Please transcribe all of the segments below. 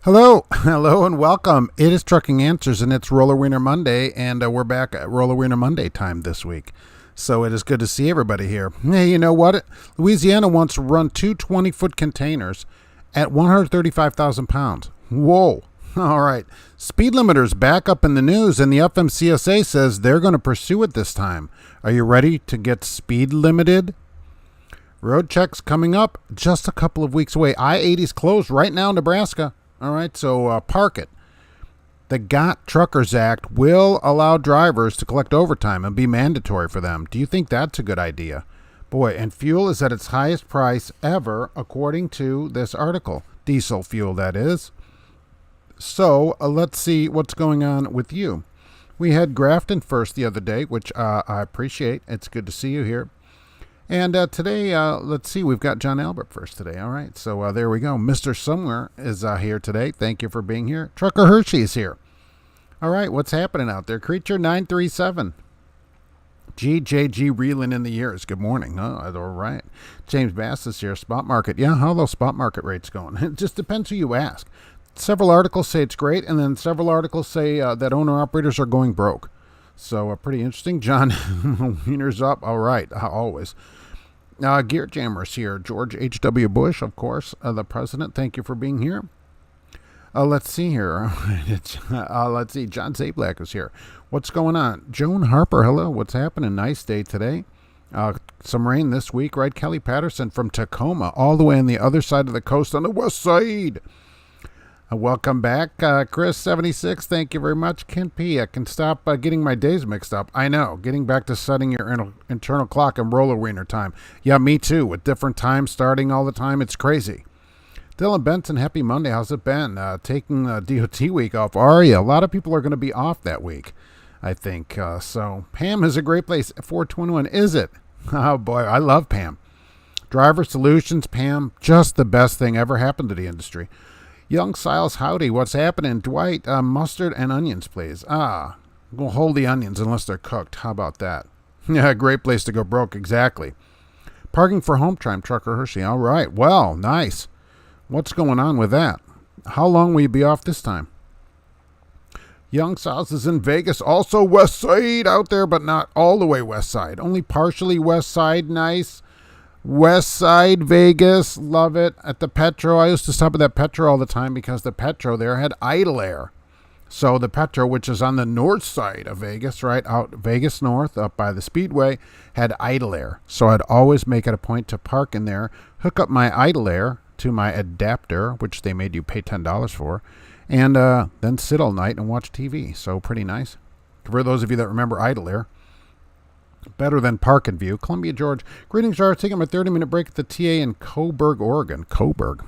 Hello, and welcome. It is Trucking Answers, and it's Roller Wiener Monday, and we're back at Roller Wiener Monday time this week. So it is good to see everybody here. Hey, you know what? Louisiana wants to run two 20-foot containers at 135,000 pounds. Whoa. All right. Speed limiters back up in the news, and the FMCSA says they're going to pursue it this time. Are you ready to get speed limited? Road checks coming up just a couple of weeks away. I-80's closed right now in Nebraska. All right, so park it. The GOT Truckers Act will allow drivers to collect overtime and be mandatory for them. Do you think that's a good idea? Boy, and fuel is at its highest price ever, according to this article. Diesel fuel, that is. So let's see what's going on with you. We had Grafton first the other day, which I appreciate. It's good to see you here. And today, let's see, we've got John Albert first today. All right, so there we go. Mr. Somewhere is here today. Thank you for being here. Trucker Hershey is here. All right, what's happening out there? Creature 937. GJG reeling in the years. Good morning. Oh, all right. James Bass is here. Spot market. Yeah, how are those spot market rates going? It just depends who you ask. Several articles say it's great, and then several articles say that owner-operators are going broke. So pretty interesting. John Wiener's up. All right, always. Gear Jammers here. George H.W. Bush, of course, the president. Thank you for being here. Let's see here. Let's see. John Zablak is here. What's going on? Joan Harper, hello. What's happening? Nice day today. Some rain this week, right? Kelly Patterson from Tacoma, all the way on the other side of the coast on the west side. Welcome back, Chris76. Thank you very much. Kent P. I can stop getting my days mixed up. I know. Getting back to setting your internal clock and roller wiener time. Yeah, me too. With different times starting all the time. It's crazy. Dylan Benson, happy Monday. How's it been? Taking DOT week off. Are you? A lot of people are going to be off that week, I think. So PAM is a great place. 421, is it? Oh, boy. I love PAM. Driver Solutions, PAM, just the best thing ever happened to the industry. Young Siles, howdy. What's happening? Dwight, mustard and onions, please. We'll hold the onions unless they're cooked. How about that? Yeah, great place to go broke. Exactly. Parking for home time, Trucker Hershey. All right. Well, nice. What's going on with that? How long will you be off this time? Young Siles is in Vegas. Also west side out there, but not all the way west side. Only partially west side. Nice. West Side, Vegas, love it. At the Petro, I used to stop at that Petro all the time because the Petro there had idle air. So the Petro, which is on the north side of Vegas, right out Vegas North, up by the Speedway, had idle air. So I'd always make it a point to park in there, hook up my idle air to my adapter, which they made you pay $10 for, and then sit all night and watch TV. So pretty nice. For those of you that remember idle air. Better than Park and View. Columbia, George. Greetings, Jar. Taking my 30-minute break at the TA in Coburg, Oregon. Coburg.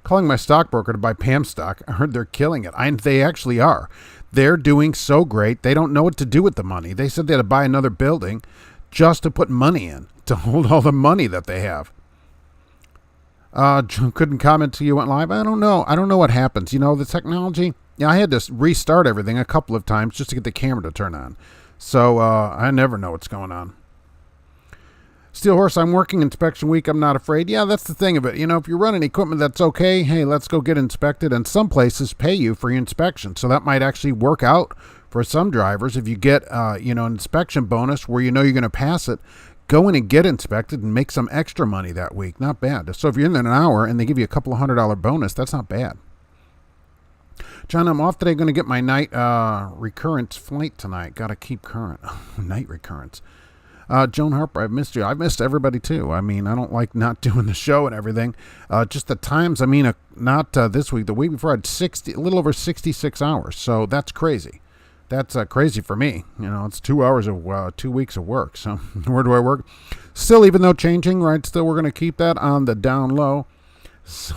Calling my stockbroker to buy PAM stock. I heard they're killing it. They actually are. They're doing so great. They don't know what to do with the money. They said they had to buy another building just to put money in, to hold all the money that they have. Couldn't comment till you went live. I don't know. I don't know what happens. You know, the technology. Yeah, I had to restart everything a couple of times just to get the camera to turn on. So I never know what's going on. Steel Horse, I'm working inspection week. I'm not afraid. Yeah, that's the thing of it. You know, if you're running equipment that's okay, hey, let's go get inspected. And some places pay you for your inspection. So that might actually work out for some drivers. If you get, an inspection bonus where you know you're going to pass it, go in and get inspected and make some extra money that week. Not bad. So if you're in there an hour and they give you a couple of $100 bonus, that's not bad. John, I'm off today. Going to get my night recurrence flight tonight. Got to keep current. Night recurrence. Joan Harper, I've missed you. I've missed everybody too. I mean, I don't like not doing the show and everything. Just the times. I mean, not this week. The week before I had a little over 66 hours. So that's crazy. That's crazy for me. You know, it's 2 hours of 2 weeks of work. So where do I work? Still, even though changing, right? Still, we're going to keep that on the down low. So,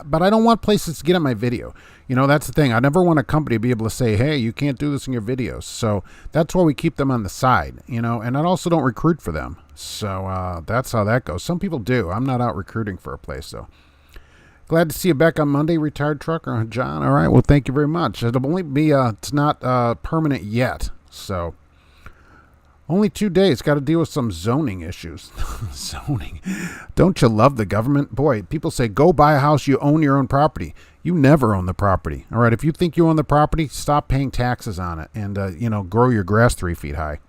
but I don't want places to get on my video. You know, that's the thing. I never want a company to be able to say, hey, you can't do this in your videos. So that's why we keep them on the side, you know, and I also don't recruit for them. So that's how that goes. Some people do. I'm not out recruiting for a place, though. Glad to see you back on Monday, retired trucker, John. All right. Well, thank you very much. It'll only be, it's not permanent yet. So Only 2 days. Got to deal with some zoning issues. Zoning. Don't you love the government? Boy, people say, go buy a house. You own your own property. You never own the property. All right. If you think you own the property, stop paying taxes on it and, grow your grass 3 feet high.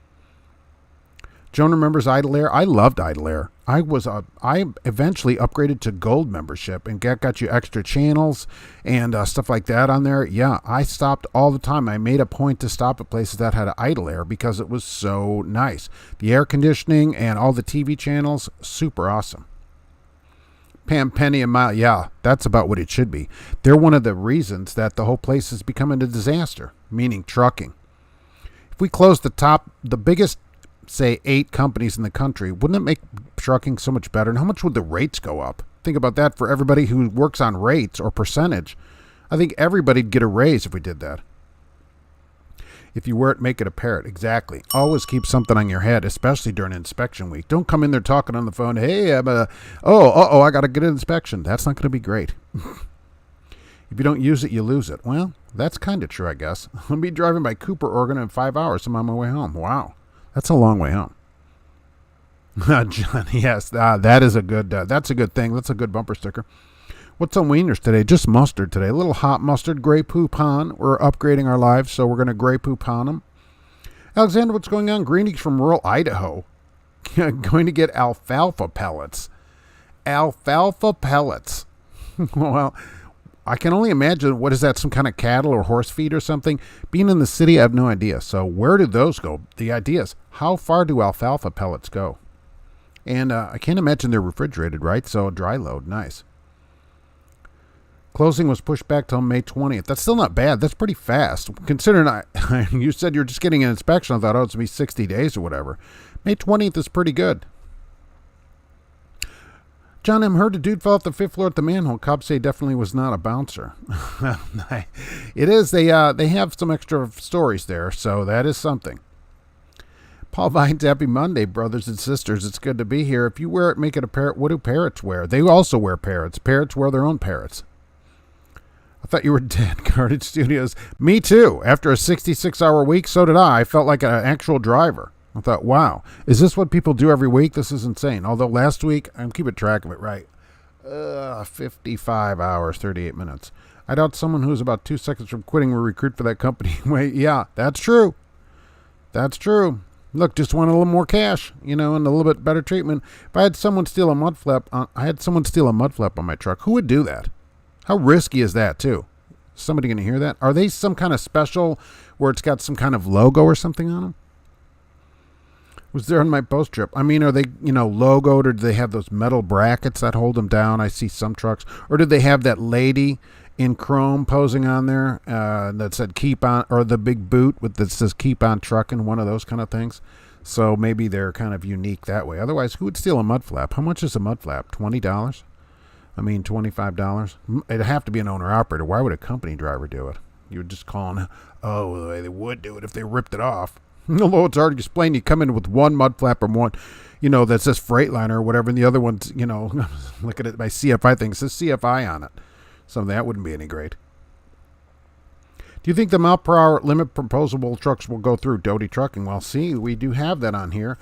Joan remembers Idle Air. I loved Idle Air. I eventually upgraded to gold membership and got you extra channels and stuff like that on there. Yeah, I stopped all the time. I made a point to stop at places that had Idle Air because it was so nice. The air conditioning and all the TV channels, super awesome. Pam Penny a mile. Yeah, that's about what it should be. They're one of the reasons that the whole place is becoming a disaster, meaning trucking. If we close the biggest, say, 8 companies in the country, wouldn't it make trucking so much better? And how much would the rates go up? Think about that for everybody who works on rates or percentage. I think everybody'd get a raise if we did that. If you wear it, make it a parrot. Exactly. Always keep something on your head, especially during inspection week. Don't come in there talking on the phone. Hey, I got to get an inspection. That's not going to be great. If you don't use it, you lose it. Well, that's kind of true, I guess. I'll be driving by Cooper, Oregon in 5 hours. I'm on my way home. Wow. That's a long way home. John, yes, that is that's a good thing. That's a good bumper sticker. What's on Wieners today? Just mustard today. A little hot mustard, Grey Poupon. We're upgrading our lives, so we're going to Grey Poupon them. Alexander, what's going on? Greenies from rural Idaho. Going to get alfalfa pellets. Alfalfa pellets. Well, I can only imagine, what is that, some kind of cattle or horse feed or something? Being in the city, I have no idea. So where do those go? The idea is, how far do alfalfa pellets go? And I can't imagine they're refrigerated, right? So dry load, nice. Closing was pushed back till May 20th. That's still not bad. That's pretty fast. Considering you said you're just getting an inspection, I thought, it's going to be 60 days or whatever. May 20th is pretty good. John M. heard a dude fell off the 5th floor at the manhole. Cops say definitely was not a bouncer. It is. They have some extra stories there, so that is something. Paul Vines, happy Monday, brothers and sisters. It's good to be here. If you wear it, make it a parrot. What do parrots wear? They also wear parrots. Parrots wear their own parrots. I thought you were dead, Carnage Studios. Me too. After a 66-hour week, so did I. I felt like an actual driver. I thought, wow, is this what people do every week? This is insane. Although last week, I'm keeping track of it right. 55 hours, 38 minutes. I doubt someone who's about 2 seconds from quitting will recruit for that company. Wait, yeah, that's true. That's true. Look, just want a little more cash, and a little bit better treatment. If I had someone steal a mud flap, on my truck, who would do that? How risky is that, too? Somebody going to hear that? Are they some kind of special where it's got some kind of logo or something on them? Was there on my post trip? I mean, are they, logoed, or do they have those metal brackets that hold them down? I see some trucks. Or did they have that lady in chrome posing on there that said keep on, or the big boot that says keep on trucking, one of those kind of things? So maybe they're kind of unique that way. Otherwise, who would steal a mud flap? How much is a mud flap? $20? I mean, $25? It'd have to be an owner-operator. Why would a company driver do it? You would just call them, they would do it if they ripped it off. Although it's hard to explain, you come in with one mud flap and one, that says Freightliner or whatever, and the other one's, look at it, my CFI thing, it says CFI on it. So that wouldn't be any great. Do you think the mile per hour limit proposable trucks will go through? Doty Trucking. Well, see, we do have that on here.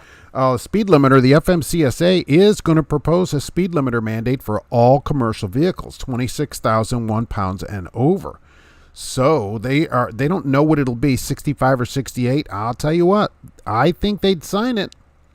Speed limiter, the FMCSA is going to propose a speed limiter mandate for all commercial vehicles, 26,001 pounds and over. So they don't know what it'll be, 65 or 68. I'll tell you what, I think they'd sign it,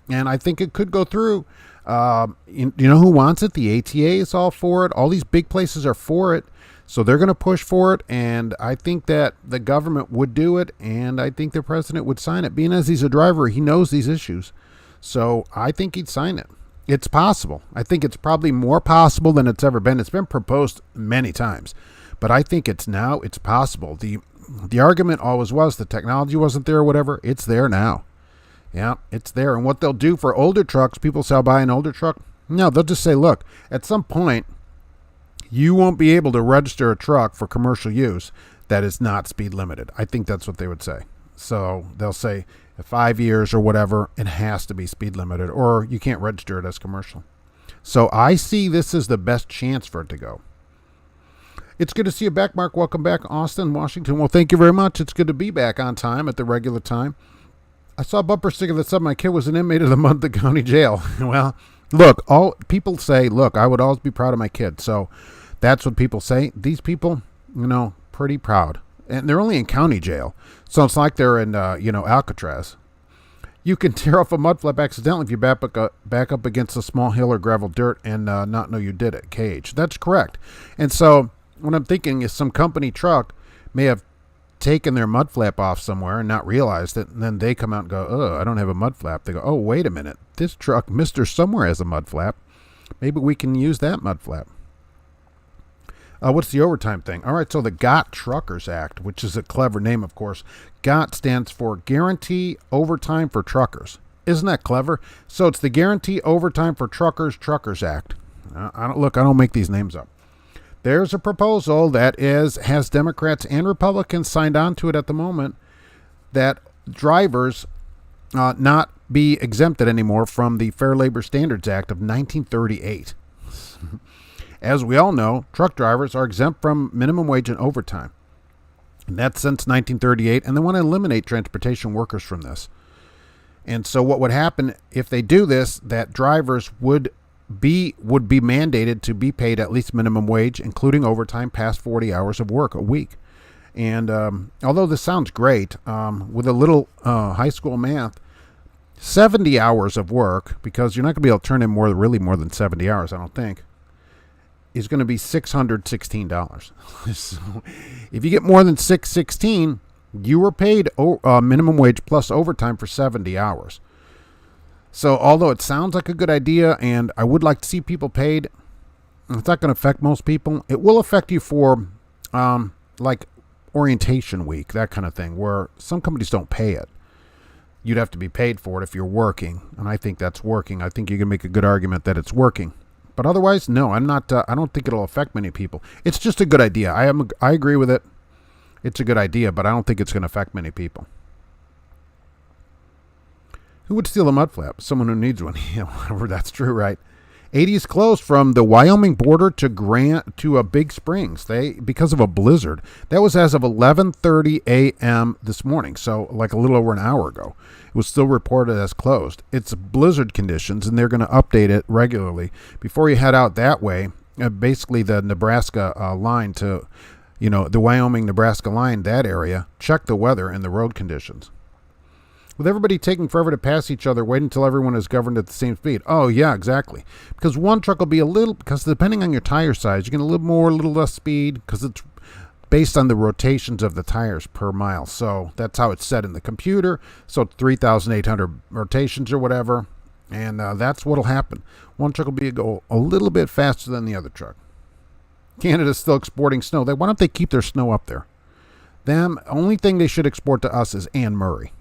and I think it could go through. You know who wants it? The ATA is all for it. All these big places are for it, so they're going to push for it, and I think that the government would do it, and I think the president would sign it. Being as he's a driver, he knows these issues, so I think he'd sign it. It's possible. I think it's probably more possible than it's ever been. It's been proposed many times. But I think it's possible. The argument always was the technology wasn't there or whatever. It's there now. Yeah, it's there. And what they'll do for older trucks, people say, I'll buy an older truck. No, they'll just say, look, at some point, you won't be able to register a truck for commercial use that is not speed limited. I think that's what they would say. So they'll say 5 years or whatever, it has to be speed limited, or you can't register it as commercial. So I see this as the best chance for it to go. It's good to see you back, Mark. Welcome back, Austin, Washington. Well, thank you very much. It's good to be back on time at the regular time. I saw a bumper sticker that said my kid was an inmate of the month at county jail. Well, look, all people say, look, I would always be proud of my kid. So that's what people say. These people, pretty proud. And they're only in county jail. So it's like they're in, Alcatraz. You can tear off a mud flap accidentally if you back up against a small hill or gravel dirt and not know you did it. Cage. That's correct. And so what I'm thinking is some company truck may have taken their mud flap off somewhere and not realized it, and then they come out and go, oh, I don't have a mud flap. They go, oh, wait a minute. This truck, Mr. Somewhere, has a mud flap. Maybe we can use that mud flap. What's the overtime thing? All right, so the GOT Truckers Act, which is a clever name, of course. GOT stands for Guarantee Overtime for Truckers. Isn't that clever? So it's the Guarantee Overtime for Truckers Act. I don't make these names up. There's a proposal that has Democrats and Republicans signed on to it at the moment, that drivers not be exempted anymore from the Fair Labor Standards Act of 1938. As we all know, truck drivers are exempt from minimum wage and overtime. And that's since 1938, and they want to eliminate transportation workers from this. And so what would happen if they do this, that drivers would be mandated to be paid at least minimum wage, including overtime past 40 hours of work a week. And although this sounds great, with a little high school math, 70 hours of work, because you're not going to be able to turn in more than 70 hours, I don't think, is going to be $616. So if you get more than $616, you were paid minimum wage plus overtime for 70 hours. So although it sounds like a good idea and I would like to see people paid, it's not going to affect most people. It will affect you for like orientation week, that kind of thing, where some companies don't pay it. You'd have to be paid for it if you're working, and I think that's working. I think you can make a good argument that it's working. But otherwise, no, I'm not. I don't think it'll affect many people. It's just a good idea. I agree with it. It's a good idea, but I don't think it's going to affect many people. Who would steal a mud flap? Someone who needs one. That's true, right? 80 is closed from the Wyoming border to Big Springs. Because of a blizzard. That was as of 11:30 a.m. this morning, so like a little over an hour ago. It was still reported as closed. It's blizzard conditions, and they're going to update it regularly. Before you head out that way, basically the Nebraska line to, the Wyoming-Nebraska line, that area, check the weather and the road conditions. With everybody taking forever to pass each other, wait until everyone is governed at the same speed. Oh, yeah, exactly. Because one truck will be because depending on your tire size, you get a little more, a little less speed, because it's based on the rotations of the tires per mile. So that's how it's set in the computer. So 3,800 rotations or whatever. And that's what will happen. One truck will go a little bit faster than the other truck. Canada's still exporting snow. Why don't they keep their snow up there? Only thing they should export to us is Anne Murray.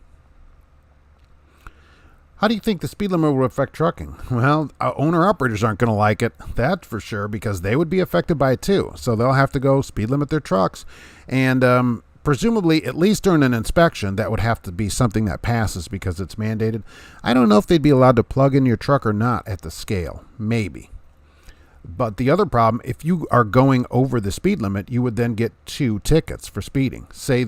How do you think the speed limit will affect trucking? Well, owner-operators aren't going to like it, that's for sure, because they would be affected by it too. So they'll have to go speed limit their trucks. And presumably, at least during an inspection, that would have to be something that passes because it's mandated. I don't know if they'd be allowed to plug in your truck or not at the scale. Maybe. But the other problem, if you are going over the speed limit, you would then get 2 tickets for speeding. Say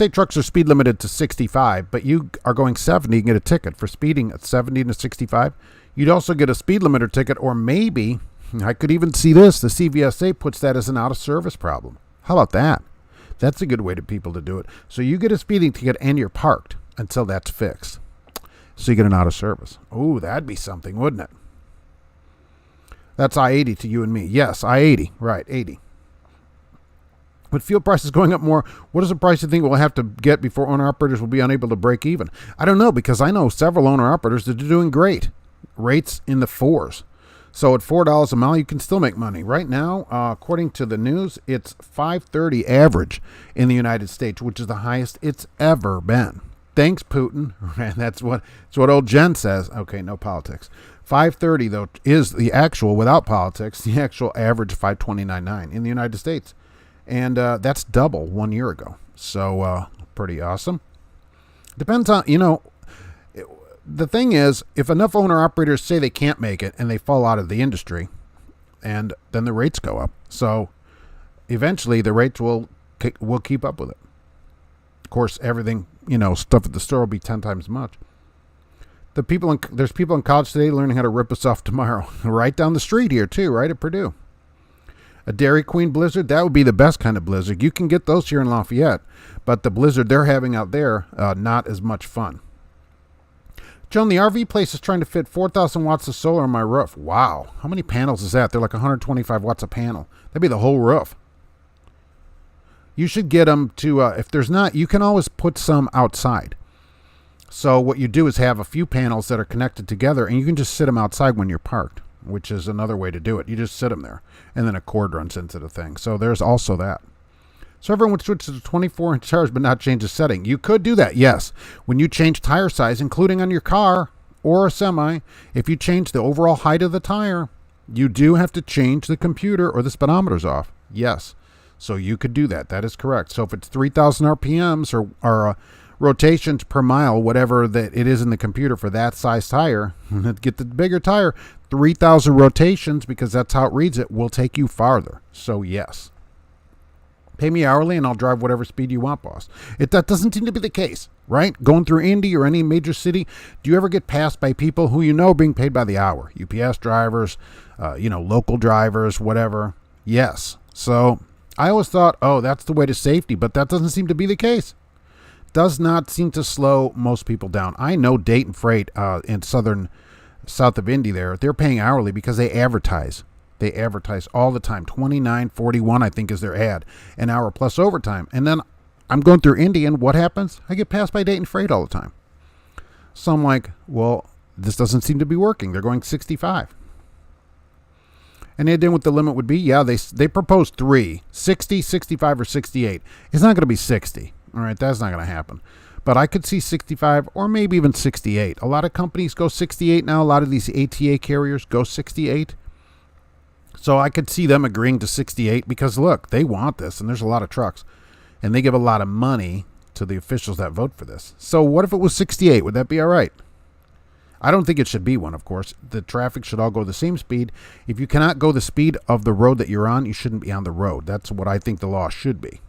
trucks are speed limited to 65, but you are going 70, you can get a ticket for speeding at 70 to 65. You'd also get a speed limiter ticket, or maybe, I could even see this, the CVSA puts that as an out-of-service problem. How about that? That's a good way to people to do it. So you get a speeding ticket and you're parked until that's fixed. So you get an out-of-service. Oh, that'd be something, wouldn't it? That's I-80 to you and me. Yes, I-80, right, 80. With fuel prices going up more, what is the price you think we'll have to get before owner-operators will be unable to break even? I don't know, because I know several owner-operators that are doing great. Rates in the 4s. So at $4 a mile, you can still make money. Right now, according to the news, it's $5.30 average in the United States, which is the highest it's ever been. Thanks, Putin. That's what old Jen says. Okay, no politics. $5.30, though, is the actual, without politics, the actual average $5.29.9 in the United States. And that's double 1 year ago. So pretty awesome. Depends on, the thing is, if enough owner-operators say they can't make it and they fall out of the industry, and then the rates go up. So eventually the rates will keep up with it. Of course, everything stuff at the store will be 10 times as much. There's people in college today learning how to rip us off tomorrow. Right down the street here too, right at Purdue. A Dairy Queen blizzard, that would be the best kind of blizzard. You can get those here in Lafayette, but the blizzard they're having out there, not as much fun. Joan, the RV place is trying to fit 4,000 watts of solar on my roof. Wow. How many panels is that? They're like 125 watts a panel. That'd be the whole roof. You should get them to, if there's not, you can always put some outside. So what you do is have a few panels that are connected together, and you can just sit them outside when you're parked, which is another way to do it. You just sit them there, and then a cord runs into the thing. So there's also that. So everyone would switch to the 24-inch tires but not change the setting. You could do that, yes. When you change tire size, including on your car or a semi, if you change the overall height of the tire, you do have to change the computer or the speedometers off. Yes. So you could do that. That is correct. So if it's 3,000 RPMs or rotations per mile, whatever that it is in the computer for that size tire, get the bigger tire, 3,000 rotations, because that's how it reads it, will take you farther. So yes. Pay me hourly and I'll drive whatever speed you want, boss. That doesn't seem to be the case, right? Going through Indy or any major city, do you ever get passed by people who are being paid by the hour? UPS drivers, local drivers, whatever. Yes. So I always thought, that's the way to safety, but that doesn't seem to be the case. Does not seem to slow most people down. I know Dayton Freight in south of Indy they're paying hourly because they advertise. They advertise all the time. $29.41, I think, is their ad. An hour plus overtime. And then I'm going through Indy, and what happens? I get passed by Dayton Freight all the time. So I'm like, well, this doesn't seem to be working. They're going 65. And the idea what the limit would be, yeah, they proposed 3, 60, 65, or 68. It's not going to be 60. All right, that's not going to happen. But I could see 65 or maybe even 68. A lot of companies go 68 now. A lot of these ATA carriers go 68. So I could see them agreeing to 68 because, look, they want this, and there's a lot of trucks. And they give a lot of money to the officials that vote for this. So what if it was 68? Would that be all right? I don't think it should be one, of course. The traffic should all go the same speed. If you cannot go the speed of the road that you're on, you shouldn't be on the road. That's what I think the law should be.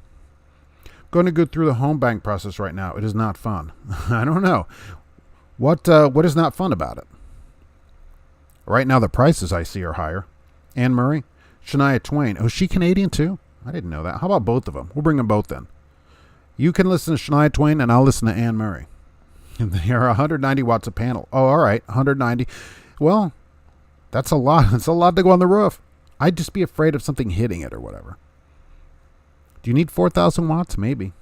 Going to go through the home buying process right now. It is not fun. I don't know. What is not fun about it? Right now, the prices I see are higher. Anne Murray, Shania Twain. Oh, is she Canadian too? I didn't know that. How about both of them? We'll bring them both in. You can listen to Shania Twain, and I'll listen to Anne Murray. And they are 190 watts a panel. Oh, all right, 190. Well, that's a lot. It's a lot to go on the roof. I'd just be afraid of something hitting it or whatever. Do you need 4,000 watts? Maybe.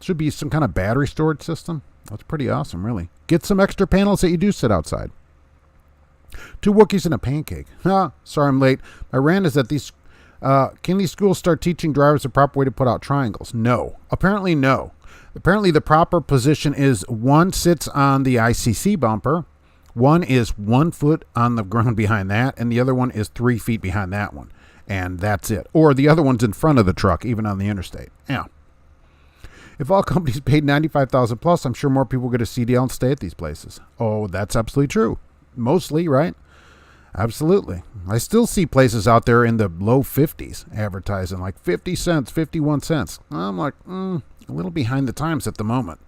Should be some kind of battery storage system. That's pretty awesome, really. Get some extra panels that you do sit outside. 2 Wookiees and a pancake. Sorry I'm late. My rant is that can these schools start teaching drivers the proper way to put out triangles? No. Apparently no. Apparently the proper position is one sits on the ICC bumper, one is 1 foot on the ground behind that, and the other one is 3 feet behind that one. And that's it. Or the other one's in front of the truck, even on the interstate. Yeah. If all companies paid $95,000 plus, I'm sure more people would get a CDL and stay at these places. Oh, that's absolutely true. Mostly, right? Absolutely. I still see places out there in the low 50s advertising like 50 cents, 51 cents. I'm like, a little behind the times at the moment.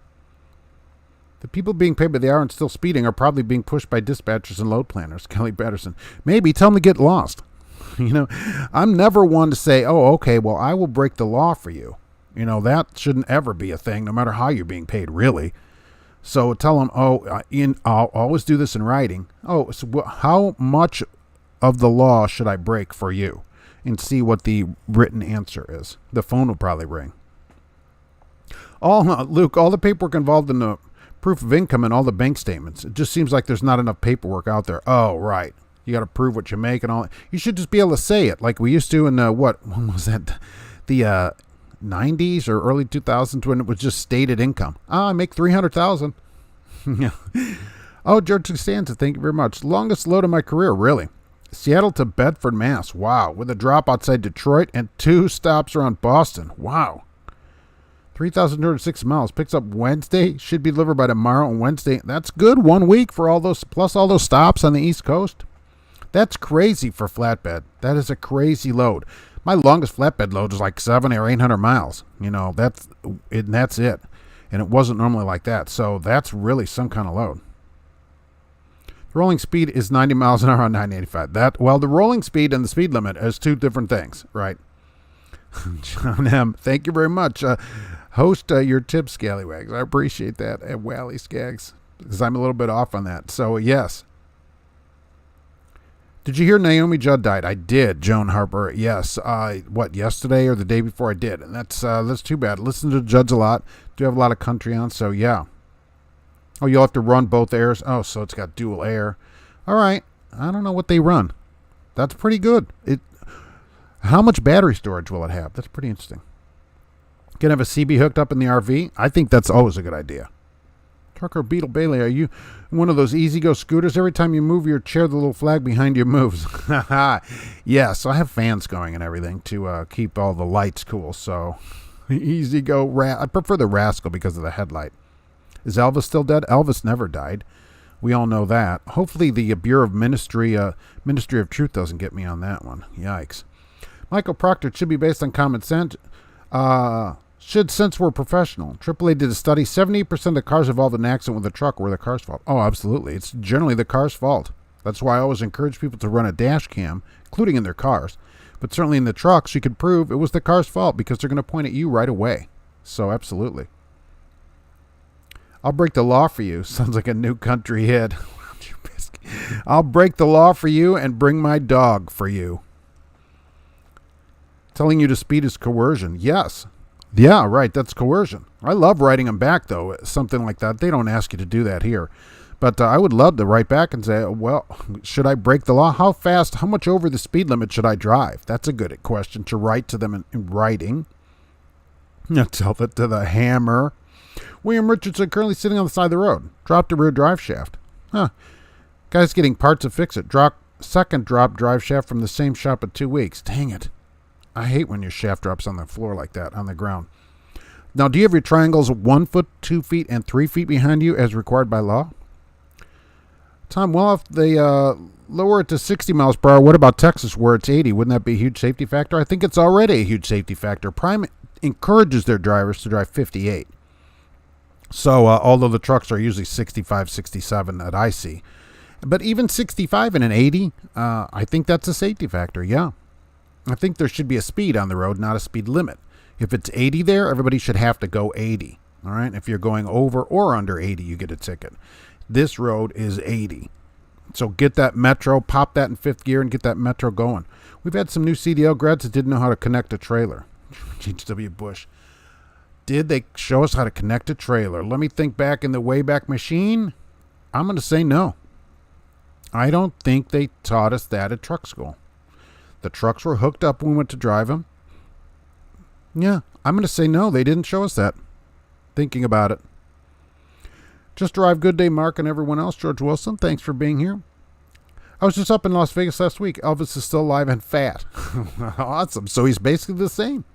The people being paid by the hour and still speeding are probably being pushed by dispatchers and load planners. Kelly Patterson. Maybe tell them to get lost. I'm never one to say, okay, well, I will break the law for you. That shouldn't ever be a thing, no matter how you're being paid, really. So tell them, I'll always do this in writing. So how much of the law should I break for you? And see what the written answer is. The phone will probably ring. Luke, all the paperwork involved in the proof of income and all the bank statements. It just seems like there's not enough paperwork out there. Oh, right. You got to prove what you make and all. You should just be able to say it like we used to in when was that? The 90s or early 2000s when it was just stated income. I make $300,000. Yeah. George Costanza, thank you very much. Longest load of my career, really. Seattle to Bedford, Mass. Wow. With a drop outside Detroit and 2 stops around Boston. Wow. 3,206 miles. Picks up Wednesday. Should be delivered by tomorrow and Wednesday. That's good. 1 week for all those, plus all those stops on the East Coast. That's crazy for flatbed. That is a crazy load. My longest flatbed load is like 700 or 800 miles. That's it. and it wasn't normally like that. So that's really some kind of load. The rolling speed is 90 miles an hour on 985. The rolling speed and the speed limit is two different things, right? John M., thank you very much. Host your tips, Scallywags. I appreciate that at Wally Skaggs, because I'm a little bit off on that. So, yes. Did you hear Naomi Judd died? I did, Joan Harper. Yes. Yesterday or the day before I did. And that's too bad. Listen to Judds a lot. Do have a lot of country on, so yeah. Oh, you'll have to run both airs. Oh, so it's got dual air. All right. I don't know what they run. That's pretty good. How much battery storage will it have? That's pretty interesting. Can have a CB hooked up in the RV? I think that's always a good idea. Trucker Beetle Bailey, are you one of those easy-go scooters? Every time you move your chair, the little flag behind you moves. Yes, I have fans going and everything to keep all the lights cool. So, easy-go. I prefer the Rascal because of the headlight. Is Elvis still dead? Elvis never died. We all know that. Hopefully the Bureau of Ministry of Truth doesn't get me on that one. Yikes. Michael Proctor, should be based on common sense. Since we're professional. AAA did a study. 78% of cars involved in an accident with a truck were the car's fault. Oh, absolutely. It's generally the car's fault. That's why I always encourage people to run a dash cam, including in their cars. But certainly in the trucks, you could prove it was the car's fault because they're going to point at you right away. So, absolutely. I'll break the law for you. Sounds like a new country hit. I'll break the law for you and bring my dog for you. Telling you to speed is coercion. Yes. Yeah, right. That's coercion. I love writing them back, though. Something like that. They don't ask you to do that here. But I would love to write back and say, well, should I break the law? How fast, how much over the speed limit should I drive? That's a good question to write to them in writing. Tell that to the hammer. William Richardson currently sitting on the side of the road. Dropped the rear drive shaft. Guy's getting parts to fix it. Second drop drive shaft from the same shop in 2 weeks. Dang it. I hate when your shaft drops on the floor like that, on the ground. Now, do you have your triangles 1 foot, 2 feet, and 3 feet behind you as required by law? Tom, well, if they lower it to 60 miles per hour, what about Texas where it's 80? Wouldn't that be a huge safety factor? I think it's already a huge safety factor. Prime encourages their drivers to drive 58. So, although the trucks are usually 65, 67 that I see. But even 65 and an 80, I think that's a safety factor, yeah. I think there should be a speed on the road, not a speed limit. If it's 80 there, everybody should have to go 80. All right. If you're going over or under 80, you get a ticket. This road is 80. So get that Metro, pop that in fifth gear and get that Metro going. We've had some new CDL grads that didn't know how to connect a trailer. H.W. Bush. Did they show us how to connect a trailer? Let me think back in the Wayback Machine. I'm going to say no. I don't think they taught us that at truck school. The trucks were hooked up when we went to drive them. Yeah, I'm going to say no. They didn't show us that. Thinking about it. Just arrived. Good day, Mark, and everyone else. George Wilson, thanks for being here. I was just up in Las Vegas last week. Elvis is still alive and fat. Awesome. So he's basically the same.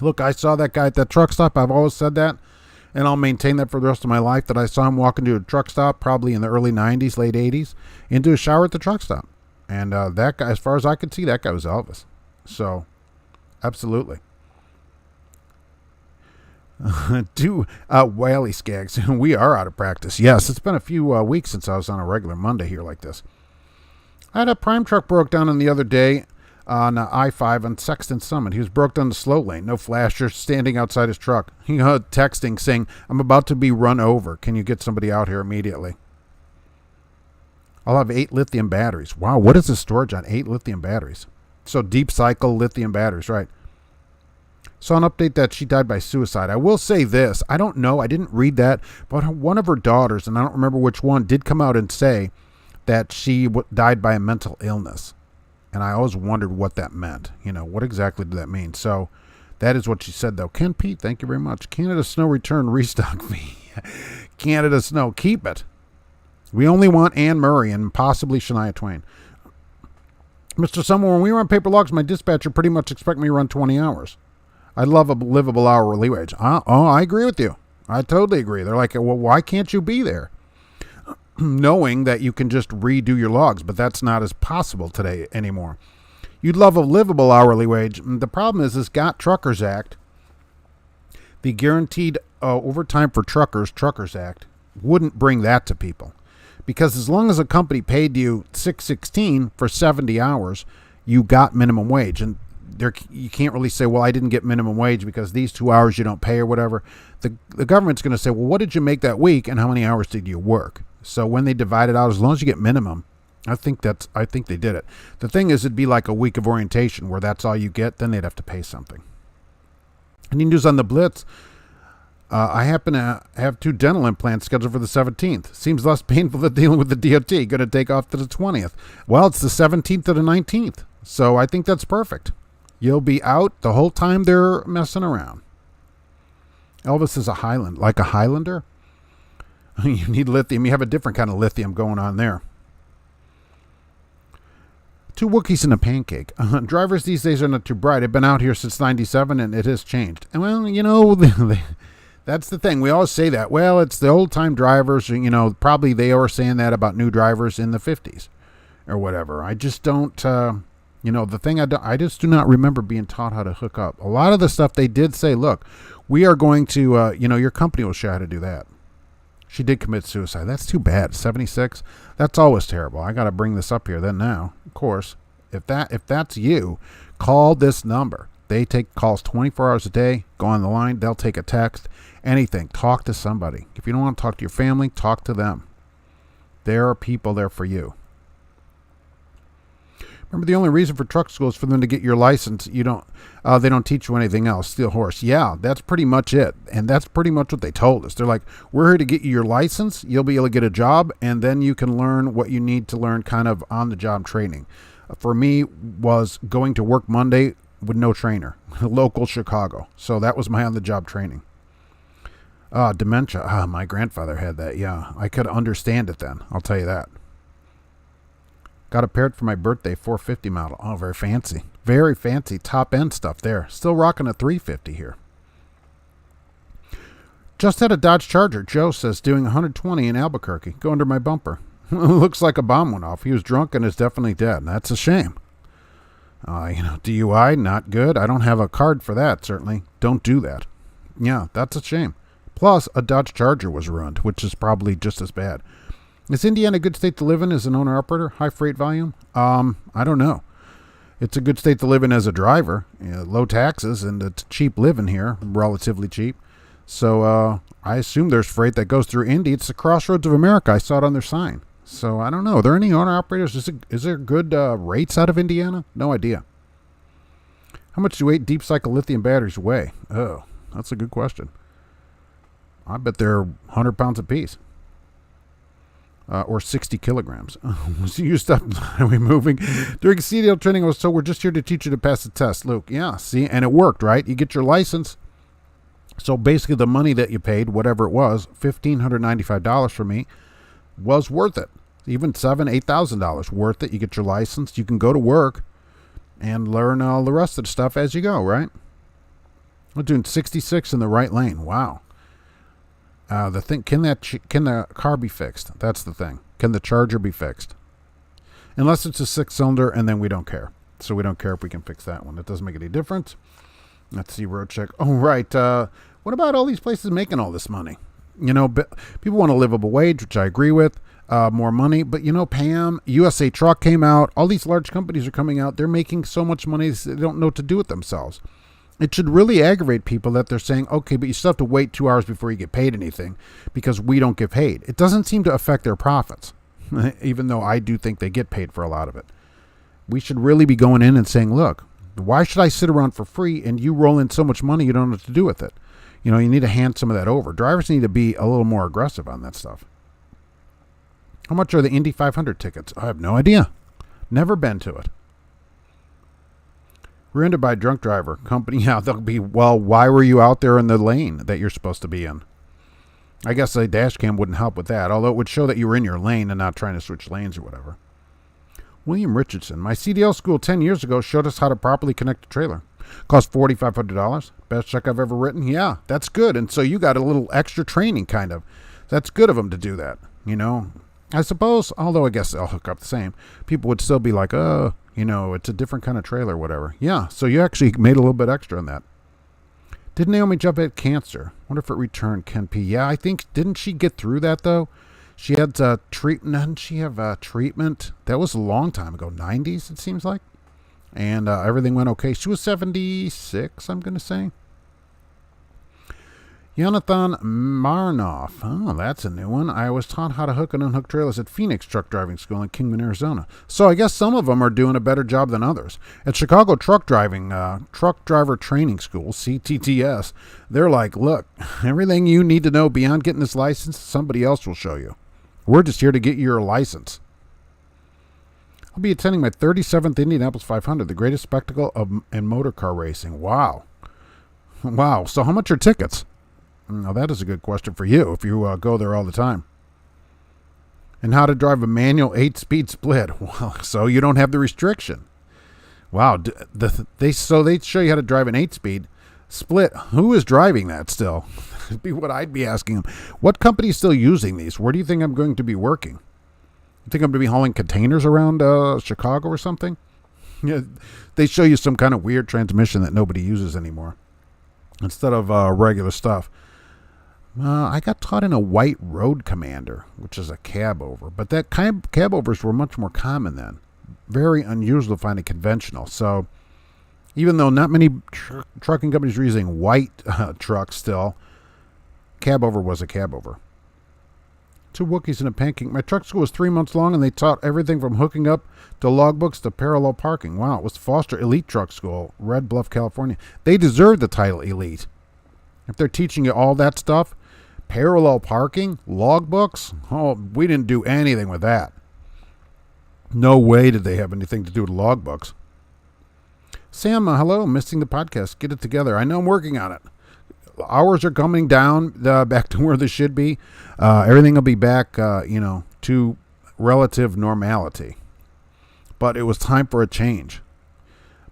Look, I saw that guy at that truck stop. I've always said that, and I'll maintain that for the rest of my life, that I saw him walk into a truck stop probably in the early 90s, late 80s, into a shower at the truck stop. And that guy, as far as I could see, that guy was Elvis. So, absolutely. Whaley Skaggs. We are out of practice. Yes, it's been a few weeks since I was on a regular Monday here like this. I had a prime truck broke down the other day on I-5 on Sexton Summit. He was broke down the slow lane. No flasher, standing outside his truck. He texting saying, I'm about to be run over. Can you get somebody out here immediately? I'll have 8 lithium batteries. Wow, what is the storage on 8 lithium batteries? So deep cycle lithium batteries, right? Saw an update that she died by suicide. I will say this. I don't know. I didn't read that. But one of her daughters, and I don't remember which one, did come out and say that she died by a mental illness. And I always wondered what that meant. You know, what exactly did that mean? So that is what she said, though. Ken Pete, thank you very much. Canada Snow return restock fee. Canada Snow, keep it. We only want Anne Murray and possibly Shania Twain. Mr. Summer, when we run paper logs, my dispatcher pretty much expect me to run 20 hours. I love a livable hourly wage. I agree with you. I totally agree. They're like, well, why can't you be there? Knowing that you can just redo your logs, but that's not as possible today anymore. You'd love a livable hourly wage. The problem is this GOT Truckers Act, the Guaranteed overtime for Truckers Act, wouldn't bring that to people. Because as long as a company paid you $6.16 for 70 hours, you got minimum wage. And you can't really say, well, I didn't get minimum wage because these 2 hours you don't pay or whatever. The government's going to say, well, what did you make that week and how many hours did you work? So when they divide it out, as long as you get minimum, I think they did it. The thing is, it'd be like a week of orientation where that's all you get. Then they'd have to pay something. Any news on the Blitz? I happen to have 2 dental implants scheduled for the 17th. Seems less painful than dealing with the DOT. Going to take off to the 20th. Well, it's the 17th to the 19th. So I think that's perfect. You'll be out the whole time they're messing around. Elvis is a Highlander. You need lithium. You have a different kind of lithium going on there. 2 Wookiees and a pancake. Drivers these days are not too bright. I've been out here since 97 and it has changed. And well, that's the thing. We always say that. Well, it's the old-time drivers. Probably they are saying that about new drivers in the 50s or whatever. I just don't, the thing I just do not remember being taught how to hook up. A lot of the stuff they did say, look, we are going to, your company will show you how to do that. She did commit suicide. That's too bad. 76. That's always terrible. I got to bring this up here then now. Of course, if that's you, call this number. They take calls 24 hours a day. Go on the line. They'll take a text. Anything. Talk to somebody. If you don't want to talk to your family, talk to them. There are people there for you. Remember, the only reason for truck school is for them to get your license. They don't teach you anything else. Steel horse. Yeah, that's pretty much it. And that's pretty much what they told us. They're like, we're here to get you your license. You'll be able to get a job, and then you can learn what you need to learn kind of on-the-job training. For me, was going to work Monday with no trainer. Local Chicago. So that was my on-the-job training. Dementia. My grandfather had that. Yeah, I could understand it then. I'll tell you that. Got a paired for my birthday, 450 model. Oh, very fancy. Very fancy top-end stuff there. Still rocking a 350 here. Just had a Dodge Charger. Joe says doing 120 in Albuquerque. Go under my bumper. Looks like a bomb went off. He was drunk and is definitely dead. That's a shame. DUI, not good. I don't have a card for that, certainly. Don't do that. Yeah, that's a shame. Plus, a Dodge Charger was ruined, which is probably just as bad. Is Indiana a good state to live in as an owner-operator? High freight volume? I don't know. It's a good state to live in as a driver. Low taxes, and it's cheap living here, relatively cheap. So I assume there's freight that goes through Indy. It's the crossroads of America. I saw it on their sign. So I don't know. Are there any owner-operators? Is there good rates out of Indiana? No idea. How much do deep cycle lithium batteries weigh? Oh, that's a good question. I bet they're 100 pounds apiece. Or 60 kilograms. So you stopped. Are we moving? During CDL training, I was told we're just here to teach you to pass the test. Luke, yeah, see, and it worked, right? You get your license. So basically the money that you paid, whatever it was, $1,595 for me, was worth it. Even $7,000, $8,000 worth it. You get your license. You can go to work and learn all the rest of the stuff as you go, right? We're doing 66 in the right lane. Wow. The thing, can the car be fixed? That's the thing. Can the Charger be fixed? Unless it's a 6-cylinder, and then we don't care. So we don't care if we can fix that one. It doesn't make any difference. Let's see, road check. Oh, right. What about all these places making all this money? People want a livable wage, which I agree with. More money. But, PAM, USA Truck came out. All these large companies are coming out. They're making so much money they don't know what to do with themselves. It should really aggravate people that they're saying, okay, but you still have to wait 2 hours before you get paid anything because we don't get paid. It doesn't seem to affect their profits, even though I do think they get paid for a lot of it. We should really be going in and saying, look, why should I sit around for free and you roll in so much money you don't know what to do with it? You need to hand some of that over. Drivers need to be a little more aggressive on that stuff. How much are the Indy 500 tickets? I have no idea. Never been to it. Rear-ended by a drunk driver. Company, yeah, they'll be, well, why were you out there in the lane that you're supposed to be in? I guess a dash cam wouldn't help with that, although it would show that you were in your lane and not trying to switch lanes or whatever. William Richardson. My CDL school 10 years ago showed us how to properly connect a trailer. Cost $4,500. Best check I've ever written. Yeah, that's good. And so you got a little extra training, kind of. That's good of them to do that, I suppose, although I guess they'll hook up the same. People would still be like, it's a different kind of trailer, whatever. Yeah, so you actually made a little bit extra on that. Did Naomi Jubb had cancer? Wonder if it returned. Ken P. Yeah, I think, didn't she get through that though? She had treatment. Didn't she have treatment? That was a long time ago, 90s it seems like. And everything went okay. She was 76, I'm going to say. Jonathan Marnoff. Oh, that's a new one. I was taught how to hook and unhook trailers at Phoenix Truck Driving School in Kingman, Arizona. So I guess some of them are doing a better job than others. At Chicago Truck Driver Training School, CTTS, they're like, look, everything you need to know beyond getting this license, somebody else will show you. We're just here to get your license. I'll be attending my 37th Indianapolis 500, the greatest spectacle in motor car racing. Wow. Wow. So how much are tickets? Now, that is a good question for you if you go there all the time. And how to drive a manual 8-speed split. Well, so you don't have the restriction. Wow. They show you how to drive an 8-speed split. Who is driving that still? That'd be what I'd be asking them. What company is still using these? Where do you think I'm going to be working? You think I'm going to be hauling containers around Chicago or something? Yeah, they show you some kind of weird transmission that nobody uses anymore instead of regular stuff. I got taught in a white Road Commander, which is a cab over. But that kind of cab overs were much more common then. Very unusual to find a conventional. So even though not many trucking companies are using white trucks still, cab over was a cab over. 2 Wookiees and a pancake. My truck school was 3 months long, and they taught everything from hooking up to logbooks to parallel parking. Wow, it was Foster Elite Truck School, Red Bluff, California. They deserve the title Elite. If they're teaching you all that stuff, parallel parking, logbooks, oh, we didn't do anything with that. No way did they have anything to do with logbooks. Sam, hello, missing the podcast. Get it together. I know I'm working on it. Hours are coming down back to where they should be. Everything will be back, to relative normality. But it was time for a change.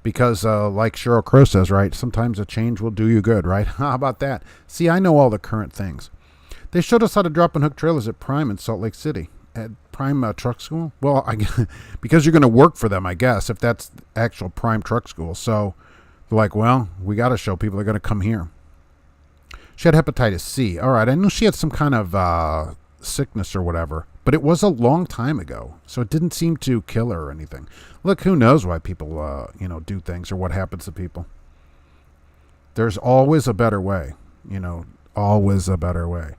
Because like Sheryl Crow says, right, sometimes a change will do you good, right? How about that? See, I know all the current things. They showed us how to drop and hook trailers at Prime in Salt Lake City. At Prime Truck School? Well, because you're going to work for them, I guess, if that's actual Prime Truck School. So they're like, well, we got to show people they're going to come here. She had hepatitis C. All right, I knew she had some kind of sickness or whatever, but it was a long time ago, so it didn't seem to kill her or anything. Look, who knows why people, do things or what happens to people. There's always a better way, always a better way.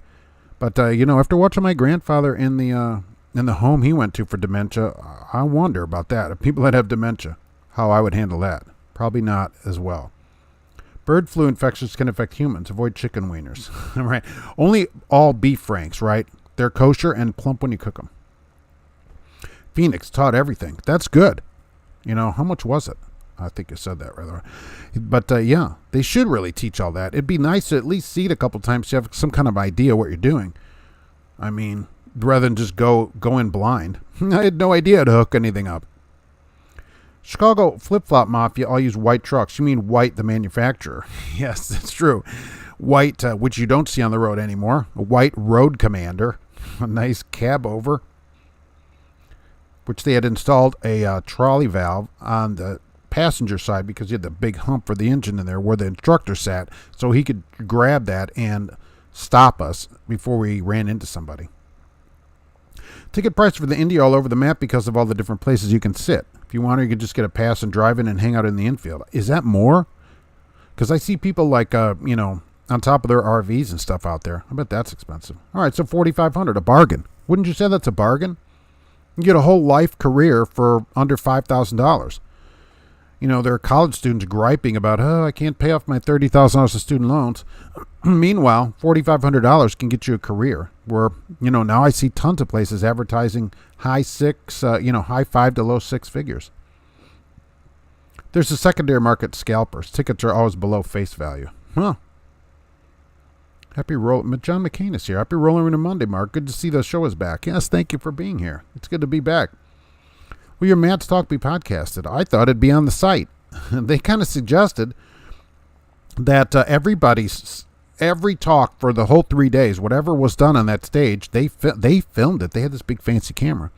But, after watching my grandfather in the home he went to for dementia, I wonder about that. If people that have dementia, how I would handle that. Probably not as well. Bird flu infections can affect humans. Avoid chicken wieners. Right? Only all beef franks, right? They're kosher and plump when you cook them. Phoenix taught everything. That's good. How much was it? I think you said that rather. But, yeah, they should really teach all that. It'd be nice to at least see it a couple times so you have some kind of idea what you're doing. I mean, rather than just go in blind. I had no idea to hook anything up. Chicago Flip-Flop Mafia all use white trucks. You mean white, the manufacturer. Yes, that's true. White, which you don't see on the road anymore. A white Road Commander. A nice cab over. Which they had installed a trolley valve on the passenger side because you had the big hump for the engine in there where the instructor sat, so he could grab that and stop us before we ran into somebody. Ticket price for the Indy all over the map because of all the different places you can sit. If you want to, you can just get a pass and drive in and hang out in the infield. Is that more? Because I see people like, on top of their RVs and stuff out there. I bet that's expensive. All right, so $4,500, a bargain. Wouldn't you say that's a bargain? You get a whole life career for under $5,000. There are college students griping about, I can't pay off my $30,000 of student loans. Meanwhile, $4,500 can get you a career where, now I see tons of places advertising high 5 to low 6 figures. There's a secondary market, scalpers. Tickets are always below face value. Huh. Happy John McCain is here. Happy Rolling Winter Monday, Mark. Good to see the show is back. Yes, thank you for being here. It's good to be back. Will your Matt's Talk be podcasted? I thought it'd be on the site. They kind of suggested that every talk for the whole 3 days, whatever was done on that stage, they filmed it. They had this big fancy camera.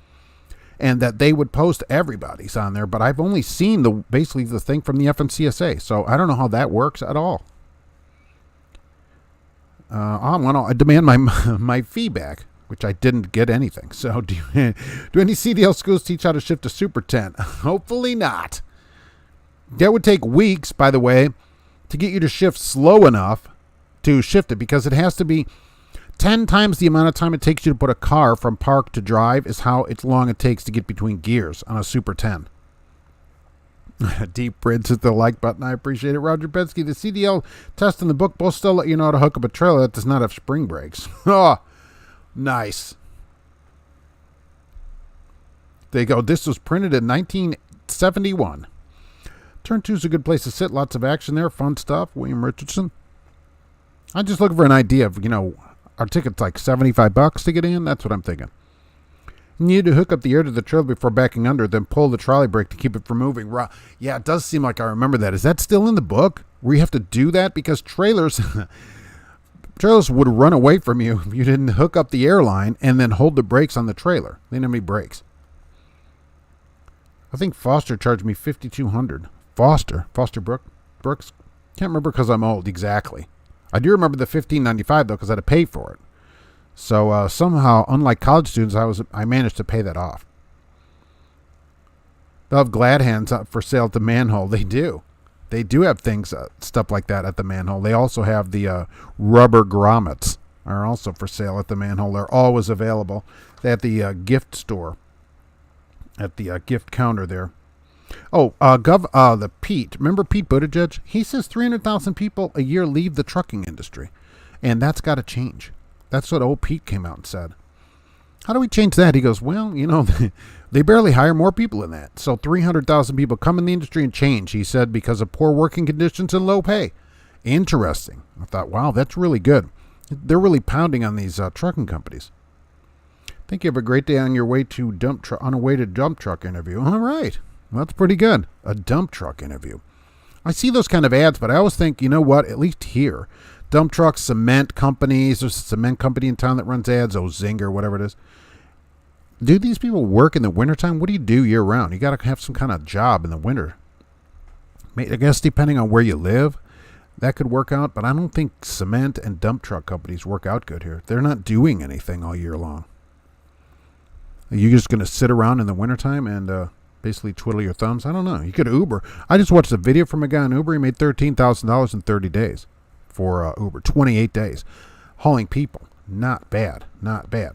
And that they would post everybody's on there. But I've only seen basically the thing from the FNCSA. So I don't know how that works at all. I demand my my fee back, which I didn't get anything. So do any CDL schools teach how to shift a Super 10? Hopefully not. That would take weeks, by the way, to get you to shift slow enough to shift it, because it has to be 10 times the amount of time it takes you to put a car from park to drive is how long it takes to get between gears on a Super 10. Deep Prince hit the like button. I appreciate it. Roger Betsky, the CDL test and the book both still let you know how to hook up a trailer that does not have spring brakes. Oh, nice. There you go. This was printed in 1971. Turn 2 is a good place to sit. Lots of action there. Fun stuff. William Richardson. I'm just looking for an idea of, our ticket's like $75 to get in. That's what I'm thinking. You need to hook up the air to the trailer before backing under, then pull the trolley brake to keep it from moving. Yeah, it does seem like I remember that. Is that still in the book where you have to do that? Because trailers would run away from you if you didn't hook up the airline and then hold the brakes on the trailer. They didn't have any brakes. I think Foster charged me $5,200. Foster Brooks. Can't remember because I'm old exactly. I do remember the $1,595 though, because I had to pay for it. So somehow, unlike college students, I managed to pay that off. They'll have glad hands up for sale at the manhole. They do. They do have things, stuff like that at the manhole. They also have the rubber grommets are also for sale at the manhole. They're always available. They're at the gift store, at the gift counter there. Oh, the Pete. Remember Pete Buttigieg? He says 300,000 people a year leave the trucking industry, and that's got to change. That's what old Pete came out and said. How do we change that? He goes, well, they barely hire more people than that. So 300,000 people come in the industry and change, he said, because of poor working conditions and low pay. Interesting. I thought, wow, that's really good. They're really pounding on these trucking companies. Think you have a great day on your way to dump truck interview. All right. Well, that's pretty good. A dump truck interview. I see those kind of ads, but I always think, you know what, at least here, dump trucks, cement companies. There's a cement company in town that runs ads, Zinger, whatever it is. Do these people work in the wintertime? What do you do year round? You got to have some kind of job in the winter. I guess depending on where you live, that could work out, but I don't think cement and dump truck companies work out good here. They're not doing anything all year long. Are you just going to sit around in the wintertime and basically twiddle your thumbs? I don't know. You could Uber. I just watched a video from a guy on Uber. He made $13,000 in 30 days. For Uber, 28 days, hauling people. Not bad, not bad.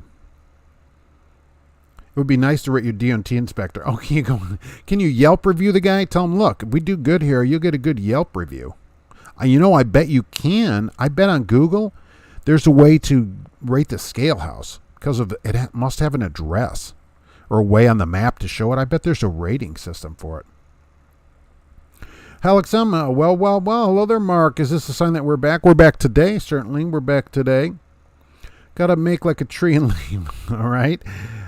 It would be nice to rate your DOT inspector. Oh, can you Yelp review the guy? Tell him, look, if we do good here, you'll get a good Yelp review. I bet you can. I bet on Google, there's a way to rate the scale house because of it must have an address or a way on the map to show it. I bet there's a rating system for it. Alex, well. Hello there, Mark. Is this a sign that we're back? We're back today. Certainly, we're back today. Got to make like a tree and leave. All right.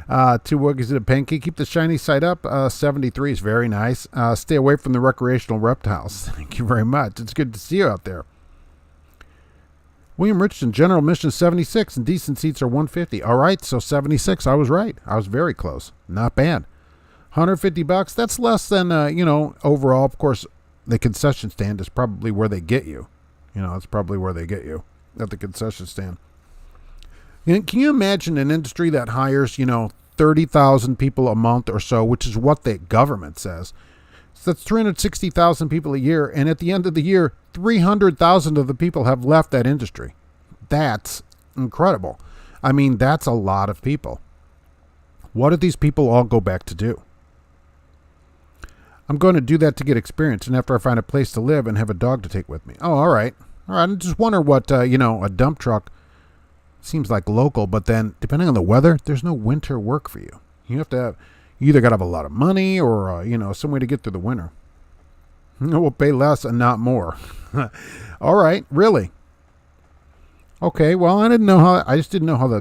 2 woogies and a pancake. Keep the shiny side up. 73 is very nice. Stay away from the recreational reptiles. Thank you very much. It's good to see you out there. William Richardson, general admission 76, and decent seats are 150. All right, so 76. I was right. I was very close. Not bad. $150. That's less than overall. Of course, the concession stand is probably where they get you. It's probably where they get you at the concession stand. Can you imagine an industry that hires, 30,000 people a month or so, which is what the government says. So that's 360,000 people a year. And at the end of the year, 300,000 of the people have left that industry. That's incredible. I mean, that's a lot of people. What do these people all go back to do? I'm going to do that to get experience, and after I find a place to live and have a dog to take with me. Oh, all right. I just wonder what, a dump truck seems like local, but then depending on the weather, there's no winter work for you. You either got to have a lot of money or, some way to get through the winter. We'll pay less and not more. All right. Really? Okay. Well, I just didn't know how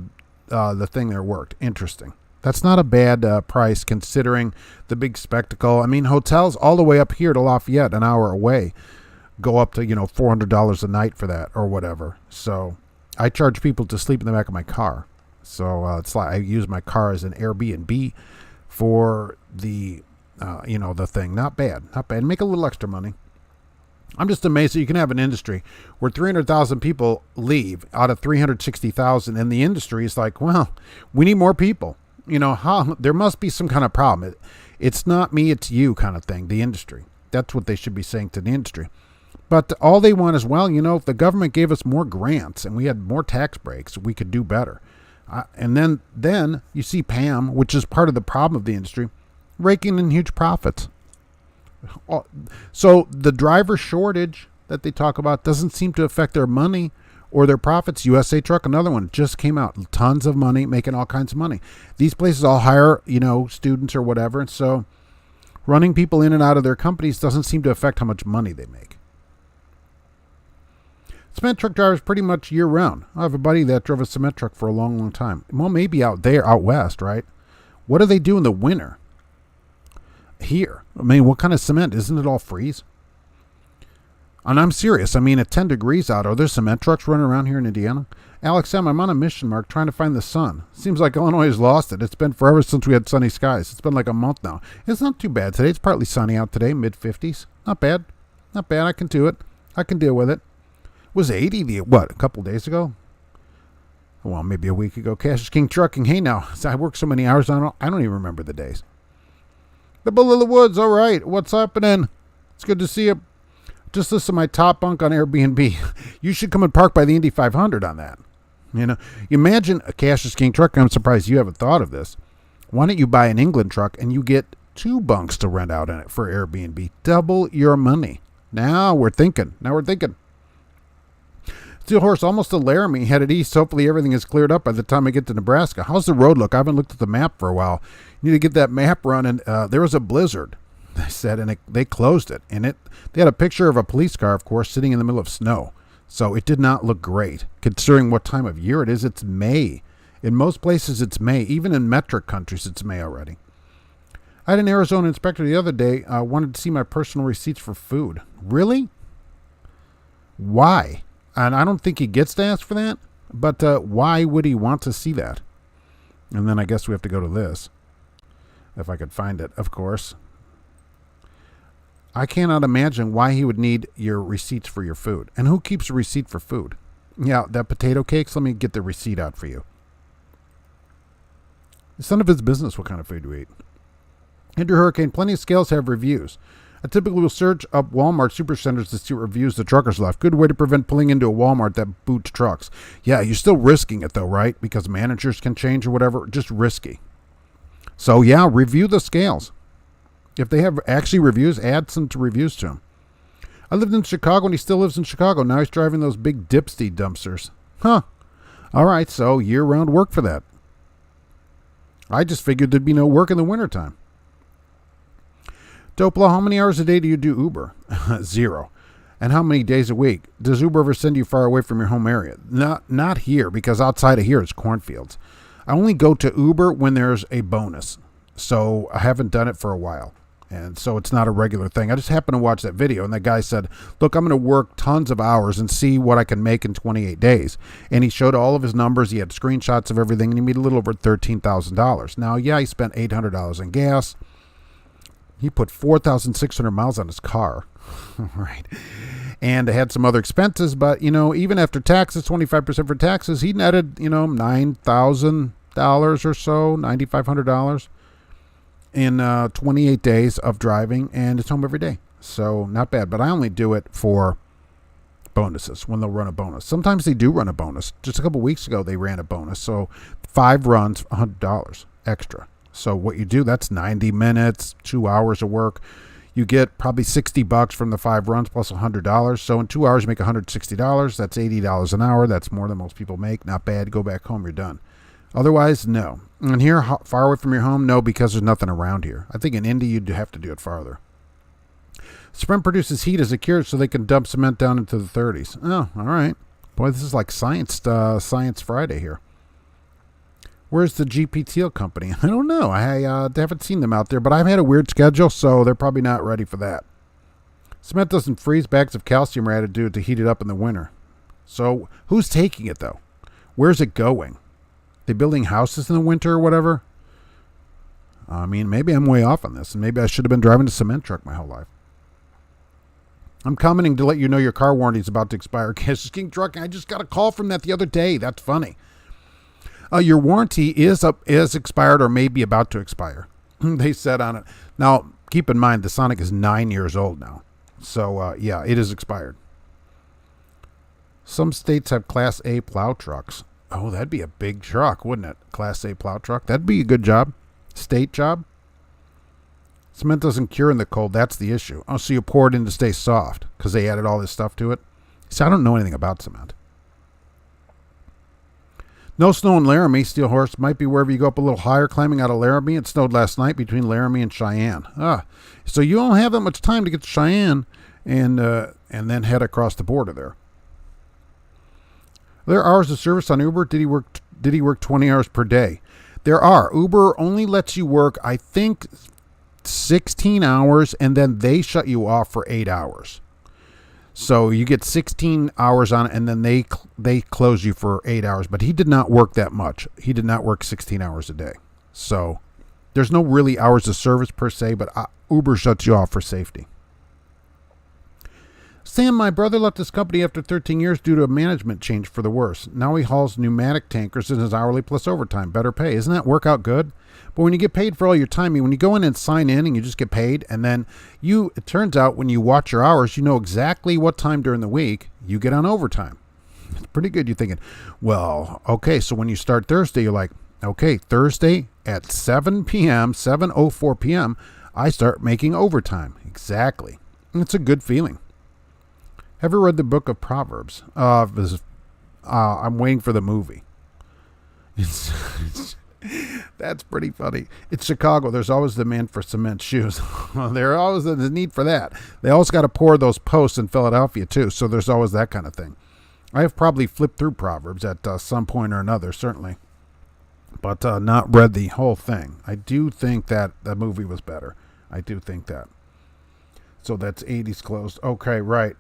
the thing there worked. Interesting. That's not a bad price considering the big spectacle. I mean, hotels all the way up here to Lafayette, an hour away, go up to, $400 a night for that or whatever. So I charge people to sleep in the back of my car. So it's like I use my car as an Airbnb for the, the thing. Not bad. Not bad. Make a little extra money. I'm just amazed that you can have an industry where 300,000 people leave out of 360,000, and the industry is like, well, we need more people. There must be some kind of problem. It's not me, it's you kind of thing, the industry. That's what they should be saying to the industry. But all they want is, well, if the government gave us more grants and we had more tax breaks, we could do better. And then you see PAM, which is part of the problem of the industry, raking in huge profits. So the driver shortage that they talk about doesn't seem to affect their money or their profits. USA Truck, another one, just came out. Tons of money, making all kinds of money. These places all hire, students or whatever. And so running people in and out of their companies doesn't seem to affect how much money they make. Cement truck drivers pretty much year round. I have a buddy that drove a cement truck for a long, long time. Well, maybe out west, right? What do they do in the winter? Here. I mean, what kind of cement? Isn't it all freeze? And I'm serious. I mean, at 10 degrees out, are there cement trucks running around here in Indiana? Alex M., I'm on a mission mark trying to find the sun. Seems like Illinois has lost it. It's been forever since we had sunny skies. It's been like a month now. It's not too bad today. It's partly sunny out today, mid-50s. Not bad. Not bad. I can do it. I can deal with it. It was 80, a couple days ago? Well, maybe a week ago. Cash is King Trucking. Hey, now, I work so many hours, I don't even remember the days. The Bull of the Woods, all right. What's happening? It's good to see you. Just listen to my top bunk on Airbnb. You should come and park by the Indy 500 on that. You imagine a Cash King truck. I'm surprised you haven't thought of this. Why don't you buy an England truck and you get 2 bunks to rent out in it for Airbnb? Double your money. Now we're thinking. Steel Horse, almost to Laramie, headed east. Hopefully everything is cleared up by the time I get to Nebraska. How's the road look? I haven't looked at the map for a while. You need to get that map running. There was a blizzard, they said, and they closed it. And they had a picture of a police car, of course, sitting in the middle of snow. So it did not look great, considering what time of year it is. It's May. In most places, it's May. Even in metric countries, it's May already. I had an Arizona inspector the other day wanted to see my personal receipts for food. Really? Why? And I don't think he gets to ask for that, but why would he want to see that? And then I guess we have to go to this. If I could find it, of course. I cannot imagine why he would need your receipts for your food. And who keeps a receipt for food? Yeah, that potato cakes, let me get the receipt out for you. It's none of his business what kind of food you eat. Andrew Hurricane, plenty of scales have reviews. I typically will search up Walmart supercenters to see what reviews the truckers left. Good way to prevent pulling into a Walmart that boots trucks. Yeah, you're still risking it though, right? Because managers can change or whatever. Just risky. So yeah, review the scales. If they have actually reviews, add some to reviews to him. I lived in Chicago and he still lives in Chicago. Now he's driving those big dipsty dumpsters. Huh. All right, so year-round work for that. I just figured there'd be no work in the wintertime. Dopla, how many hours a day do you do Uber? 0. And how many days a week? Does Uber ever send you far away from your home area? Not here, because outside of here is cornfields. I only go to Uber when there's a bonus. So I haven't done it for a while. And so it's not a regular thing. I just happened to watch that video, and that guy said, look, I'm going to work tons of hours and see what I can make in 28 days. And he showed all of his numbers. He had screenshots of everything, and he made a little over $13,000. Now, yeah, he spent $800 in gas. He put 4,600 miles on his car, right? And had some other expenses, but, even after taxes, 25% for taxes, he netted, $9,000 or so, $9,500 in 28 days of driving, and it's home every day. So not bad, but I only do it for bonuses when they'll run a bonus. Sometimes they do run a bonus. Just a couple weeks ago, they ran a bonus. So 5 runs, $100 extra. So what you do, that's 90 minutes, 2 hours of work. You get probably $60 from the 5 runs plus $100. So in 2 hours, you make $160. That's $80 an hour. That's more than most people make. Not bad. Go back home. You're done. Otherwise, no. And here, far away from your home, no, because there's nothing around here. I think in Indy, you'd have to do it farther. Sprint produces heat as it cures so they can dump cement down into the 30s. Oh, all right. Boy, this is like Science Friday here. Where's the GPT company? I don't know. I haven't seen them out there, but I've had a weird schedule, so they're probably not ready for that. Cement doesn't freeze. Bags of calcium are added to it to heat it up in the winter. So who's taking it, though? Where's it going? They building houses in the winter or whatever? I mean, maybe I'm way off on this, and maybe I should have been driving a cement truck my whole life. I'm commenting to let you know your car warranty is about to expire. Cash King Trucking. I just got a call from that the other day. That's funny. Your warranty is expired or may be about to expire. They said on it. Now, keep in mind, the Sonic is 9 years old now. So, yeah, it is expired. Some states have Class A plow trucks. Oh, that'd be a big truck, wouldn't it? Class A plow truck. That'd be a good job. State job. Cement doesn't cure in the cold. That's the issue. Oh, so you pour it in to stay soft because they added all this stuff to it. See, I don't know anything about cement. No snow in Laramie. Steel Horse might be wherever you go up a little higher. Climbing out of Laramie. It snowed last night between Laramie and Cheyenne. So you don't have that much time to get to Cheyenne and then head across the border there. There are hours of service on Uber. Did he work 20 hours per day? There are. Uber only lets you work, I think, 16 hours, and then they shut you off for 8 hours. So you get 16 hours on it, and then they close you for 8 hours. But he did not work that much. He did not work 16 hours a day. So there's no really hours of service per se, but Uber shuts you off for safety. Sam, my brother left his company after 13 years due to a management change for the worse. Now he hauls pneumatic tankers in his hourly plus overtime. Better pay. Isn't that work out good? But when you get paid for all your time, when you go in and sign in and you just get paid, and then it turns out when you watch your hours, you know exactly what time during the week you get on overtime. It's pretty good. You're thinking, well, okay, so when you start Thursday, you're like, okay, Thursday at 7 p.m., 7:04 p.m., I start making overtime. Exactly. And it's a good feeling. Have you read the book of Proverbs? I'm waiting for the movie. That's pretty funny. It's Chicago. There's always demand for cement shoes. There's always the need for that. They always got to pour those posts in Philadelphia, too. So there's always that kind of thing. I have probably flipped through Proverbs at some point or another, certainly. But not read the whole thing. I do think that the movie was better. I do think that. So that's 80s closed. Okay, right.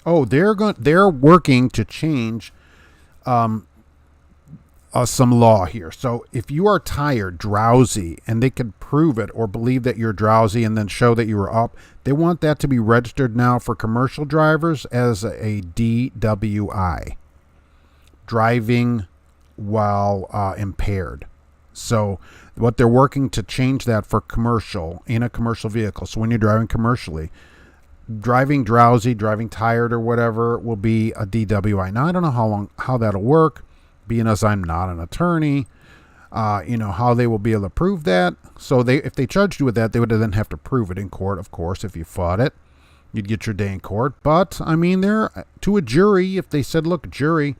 Oh, they're working to change some law here. So if you are tired, drowsy, and they can prove it or believe that you're drowsy and then show that you were up, they want that to be registered now for commercial drivers as a DWI, driving while impaired. So what they're working to change that for commercial, in a commercial vehicle. So when you're driving commercially, driving drowsy, driving tired or whatever will be a DWI. Now, I don't know how that'll work, being as I'm not an attorney, how they will be able to prove that. So if they charged you with that, they would then have to prove it in court, of course. If you fought it, you'd get your day in court. But, I mean, they're to a jury, if they said, look, jury,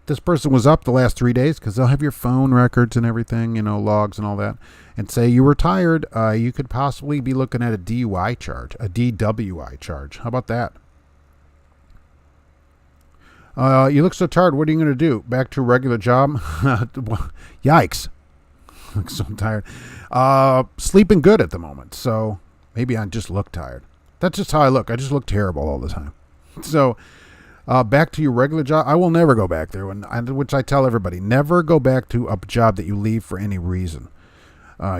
this person was up the last 3 days, because they'll have your phone records and everything, logs and all that, and say you were tired, you could possibly be looking at a DUI charge, a DWI charge. How about that? You look so tired. What are you going to do? Back to a regular job? Yikes. I look so tired. Sleeping good at the moment, so maybe I just look tired. That's just how I look. I just look terrible all the time. So back to your regular job. I will never go back there, which I tell everybody. Never go back to a job that you leave for any reason.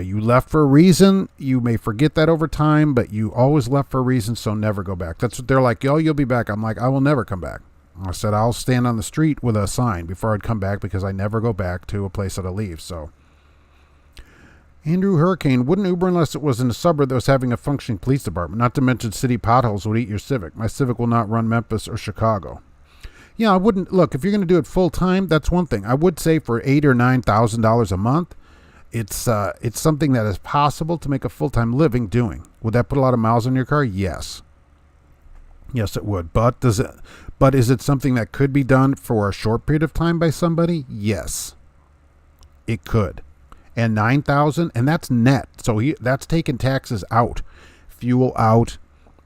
You left for a reason. You may forget that over time, but you always left for a reason, so never go back. That's what they're like, oh, you'll be back. I'm like, I will never come back. I said, I'll stand on the street with a sign before I'd come back because I never go back to a place that I leave. So, Andrew Hurricane, wouldn't Uber unless it was in a suburb that was having a functioning police department. Not to mention city potholes would eat your Civic. My Civic will not run Memphis or Chicago. Yeah, I wouldn't. Look, if you're going to do it full time, that's one thing. I would say for $8,000 or $9,000 a month, it's something that is possible to make a full-time living doing. Would that put a lot of miles on your car? Yes. Yes, it would. But is it something that could be done for a short period of time by somebody? Yes, it could. And $9,000, and that's net. So that's taking taxes out, fuel out,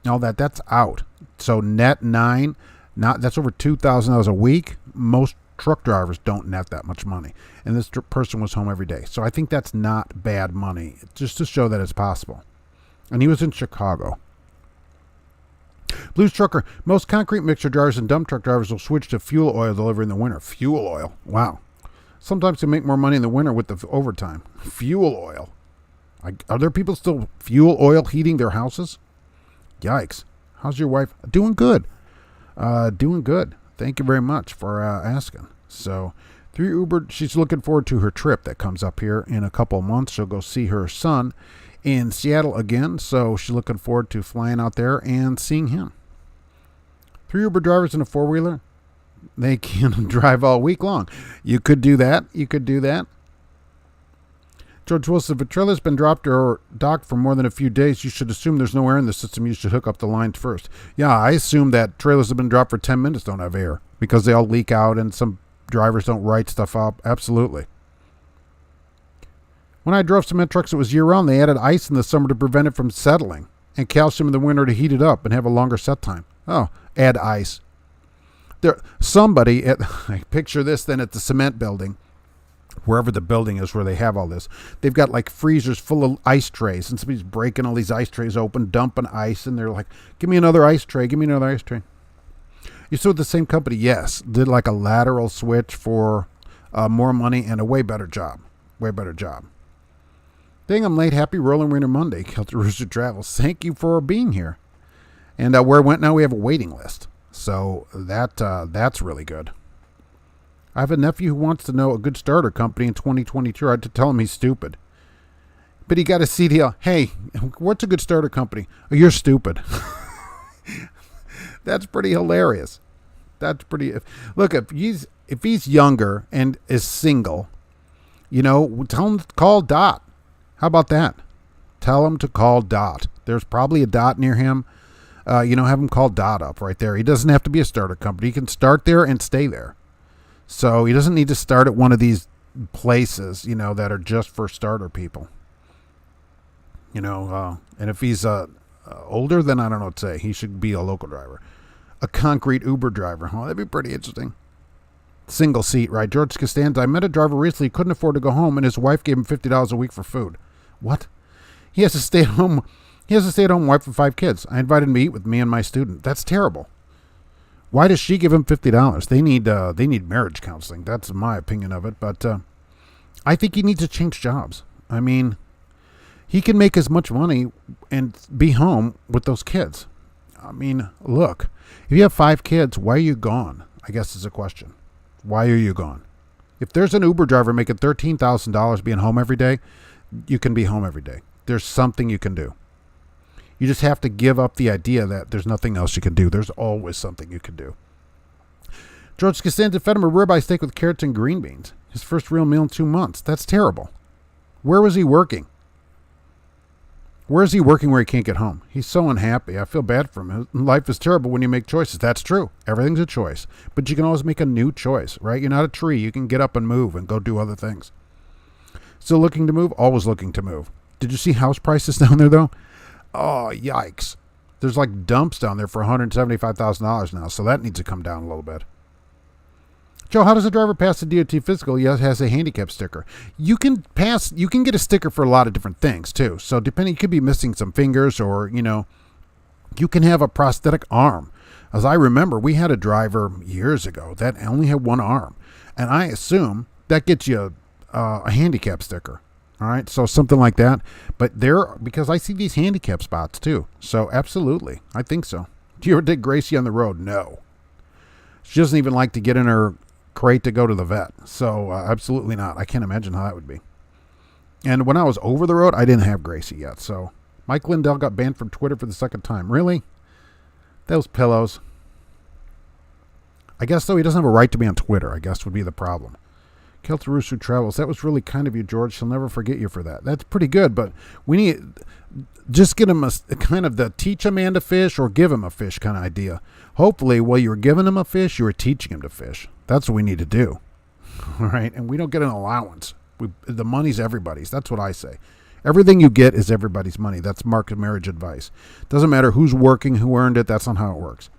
all that. That's out. So net $9,000, that's over $2,000 a week. Most truck drivers don't net that much money, and this person was home every day. So I think that's not bad money, just to show that it's possible. And he was in Chicago. Blues Trucker, most concrete mixer drivers and dump truck drivers will switch to fuel oil delivery in the winter. Fuel oil. Wow. Sometimes they make more money in the winter with the overtime. Fuel oil. Are there people still fuel oil heating their houses? Yikes. How's your wife? Doing good. Doing good. Thank you very much for asking. So through Uber, she's looking forward to her trip that comes up here in a couple of months. She'll go see her son in Seattle again. So she's looking forward to flying out there and seeing him. 3 Uber drivers in a 4-wheeler. They can drive all week long. You could do that. George Wilson, if a trailer's been dropped or docked for more than a few days, you should assume there's no air in the system. You should hook up the lines first. Yeah, I assume that trailers have been dropped for 10 minutes don't have air because they all leak out and some drivers don't write stuff up. Absolutely. When I drove cement trucks, it was year-round. They added ice in the summer to prevent it from settling and calcium in the winter to heat it up and have a longer set time. Oh, add ice. I picture this then at the cement building, wherever the building is where they have all this. They've got like freezers full of ice trays, and somebody's breaking all these ice trays open, dumping ice, and they're like, give me another ice tray, give me another ice tray. You still with the same company? Yes. Did like a lateral switch for more money and a way better job. Dang, I'm late. Happy Rolling Wiener Monday. Kelter Rooster Travels. Thank you for being here. And where it went now, we have a waiting list. So that's really good. I have a nephew who wants to know a good starter company in 2022. I had to tell him he's stupid. But he got a CDL. Hey, what's a good starter company? Oh, you're stupid. That's pretty hilarious. Look, if he's younger and is single, tell him to call Dot. How about that? Tell him to call Dot. There's probably a Dot near him. Have him call Dot up right there. He doesn't have to be a starter company. He can start there and stay there. So he doesn't need to start at one of these places, that are just for starter people. And if he's older, then I don't know what to say. He should be a local driver. A concrete Uber driver. Oh, that'd be pretty interesting. Single seat, right? George Costanza. I met a driver recently who couldn't afford to go home, and his wife gave him $50 a week for food. What? He has a stay-at-home wife with 5 kids. I invited him to eat with me and my student. That's terrible. Why does she give him $50? They need marriage counseling. That's my opinion of it. But I think he needs to change jobs. I mean, he can make as much money and be home with those kids. I mean, look, if you have 5 kids, why are you gone? I guess is a question. Why are you gone? If there's an Uber driver making $13,000 being home every day, you can be home every day. There's something you can do. You just have to give up the idea that there's nothing else you can do. There's always something you can do. George Costanza fed him a ribeye steak with carrots and green beans. His first real meal in 2 months. That's terrible. Where was he working? Where is he working where he can't get home? He's so unhappy. I feel bad for him. Life is terrible when you make choices. That's true. Everything's a choice. But you can always make a new choice, right? You're not a tree. You can get up and move and go do other things. Still looking to move? Always looking to move. Did you see house prices down there, though? Oh, yikes. There's like dumps down there for $175,000 now, so that needs to come down a little bit. Joe, how does a driver pass the DOT physical? He has a handicap sticker. You can get a sticker for a lot of different things, too. So depending, you could be missing some fingers or, you can have a prosthetic arm. As I remember, we had a driver years ago that only had one arm. And I assume that gets you a handicap sticker. All right, so something like that. But because I see these handicap spots, too. So absolutely, I think so. Do you ever take Gracie on the road? No. She doesn't even like to get in her crate to go to the vet. So absolutely not. I can't imagine how that would be. And when I was over the road, I didn't have Gracie yet. So Mike Lindell got banned from Twitter for the second time. Really? Those pillows. I guess, though, he doesn't have a right to be on Twitter, I guess would be the problem. Keltarusu Travels. That was really kind of you, George. She'll never forget you for that. That's pretty good, but we need just get him a kind of the teach a man to fish or give him a fish kind of idea. Hopefully, while you were giving him a fish, you were teaching him to fish. That's what we need to do. All right, and we don't get an allowance. The money's everybody's. That's what I say. Everything you get is everybody's money. That's market marriage advice. Doesn't matter who's working, who earned it. That's not how it works.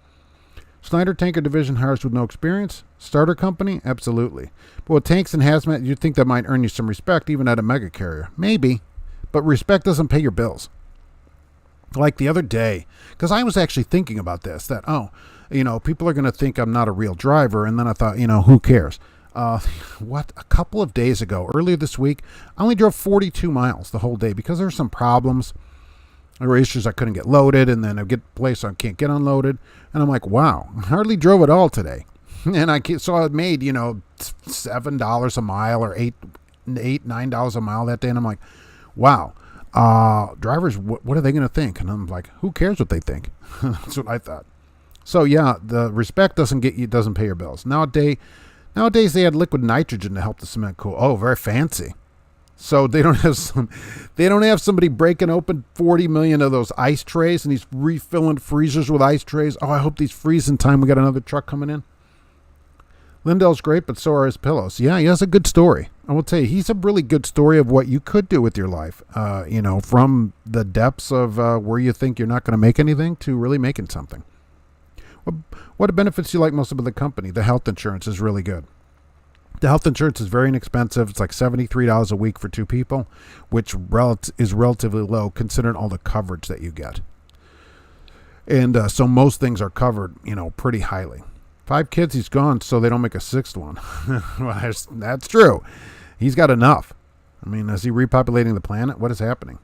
Snyder Tanker Division hires with no experience. Starter company? Absolutely. But with tanks and hazmat, you'd think that might earn you some respect even at a mega carrier. Maybe. But respect doesn't pay your bills. Like the other day, because I was actually thinking about this, that, people are going to think I'm not a real driver. And then I thought, who cares? A couple of days ago, earlier this week, I only drove 42 miles the whole day because there were some problems. There were issues I couldn't get loaded, and then I get the place I can't get unloaded. And I'm like, wow, I hardly drove at all today. And so I made, $7 a mile or $9 a mile that day. And I'm like, wow, drivers, what are they going to think? And I'm like, who cares what they think? That's what I thought. So yeah, the respect doesn't pay your bills. Nowadays they add liquid nitrogen to help the cement cool. Oh, very fancy. So they don't have somebody breaking open 40 million of those ice trays and he's refilling freezers with ice trays. Oh, I hope these freeze in time. We got another truck coming in. Lindell's great, but so are his pillows. Yeah, he has a good story. I will tell you, he's a really good story of what you could do with your life. From the depths of where you think you're not going to make anything to really making something. What benefits do you like most about the company? The health insurance is really good. The health insurance is very inexpensive. It's like $73 a week for two people, which is relatively low considering all the coverage that you get. And so most things are covered, pretty highly. 5 kids, he's gone, so they don't make a 6th one. Well, that's true. He's got enough. I mean, is he repopulating the planet? What is happening?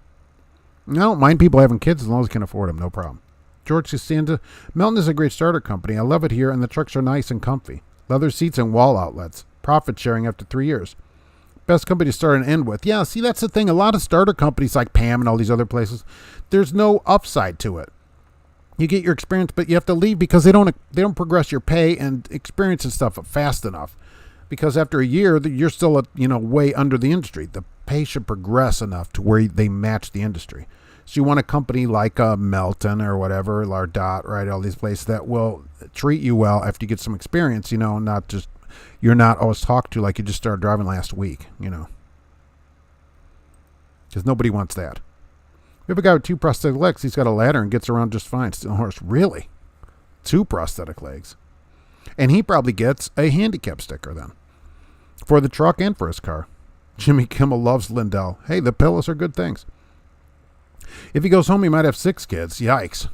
I don't mind people having kids as long as they can afford them. No problem. George Costanza, Melton is a great starter company. I love it here, and the trucks are nice and comfy. Leather seats and wall outlets. Profit sharing after 3 years. Best company to start and end with. Yeah, see, that's the thing. A lot of starter companies like PAM and all these other places, there's no upside to it. You get your experience, but you have to leave because they don't progress your pay and experience and stuff fast enough. Because after a year, you're still way under the industry. The pay should progress enough to where they match the industry. So you want a company like Melton or whatever, or Dot, right? All these places that will treat you well after you get some experience. Not just you're not always talked to like you just started driving last week. Because nobody wants that. We have a guy with 2 prosthetic legs. He's got a ladder and gets around just fine. Still a horse. Really? 2 prosthetic legs. And he probably gets a handicap sticker then. For the truck and for his car. Jimmy Kimmel loves Lindell. Hey, the pillows are good things. If he goes home, he might have 6 kids. Yikes.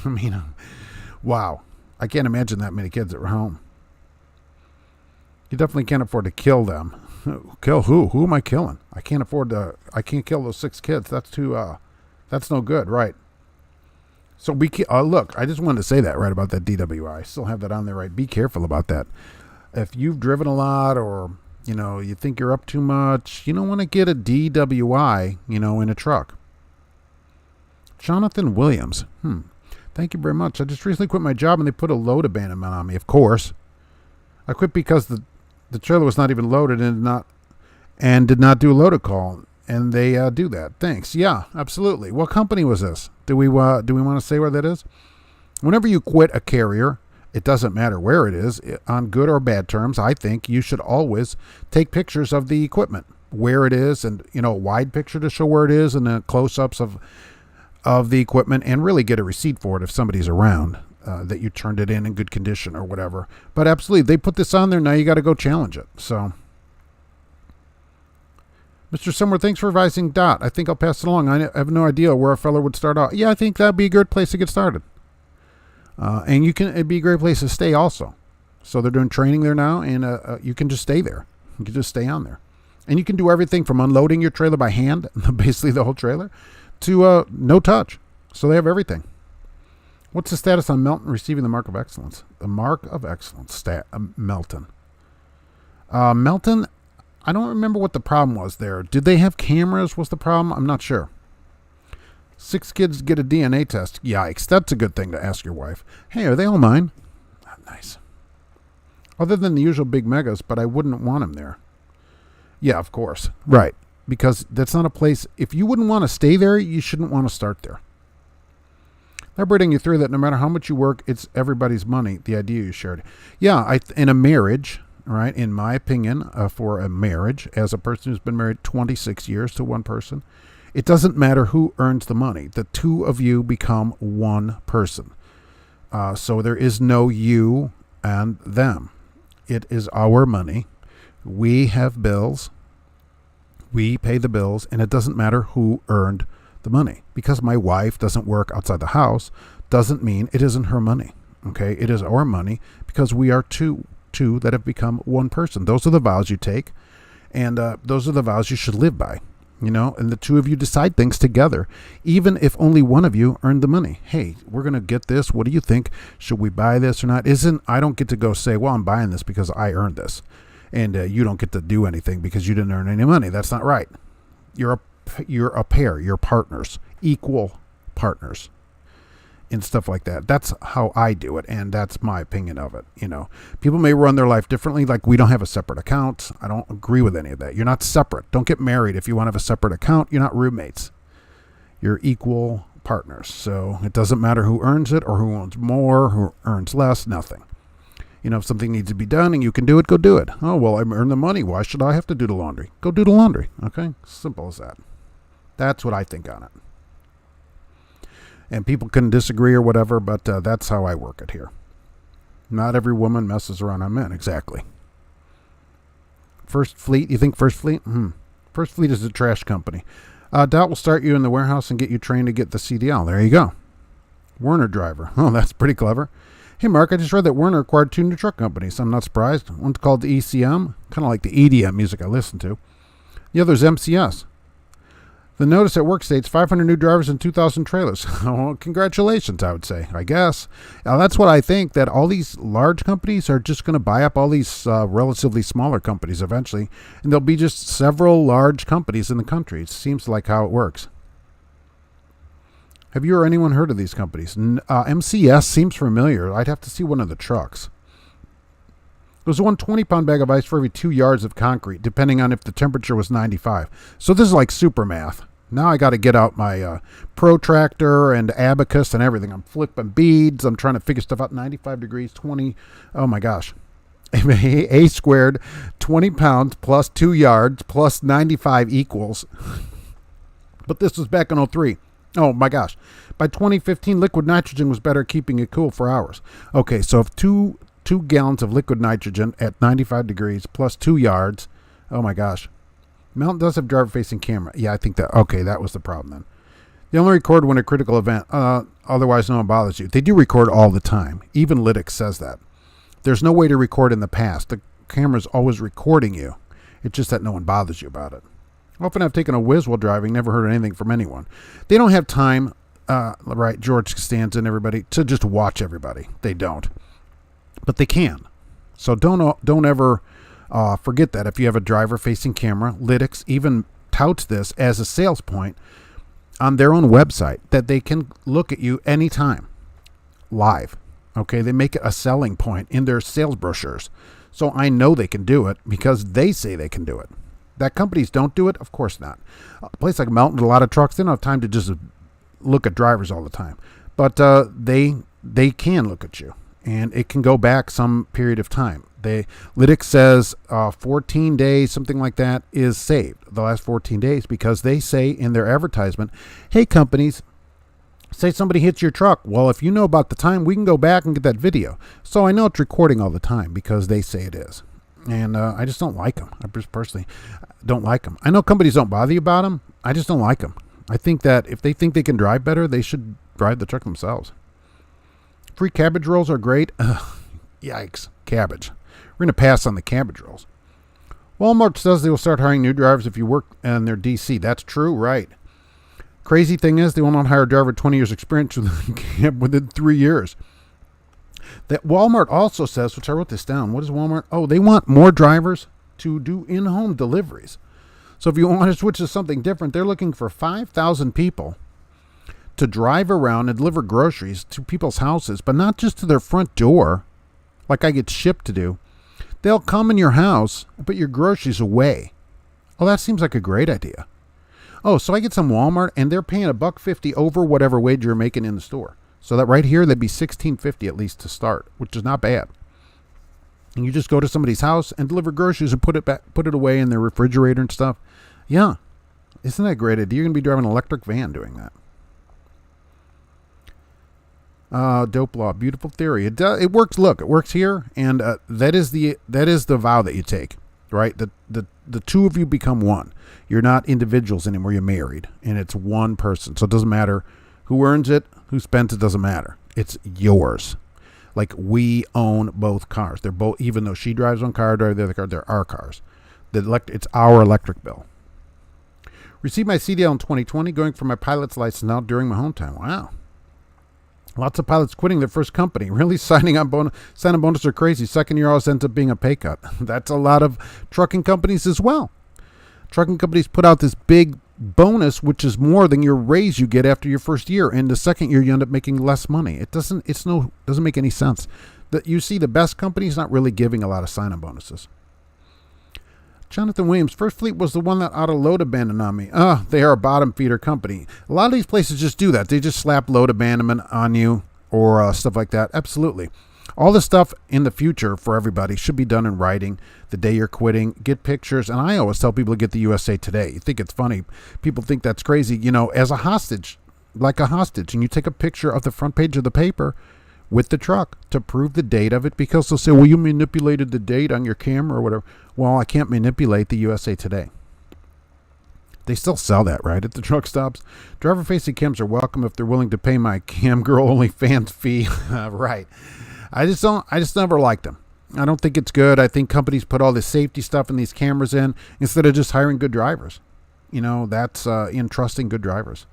I mean, wow. I can't imagine that many kids at home. You definitely can't afford to kill them. Kill who? Who am I killing? I can't kill those 6 kids. That's too, that's no good, right? So look, I just wanted to say that right about that DWI. I still have that on there, right? Be careful about that. If you've driven a lot or, you think you're up too much, you don't want to get a DWI, in a truck. Jonathan Williams. Thank you very much. I just recently quit my job and they put a load abandonment on me, of course. I quit because the trailer was not even loaded and did not do a loader call. And they do that. Thanks. Yeah, absolutely. What company was this? Do we want to say where that is? Whenever you quit a carrier, it doesn't matter where it is, on good or bad terms, I think you should always take pictures of the equipment, where it is, and a wide picture to show where it is, and then close-ups of the equipment, and really get a receipt for it if somebody's around, that you turned it in good condition or whatever. But absolutely, they put this on there, now you got to go challenge it. So, Mr. Summer, thanks for advising Dot. I think I'll pass it along. I have no idea where a fellow would start out. Yeah, I think that'd be a good place to get started. And it'd be a great place to stay also. So they're doing training there now, and you can just stay there. You can just stay on there. And you can do everything from unloading your trailer by hand, basically the whole trailer, to no touch. So they have everything. What's the status on Melton receiving the Mark of Excellence? The Mark of Excellence, Melton. Melton, I don't remember what the problem was there. Did they have cameras? Was the problem? I'm not sure. 6 kids get a DNA test. Yikes. That's a good thing to ask your wife. Hey, are they all mine? Not nice. Other than the usual big megas, but I wouldn't want them there. Yeah, of course. Right. Because that's not a place. If you wouldn't want to stay there, you shouldn't want to start there. They're bringing you through that no matter how much you work, it's everybody's money, the idea you shared. Yeah, in a marriage, right, in my opinion, for a marriage, as a person who's been married 26 years to one person, it doesn't matter who earns the money. The two of you become one person. So there is no you and them. It is our money. We have bills. We pay the bills, and it doesn't matter who earned the money. Because my wife doesn't work outside the house doesn't mean it isn't her money. Okay, it is our money because we are two that have become one person. Those are the vows you take, and those are the vows you should live by. and the two of you decide things together, even if only one of you earned the money. Hey, we're going to get this. What do you think? Should we buy this or not? I don't get to go say, well, I'm buying this because I earned this. And you don't get to do anything because you didn't earn any money. That's not right. You're a pair. You're partners, equal partners and stuff like that. That's how I do it, and that's my opinion of it. People may run their life differently. Like, we don't have a separate account. I don't agree with any of that. You're not separate. Don't get married if you want to have a separate account. You're not roommates. You're equal partners. So it doesn't matter who earns it or who owns more, who earns less, nothing. If something needs to be done and you can do it, go do it. Oh, well, I earned the money. Why should I have to do the laundry? Go do the laundry. Okay? Simple as that. That's what I think on it. And people can disagree or whatever, but that's how I work it here. Not every woman messes around on men. Exactly. First Fleet. You think First Fleet? First Fleet is a trash company. Dot will start you in the warehouse and get you trained to get the CDL. There you go. Werner driver. Oh, that's pretty clever. Hey, Mark, I just read that Werner acquired 2 new truck companies. I'm not surprised. One's called the ECM, kind of like the EDM music I listen to. The other's MCS. The notice at work states 500 new drivers and 2,000 trailers. Oh, congratulations, I would say, I guess. Now, that's what I think, that all these large companies are just going to buy up all these relatively smaller companies eventually, and there'll be just several large companies in the country. It seems like how it works. Have you or anyone heard of these companies? MCS seems familiar. I'd have to see one of the trucks. There's one 20-pound bag of ice for every 2 yards of concrete, depending on if the temperature was 95. So this is like super math. Now I got to get out my protractor and abacus and everything. I'm flipping beads. I'm trying to figure stuff out. 95 degrees, 20. Oh, my gosh. A squared, 20 pounds plus 2 yards plus 95 equals. But this was back in 03. Oh, my gosh. By 2015, liquid nitrogen was better at keeping it cool for hours. Okay, so if two gallons of liquid nitrogen at 95 degrees plus 2 yards. Oh, my gosh. Mountain does have driver-facing camera. Yeah, I think that. Okay, that was the problem then. They only record when a critical event. Otherwise, no one bothers you. They do record all the time. Even Lytix says that. There's no way to record in the past. The camera's always recording you. It's just that no one bothers you about it. Often I've taken a whiz while driving, never heard anything from anyone. They don't have time, right, George Costanza and everybody, to just watch everybody. They don't. But they can. So don't ever forget that. If you have a driver-facing camera, Lytix even touts this as a sales point on their own website, that they can look at you anytime, live. Okay, they make it a selling point in their sales brochures. So I know they can do it because they say they can do it. That companies don't do it? Of course not. A place like Mountain with a lot of trucks, they don't have time to just look at drivers all the time. But they can look at you, and it can go back some period of time. Lytix says 14 days, something like that, is saved, the last 14 days, because they say in their advertisement, hey, companies, say somebody hits your truck. Well, if you know about the time, we can go back and get that video. So I know it's recording all the time because they say it is. And I just don't like them. I just personally don't like them. I know companies don't bother you about them. I just don't like them. I think that if they think they can drive better, they should drive the truck themselves. Free cabbage rolls are great. Ugh, yikes, cabbage. We're going to pass on the cabbage rolls. Walmart says they will start hiring new drivers if you work in their DC. That's true, right? Crazy thing is, they will not hire a driver with 20 years experience within 3 years. That Walmart also says, which I wrote this down. What is Walmart? Oh, they want more drivers to do in-home deliveries. So if you want to switch to something different, they're looking for 5,000 people to drive around and deliver groceries to people's houses, but not just to their front door, like I get shipped to do. They'll come in your house and put your groceries away. Oh, that seems like a great idea. Oh, so I get some Walmart, and they're paying $1.50 over whatever wage you're making in the store. So that right here, that'd be $16.50 at least to start, which is not bad. And you just go to somebody's house and deliver groceries and put it away in their refrigerator and stuff. Yeah, isn't that a great idea? You're gonna be driving an electric van doing that. Dope law, beautiful theory. It works. Look, it works here, and that is the vow that you take, right? The two of you become one. You're not individuals anymore. You're married, and it's one person. So it doesn't matter who earns it, who spends it. Doesn't matter. It's yours. Like, we own both cars. They're both, even though she drives one car, I drive the other car. They're our cars. It's our electric bill. Received my CDL in 2020, going for my pilot's license now during my home time. Wow. Lots of pilots quitting their first company. Really signing bonus are crazy. Second year always ends up being a pay cut. That's a lot of trucking companies as well. Trucking companies put out this big bonus, which is more than your raise you get after your first year. And the second year you end up making less money. It doesn't make any sense. That you see the best companies not really giving a lot of sign-on bonuses. Jonathan Williams, First Fleet was the one that ought to load abandon on me. They are a bottom feeder company. A lot of these places just do that. They just slap load abandonment on you or stuff like that. Absolutely. All this stuff in the future for everybody should be done in writing the day you're quitting. Get pictures. And I always tell people to get the USA Today. You think it's funny. People think that's crazy. As a hostage, like a hostage, and you take a picture of the front page of the paper with the truck to prove the date of it, because they'll say, well, you manipulated the date on your camera or whatever. Well, I can't manipulate the USA Today. They still sell that, right, at the truck stops. Driver-facing cams are welcome if they're willing to pay my cam girl only fans fee. Right. I just never liked them. I don't think it's good. I think companies put all this safety stuff in these cameras in instead of just hiring good drivers. That's in trusting good drivers.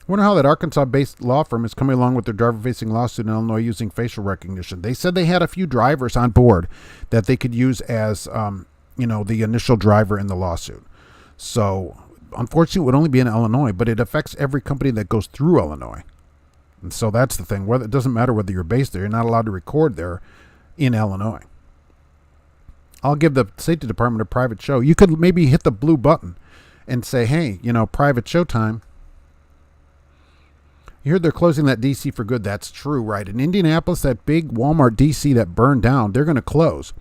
I wonder how that Arkansas-based law firm is coming along with their driver-facing lawsuit in Illinois using facial recognition. They said they had a few drivers on board that they could use as, the initial driver in the lawsuit. So, unfortunately, it would only be in Illinois, but it affects every company that goes through Illinois. And so that's the thing. It doesn't matter whether you're based there. You're not allowed to record there in Illinois. I'll give the safety department a private show. You could maybe hit the blue button and say, hey, private show time. You heard they're closing that DC for good. That's true, right? In Indianapolis, that big Walmart DC that burned down, they're going to close.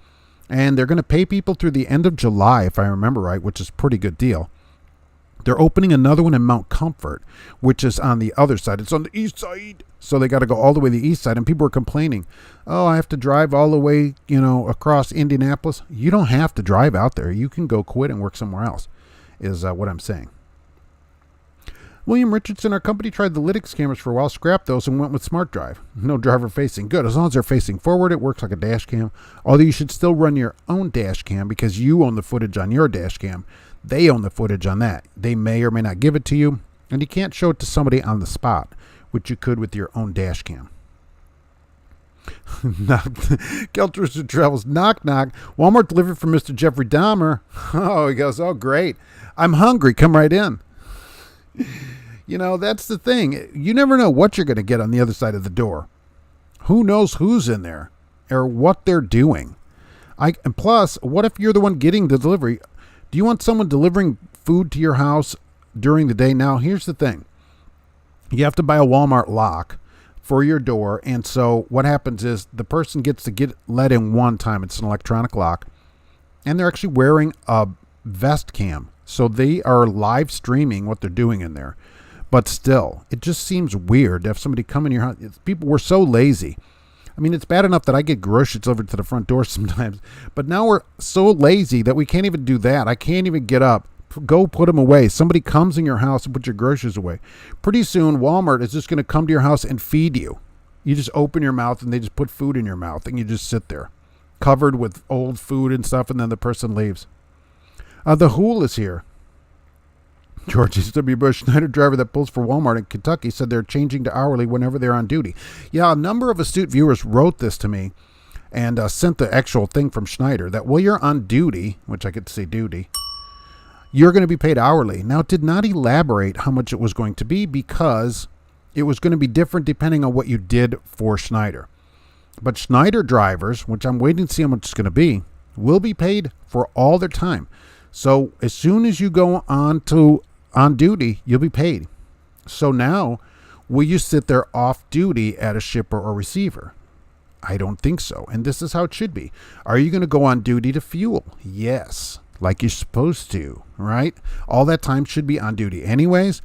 And they're going to pay people through the end of July, if I remember right, which is a pretty good deal. They're opening another one in Mount Comfort, which is on the other side. It's on the east side. So they got to go all the way to the east side. And people are complaining, I have to drive all the way, across Indianapolis. You don't have to drive out there. You can go quit and work somewhere else, is what I'm saying. William Richardson, our company tried the Lytix cameras for a while, scrapped those, and went with Smart Drive. No driver facing. Good. As long as they're facing forward, it works like a dash cam. Although you should still run your own dash cam because you own the footage on your dash cam. They own the footage on that. They may or may not give it to you, and you can't show it to somebody on the spot, which you could with your own dash cam. Keltruster Travels, knock, knock. Walmart delivered for Mr. Jeffrey Dahmer. Oh, he goes, oh, great. I'm hungry. Come right in. That's the thing. You never know what you're going to get on the other side of the door. Who knows who's in there or what they're doing? And plus, what if you're the one getting the delivery? Do you want someone delivering food to your house during the day? Now, here's the thing. You have to buy a Walmart lock for your door. And so what happens is the person gets to get let in one time. It's an electronic lock. And they're actually wearing a vest cam. So they are live streaming what they're doing in there. But still, it just seems weird to have somebody come in your house. People were so lazy. I mean, it's bad enough that I get groceries delivered to the front door sometimes. But now we're so lazy that we can't even do that. I can't even get up. Go put them away. Somebody comes in your house and put your groceries away. Pretty soon, Walmart is just going to come to your house and feed you. You just open your mouth and they just put food in your mouth and you just sit there covered with old food and stuff, and then the person leaves. The Hool is here. George W. Bush, Schneider driver that pulls for Walmart in Kentucky, said they're changing to hourly whenever they're on duty. Yeah, a number of astute viewers wrote this to me and sent the actual thing from Schneider that while you're on duty, which I could say duty, you're going to be paid hourly. Now, it did not elaborate how much it was going to be because it was going to be different depending on what you did for Schneider. But Schneider drivers, which I'm waiting to see how much it's going to be, will be paid for all their time. So as soon as you go on duty, you'll be paid. So now, will you sit there off duty at a shipper or receiver? I don't think so. And this is how it should be. Are you going to go on duty to fuel? Yes, like you're supposed to, right? All that time should be on duty anyways,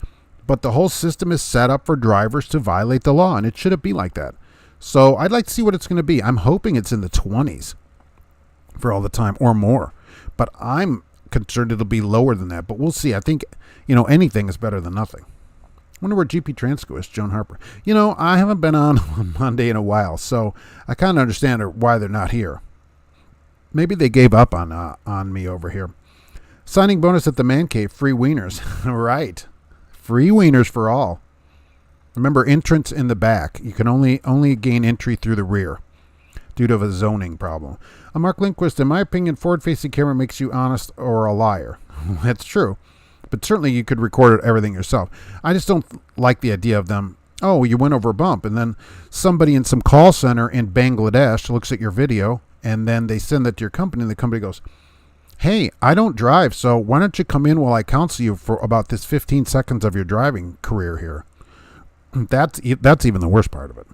but the whole system is set up for drivers to violate the law, and it shouldn't be like that. So I'd like to see what it's going to be. I'm hoping it's in the 20s for all the time or more, but I'm concerned it'll be lower than that, but we'll see. I think, anything is better than nothing. I wonder where GP Transco is, Joan Harper. I haven't been on Monday in a while, so I kind of understand why they're not here. Maybe they gave up on me over here. Signing bonus at the Man Cave, free wieners. Right. Free wieners for all. Remember, entrance in the back. You can only gain entry through the rear due to a zoning problem. Mark Lindquist, in my opinion, forward-facing camera makes you honest or a liar. That's true. But certainly you could record everything yourself. I just don't like the idea of them, oh, you went over a bump, and then somebody in some call center in Bangladesh looks at your video, and then they send that to your company, and the company goes, hey, I don't drive, so why don't you come in while I counsel you for about this 15 seconds of your driving career here? That's even the worst part of it.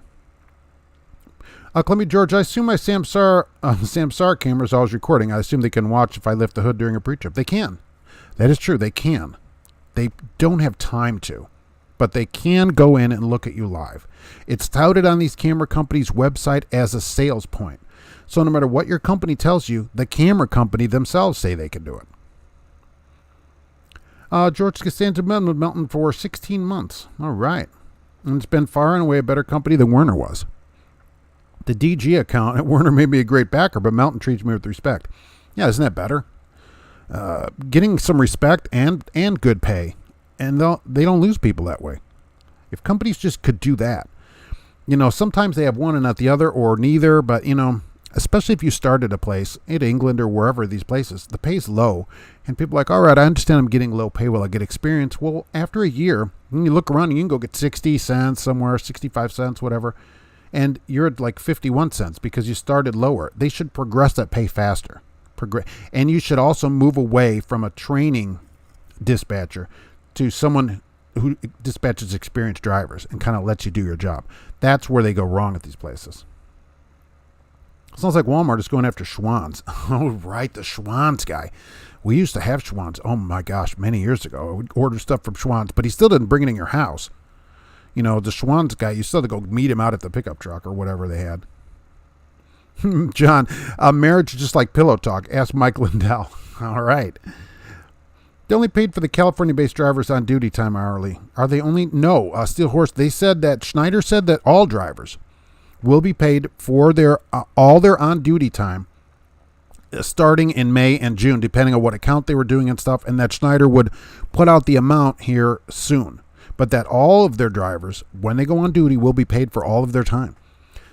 Clemmy George, I assume my Samsara camera is always recording. I assume they can watch if I lift the hood during a pre-trip. They can. That is true. They can. They don't have time to, but they can go in and look at you live. It's touted on these camera companies' website as a sales point. So no matter what your company tells you, the camera company themselves say they can do it. George Costanza Melton for 16 months. All right. And it's been far and away a better company than Werner was. The DG account at Werner may be a great backer, but Melton treats me with respect. Yeah, isn't that better? Getting some respect and good pay. And they don't lose people that way. If companies just could do that. Sometimes they have one and not the other or neither, but, especially if you start at a place in England or wherever these places, the pay's low. And people are like, all right, I understand I'm getting low pay while I get experience. Well, after a year, when you look around, you can go get 60 cents somewhere, 65 cents, whatever. And you're at like 51 cents because you started lower. They should progress that pay faster. And you should also move away from a training dispatcher to someone who dispatches experienced drivers and kind of lets you do your job. That's where they go wrong at these places. Sounds like Walmart is going after Schwann's. Oh, right, the Schwann's guy. We used to have Schwann's, oh my gosh, many years ago. I would order stuff from Schwann's, but he still didn't bring it in your house. The Schwann's guy, you still had to go meet him out at the pickup truck or whatever they had. John, marriage is just like pillow talk. Ask Mike Lindell. All right. They only paid for the California-based drivers on duty time hourly. Are they only? No. Steel Horse, they said that, Schneider said that all drivers will be paid for their all their on-duty time starting in May and June, depending on what account they were doing and stuff, and that Schneider would put out the amount here soon. But that all of their drivers, when they go on duty, will be paid for all of their time.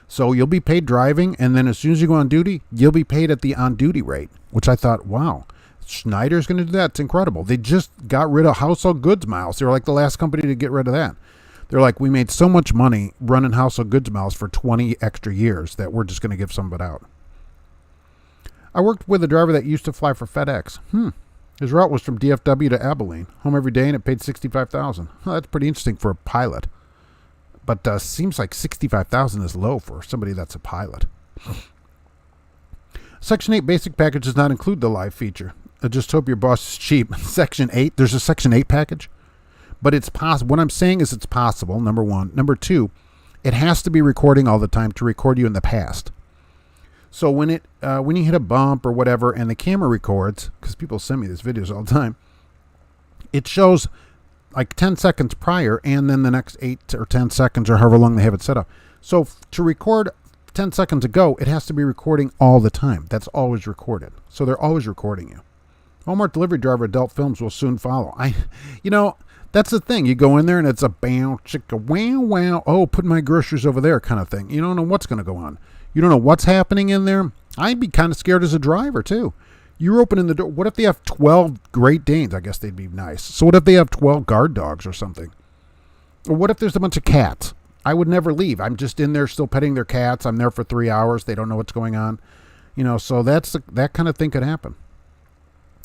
So you'll be paid driving, and then as soon as you go on duty, you'll be paid at the on-duty rate, which I thought, wow, Schneider's going to do that. It's incredible. They just got rid of household goods miles. They were like the last company to get rid of that. They're like, we made so much money running household goods miles for 20 extra years that we're just going to give some of it out. I worked with a driver that used to fly for FedEx. His route was from DFW to Abilene. Home every day, and it paid $65,000. Well, that's pretty interesting for a pilot. But seems like $65,000 is low for somebody that's a pilot. Section 8 basic package does not include the live feature. I just hope your boss is cheap. Section 8, there's a Section 8 package. But it's possible. What I'm saying is it's possible, number one. Number two, it has to be recording all the time to record you in the past. So when you hit a bump or whatever and the camera records, because people send me these videos all the time, it shows like 10 seconds prior and then the next 8 or 10 seconds or however long they have it set up. So to record 10 seconds ago, it has to be recording all the time. That's always recorded. So they're always recording you. Walmart delivery driver adult films will soon follow. That's the thing. You go in there and it's a bow, chicka, wow, wow. Oh, put my groceries over there kind of thing. You don't know what's going to go on. You don't know what's happening in there. I'd be kind of scared as a driver too. You're opening the door. What if they have 12 Great Danes? I guess they'd be nice. So what if they have 12 guard dogs or something? Or what if there's a bunch of cats? I would never leave. I'm just in there still petting their cats. I'm there for 3 hours. They don't know what's going on. So that kind of thing could happen.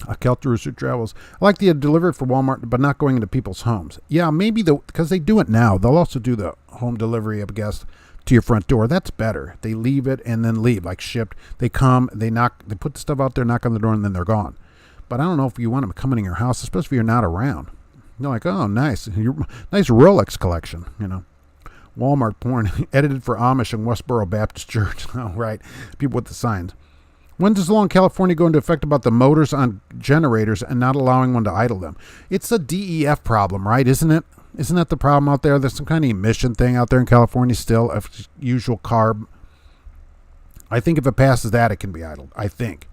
Kelter Travels. I like the delivery for Walmart, but not going into people's homes. Yeah, maybe because they do it now. They'll also do the home delivery, I guess, to your front door. That's better. They leave it and then leave, like shipped. They come, they put the stuff out there, knock on the door, and then they're gone. But I don't know if you want them coming in your house, especially if you're not around. You're like, oh, nice. Nice Rolex collection, Walmart porn, edited for Amish and Westboro Baptist Church. Oh, right. People with the signs. When does law in California go into effect about the motors on generators and not allowing one to idle them? It's a DEF problem, right? Isn't it? Isn't that the problem out there? There's some kind of emission thing out there in California still, of usual carb. I think if it passes that, it can be idled. I think.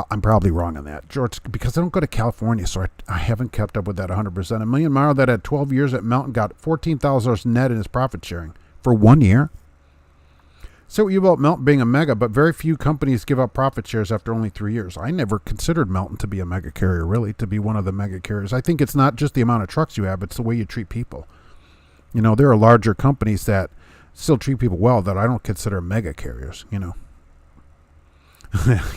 I'm probably wrong on that, George, because I don't go to California, so I haven't kept up with that 100%. A million mile that had 12 years at Mountain got $14,000 net in his profit sharing for 1 year. So you about Melton being a mega, but very few companies give up profit shares after only 3 years. I never considered Melton to be a mega carrier, really, to be one of the mega carriers. I think it's not just the amount of trucks you have, it's the way you treat people. You know, there are larger companies that still treat people well that I don't consider mega carriers, you know.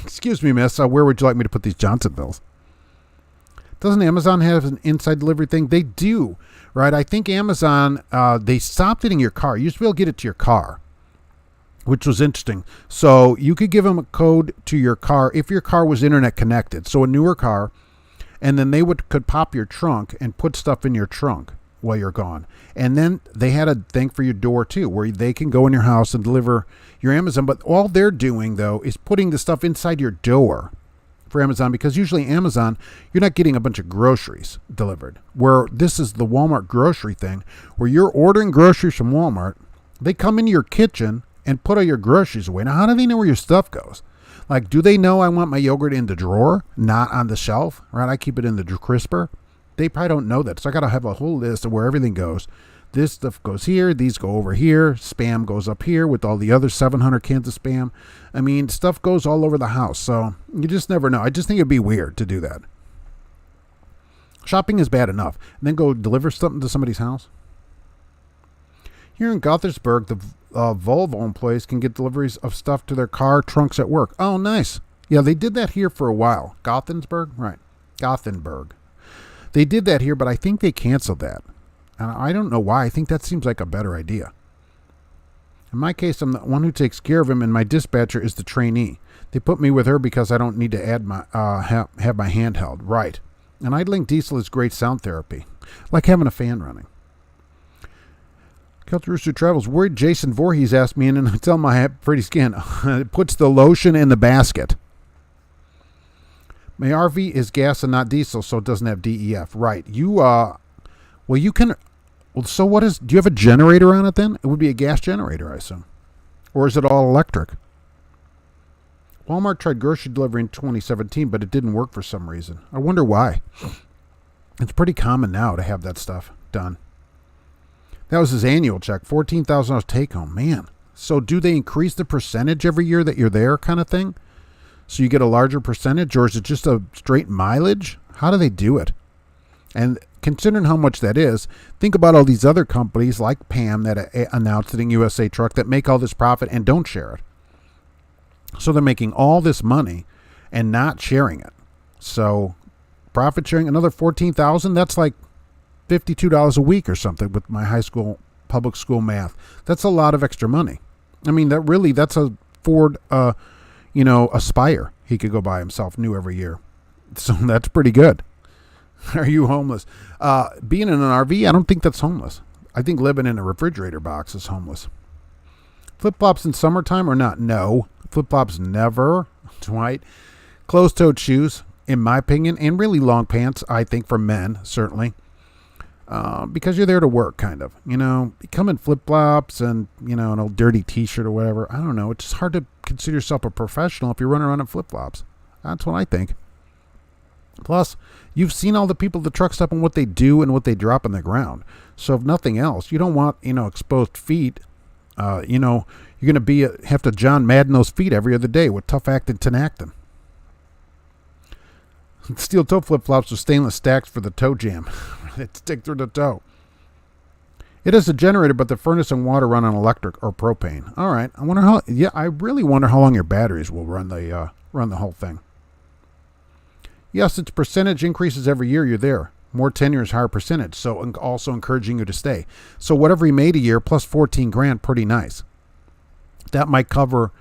Excuse me, miss, where would you like me to put these Johnsonvilles? Doesn't Amazon have an inside delivery thing? They do, right? I think Amazon, they stopped it in your car. You used to be able to get it to your car, which was interesting. So you could give them a code to your car if your car was internet connected. So a newer car, and then they could pop your trunk and put stuff in your trunk while you're gone. And then they had a thing for your door too, where they can go in your house and deliver your Amazon. But all they're doing though is putting the stuff inside your door for Amazon, because usually Amazon, you're not getting a bunch of groceries delivered. Where this is the Walmart grocery thing, where you're ordering groceries from Walmart, they come into your kitchen and put all your groceries away. Now, how do they know where your stuff goes? Like, do they know I want my yogurt in the drawer, not on the shelf, right? I keep it in the crisper. They probably don't know that. So I got to have a whole list of where everything goes. This stuff goes here. These go over here. Spam goes up here with all the other 700 cans of Spam. I mean, stuff goes all over the house. So you just never know. I just think it'd be weird to do that. Shopping is bad enough. And then go deliver something to somebody's house. Here in Gothenburg, the Volvo employees can get deliveries of stuff to their car trunks at work. Oh, nice. Yeah, they did that here for a while. Gothenburg? Right. Gothenburg. They did that here, but I think they canceled that. And I don't know why. I think that seems like a better idea. In my case, I'm the one who takes care of him, and my dispatcher is the trainee. They put me with her because I don't need to add my have my hand held. Right. And idling diesel is great sound therapy, like having a fan running. Celtic Rooster Travels. Worried Jason Voorhees asked me in, and I tell him I have pretty skin. It puts the lotion in the basket. My RV is gas and not diesel, so it doesn't have DEF. Right. Well, you can. Well, so what is? Do you have a generator on it then? It would be a gas generator, I assume. Or is it all electric? Walmart tried grocery delivery in 2017, but it didn't work for some reason. I wonder why. It's pretty common now to have that stuff done. That was his annual check, $14,000 take home. Man. So do they increase the percentage every year that you're there kind of thing? So you get a larger percentage, or is it just a straight mileage? How do they do it? And considering how much that is, think about all these other companies like PAM that announced it in USA Truck that make all this profit and don't share it. So they're making all this money and not sharing it. So profit sharing, another $14,000, that's like $52 a week or something with my high school, public school math. That's a lot of extra money. I mean, that's a Ford, Aspire he could go buy himself new every year. So that's pretty good. Are you homeless? Being in an RV, I don't think that's homeless. I think living in a refrigerator box is homeless. Flip-flops in summertime or not? No. Flip-flops never. Dwight. Closed-toed shoes, in my opinion, and really long pants, I think, for men, certainly. Because you're there to work, kind of. You know, you come in flip-flops and, an old dirty T-shirt or whatever. I don't know. It's just hard to consider yourself a professional if you run around in flip-flops. That's what I think. Plus, you've seen all the people at the truck stop and what they do and what they drop on the ground. So if nothing else, you don't want, exposed feet. You're going to have to John Madden those feet every other day with tough acting Tenactin. Steel toe flip-flops with stainless stacks for the toe jam. They stick through the toe. It is a generator, but the furnace and water run on electric or propane. All right. I really wonder how long your batteries will run the whole thing. Yes, it's percentage increases every year you're there. More tenure is higher percentage, so also encouraging you to stay. So whatever he made a year plus 14 grand, pretty nice. That might cover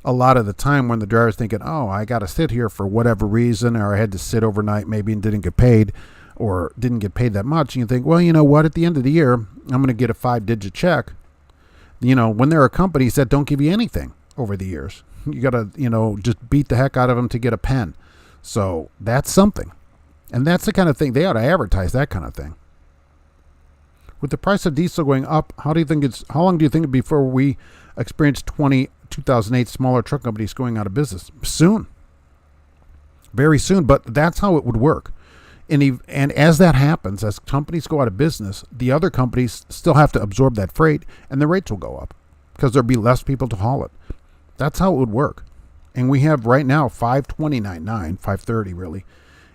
a lot of the time when the driver's thinking, oh, I got to sit here for whatever reason, or I had to sit overnight maybe and didn't get paid, or didn't get paid that much. And you think, well, you know what? At the end of the year, I'm going to get a 5-digit check. When there are companies that don't give you anything over the years, you got to, just beat the heck out of them to get a pen. So that's something. And that's the kind of thing they ought to advertise, that kind of thing. With the price of diesel going up, how long do you think before we experience 2008 smaller truck companies going out of business? Soon. very soon. But that's how it would work. And as that happens, as companies go out of business, the other companies still have to absorb that freight, and the rates will go up because there'll be less people to haul it. That's how it would work. And we have right now $5.29.9, $5.30 really,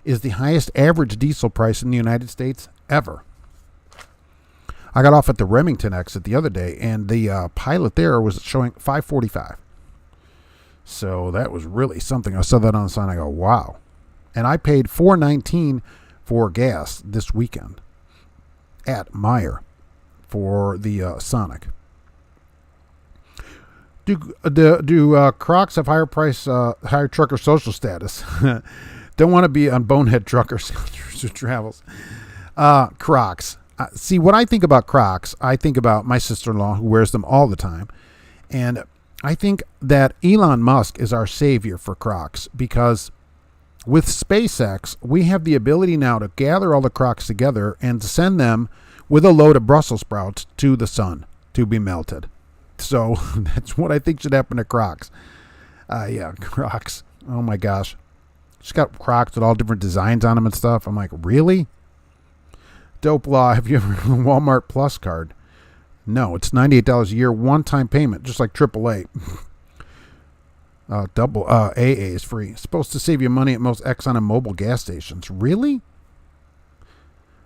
is the highest average diesel price in the United States ever. I got off at the Remington exit the other day, and the pilot there was showing $5.45. So that was really something. I saw that on the sign. I go, wow. And I paid $4.19 for gas this weekend at Meyer for the Sonic. Do Crocs have higher price, higher trucker social status? Don't want to be on bonehead truckers who travels. Crocs. See, what I think about Crocs, I think about my sister-in-law who wears them all the time. And I think that Elon Musk is our savior for Crocs because with SpaceX, we have the ability now to gather all the Crocs together and send them with a load of Brussels sprouts to the sun to be melted. So that's what I think should happen to Crocs. Yeah, Crocs. Oh my gosh. She's got Crocs with all different designs on them and stuff. I'm like, really? Dope Law, have you ever heard of the Walmart Plus card? No, it's $98 a year, one-time payment, just like AAA. AA is free. It's supposed to save you money at most Exxon and Mobil gas stations. Really?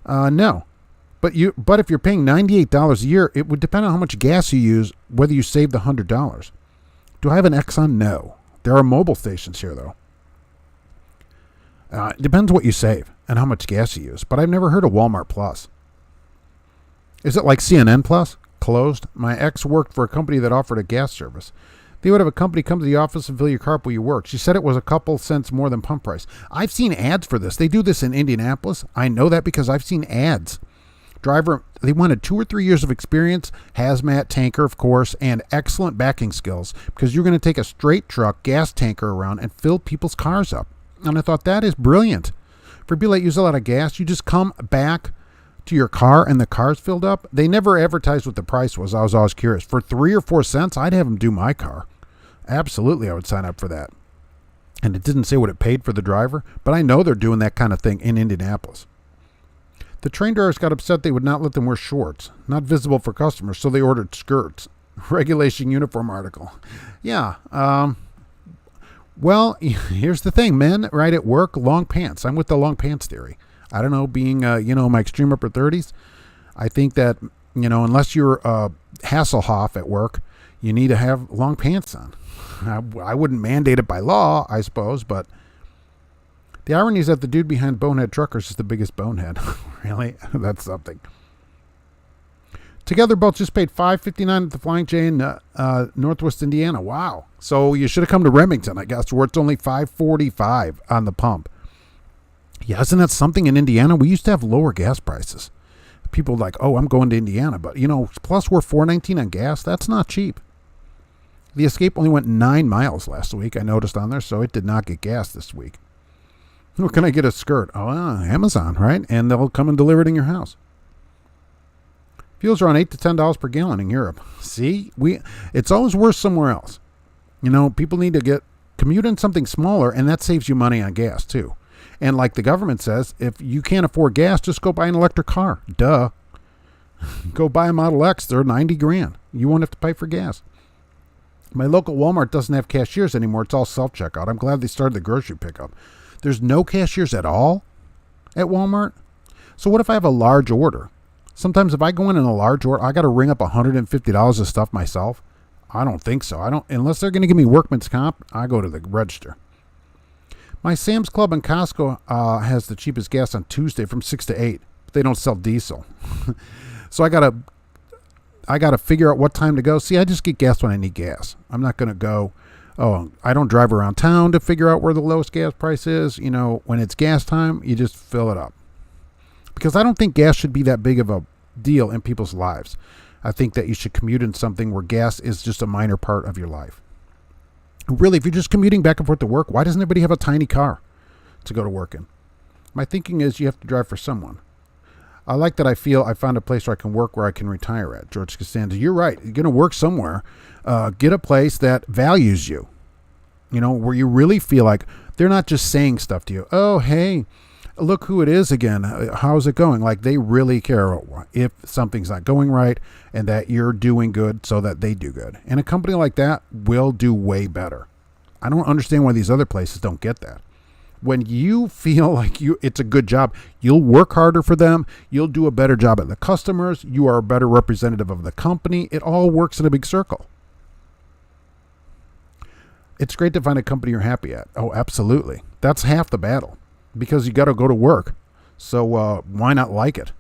No. But if you're paying $98 a year, it would depend on how much gas you use, whether you save the $100. Do I have an Exxon? No. There are Mobil stations here, though. It depends what you save and how much gas you use. But I've never heard of Walmart Plus. Is it like CNN Plus? Closed? My ex worked for a company that offered a gas service. They would have a company come to the office and fill your car up while you work. She said it was a couple cents more than pump price. I've seen ads for this. They do this in Indianapolis. I know that because I've seen ads. Driver, they wanted 2 or 3 years of experience, hazmat, tanker, of course, and excellent backing skills because you're going to take a straight truck, gas tanker around and fill people's cars up. And I thought that is brilliant. For people that use a lot of gas, you just come back to your car and the car's filled up. They never advertised what the price was. I was always curious. For 3 or 4 cents, I'd have them do my car. Absolutely, I would sign up for that. And it didn't say what it paid for the driver, but I know they're doing that kind of thing in Indianapolis. The train drivers got upset they would not let them wear shorts, not visible for customers, so they ordered skirts. Regulation uniform article. Yeah, well, here's the thing, men, right at work, long pants. I'm with the long pants theory. I don't know, being, my extreme upper 30s, I think that, unless you're Hasselhoff at work, you need to have long pants on. I wouldn't mandate it by law, I suppose, but the irony is that the dude behind Bonehead Truckers is the biggest bonehead. Really? That's something. Together, both just paid $5.59 at the Flying J in Northwest Indiana. Wow. So you should have come to Remington, I guess, where it's only $5.45 on the pump. Yeah, isn't that something in Indiana? We used to have lower gas prices. People like, oh, I'm going to Indiana. But, plus we're $4.19 on gas. That's not cheap. The Escape only went 9 miles last week, I noticed on there, so it did not get gas this week. Where can I get a skirt? Oh, Amazon, right? And they'll come and deliver it in your house. Fuels are on $8 to $10 per gallon in Europe. See, it's always worse somewhere else. People need to commute in something smaller, and that saves you money on gas too. And like the government says, if you can't afford gas, just go buy an electric car. Duh. Go buy a Model X. They're $90,000. You won't have to pay for gas. My local Walmart doesn't have cashiers anymore. It's all self-checkout. I'm glad they started the grocery pickup. There's no cashiers at all at Walmart. So what if I have a large order? Sometimes if I go in a large order, I got to ring up $150 of stuff myself. I don't think so. Unless they're going to give me workman's comp, I go to the register. My Sam's Club and Costco has the cheapest gas on Tuesday from 6 to 8. But they don't sell diesel. So I gotta figure out what time to go. See, I just get gas when I need gas. I'm not going to go, I don't drive around town to figure out where the lowest gas price is. When it's gas time, you just fill it up. Because I don't think gas should be that big of a deal in people's lives. I think that you should commute in something where gas is just a minor part of your life. Really, if you're just commuting back and forth to work, why doesn't everybody have a tiny car to go to work in? My thinking is you have to drive for someone. I like that I feel I found a place where I can work where I can retire at. George Costanza, you're right. You're going to work somewhere. Get a place that values you. where you really feel like they're not just saying stuff to you. Oh, hey, look who it is again. How's it going? Like, they really care if something's not going right and that you're doing good so that they do good. And a company like that will do way better. I don't understand why these other places don't get that. When you feel like it's a good job, you'll work harder for them. You'll do a better job at the customers. You are a better representative of the company. It all works in a big circle. It's great to find a company you're happy at. Oh, absolutely. That's half the battle because you got to go to work. So why not like it?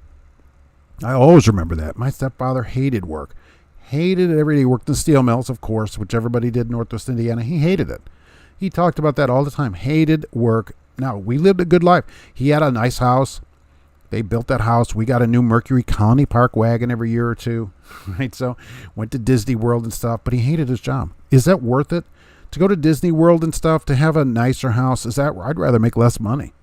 I always remember that. My stepfather hated work. Hated it every day. He worked in steel mills, of course, which everybody did in Northwest Indiana. He hated it. He talked about that all the time. Hated work. Now, we lived a good life. He had a nice house. They built that house. We got a new Mercury Colony Park wagon every year or two. Right? So went to Disney World and stuff, but he hated his job. Is that worth it? To go to Disney World and stuff, to have a nicer house, I'd rather make less money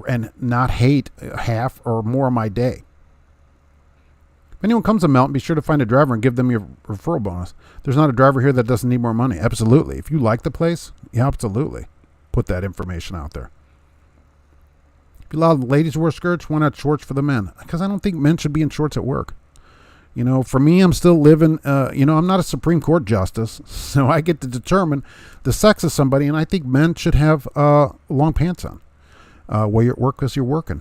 and not hate half or more of my day. If anyone comes to Melton, be sure to find a driver and give them your referral bonus. There's not a driver here that doesn't need more money. Absolutely. If you like the place, yeah, absolutely. Put that information out there. If you allow the ladies to wear skirts, why not shorts for the men? Because I don't think men should be in shorts at work. For me, I'm still living, I'm not a Supreme Court justice, so I get to determine the sex of somebody, and I think men should have long pants on while you're at work because you're working.